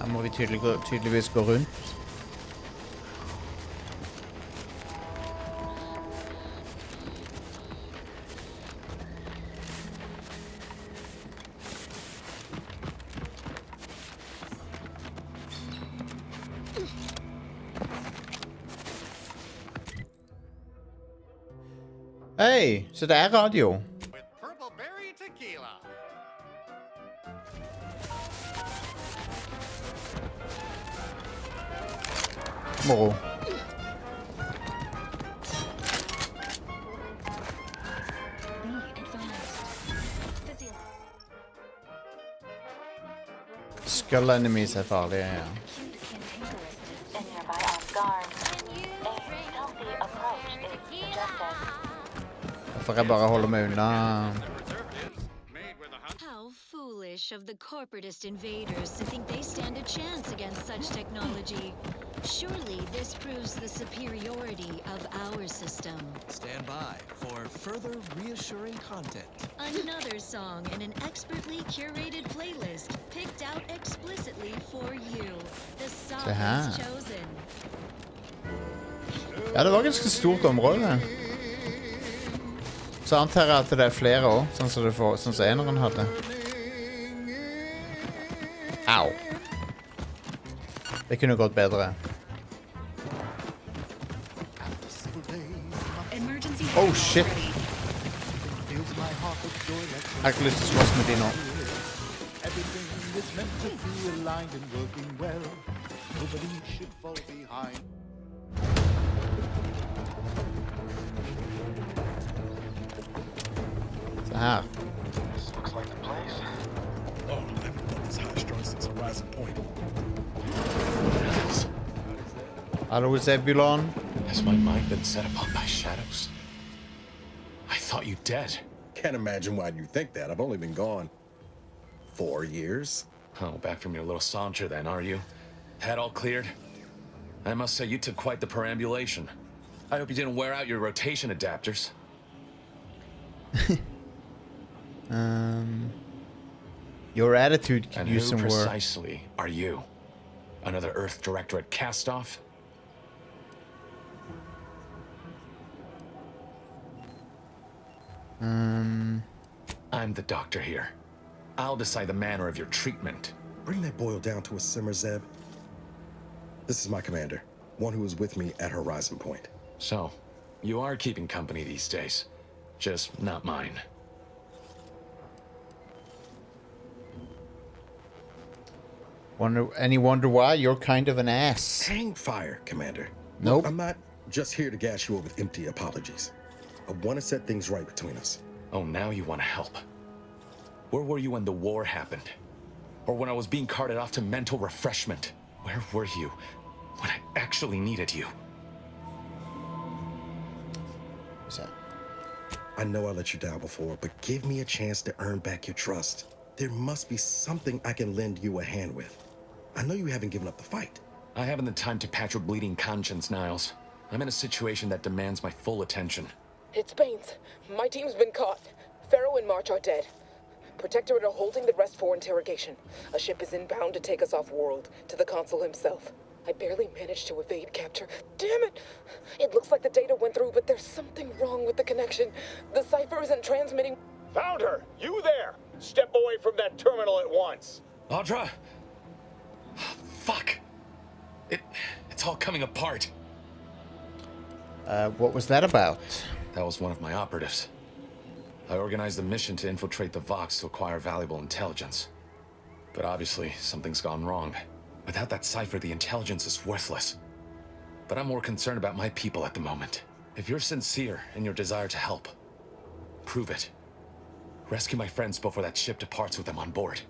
Her må vi tydeligvis gå rundt. Hei, så det er radio. Moro. Skull enemies er farlige, ja. Derfor jeg bare holder meg unna. How foolish of the corporatist invaders to think they stand a chance against such technology. Surely this proves the superiority of our system. Stand by for further reassuring content. Another song in an expertly curated playlist picked out explicitly for you. The song is chosen. Ja, det var ganske stort område. Så antar jeg at det er flere også, sånn som eneren hadde. Au. Det kunne gått bedre. Oh shit. Jeg har ikke lyst til å slåss med de nå. Se her. Hallo, Zebulon. Has my mind been set upon by shadows? I thought you dead. Can't imagine why you think that. I've only been gone 4 years. Oh, back from your little saunter then, are you? Head all cleared? I must say you took quite the perambulation. I hope you didn't wear out your rotation adapters. Your attitude could use some work. And who precisely are you? Another Earth Directorate cast-off? I'm the doctor here. I'll decide the manner of your treatment. Bring that boil down to a simmer, Zeb. This is my commander, one who was with me at Horizon Point. So, you are keeping company these days. Just not mine. Any wonder why? You're kind of an ass. Hang fire, Commander. Nope. Look, I'm not just here to gas you up with empty apologies. I want to set things right between us. Oh, now you want to help. Where were you when the war happened? Or when I was being carted off to mental refreshment? Where were you when I actually needed you? So, I know I let you down before, but give me a chance to earn back your trust. There must be something I can lend you a hand with. I know you haven't given up the fight. I haven't the time to patch your bleeding conscience, Niles. I'm in a situation that demands my full attention. It's Baines. My team's been caught. Pharaoh and March are dead. Protectorate are holding the rest for interrogation. A ship is inbound to take us off-world, to the consul himself. I barely managed to evade capture. Damn it! It looks like the data went through, but there's something wrong with the connection. The cipher isn't transmitting. Found her! You there! Step away from that terminal at once. Audra? Fuck. It's all coming apart. What was that about? That was one of my operatives. I organized a mission to infiltrate the Vox to acquire valuable intelligence. But obviously, something's gone wrong. Without that cipher, the intelligence is worthless. But I'm more concerned about my people at the moment. If you're sincere in your desire to help, prove it. Rescue my friends before that ship departs with them on board.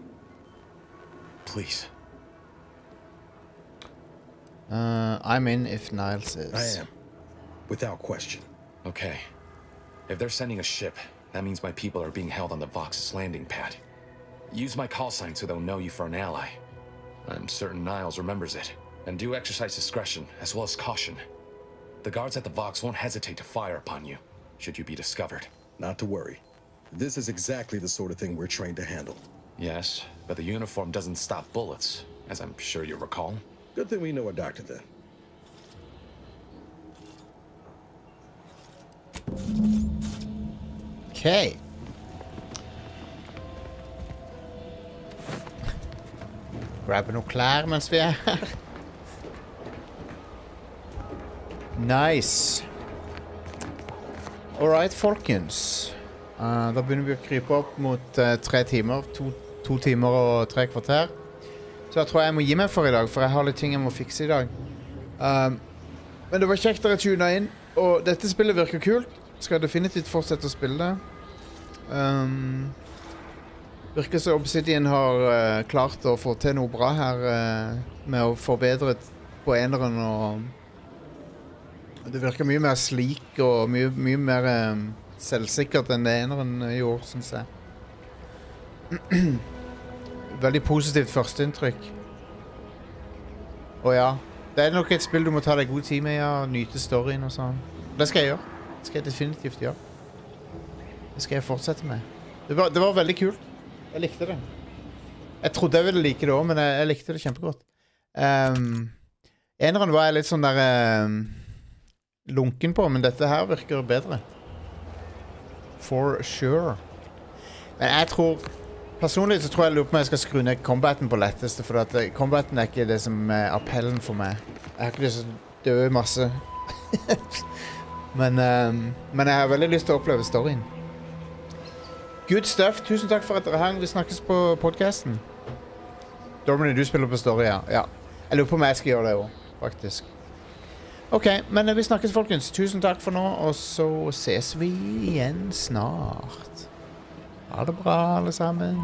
Please. I'm in if Niles is. I am. Without question. Okay. If they're sending a ship, that means my people are being held on the Vox's landing pad. Use my call sign so they'll know you for an ally. I'm certain Niles remembers it. And do exercise discretion, as well as caution. The guards at the Vox won't hesitate to fire upon you, should you be discovered. Not to worry. This is exactly the sort of thing we're trained to handle. Yes, but the uniform doesn't stop bullets, as I'm sure you recall. Good thing we know a doctor then. Okay. Grabbe noen klær mens vi er her. Nice. Alright, folkens. Da begynner vi å krype opp mot 3 timer. 2 timer og 3 kvarter. Så jeg tror jeg må gi meg for i dag, for jeg har litt ting jeg må fikse i dag. Men det var kjekt at jeg tunet inn, og dette spillet virker kult. Skal definitivt fortsette å spille det. Virker så Obsidian har klart å få til noe bra her med å forbedre på eneren, og det virker mye mer slik og mye mer selvsikkert enn det eneren gjorde, synes jeg. Veldig positivt førsteinntrykk. Og ja, det er nok et spill du må ta deg god tid med, ja, nyte storyen og sånn. Det skal jeg gjøre. Det skal jeg definitivt gjøre. Det skal jeg fortsette med. Det var veldig kult. Jeg likte det. Jeg trodde jeg ville like det også, men jeg likte det kjempegodt. Eneren var jeg litt sånn der lunken på, men dette her virker bedre. For sure. Men jeg tror personlig så tror jeg lurer på om jeg skal skru ned combaten på letteste, for at combaten er ikke det som er appellen for meg. Jeg har ikke lyst til å dø masse. men jeg har veldig lyst til å oppleve storyen. Good stuff. Tusen takk for at dere hang. Vi snakkes på podcasten. Dormany, du spiller på story, ja. Jeg lurer på om jeg skal gjøre det også, faktisk. Ok, men vi snakkes, folkens. Tusen takk for nå, og så ses vi igjen snart. Ha det bra, alle sammen.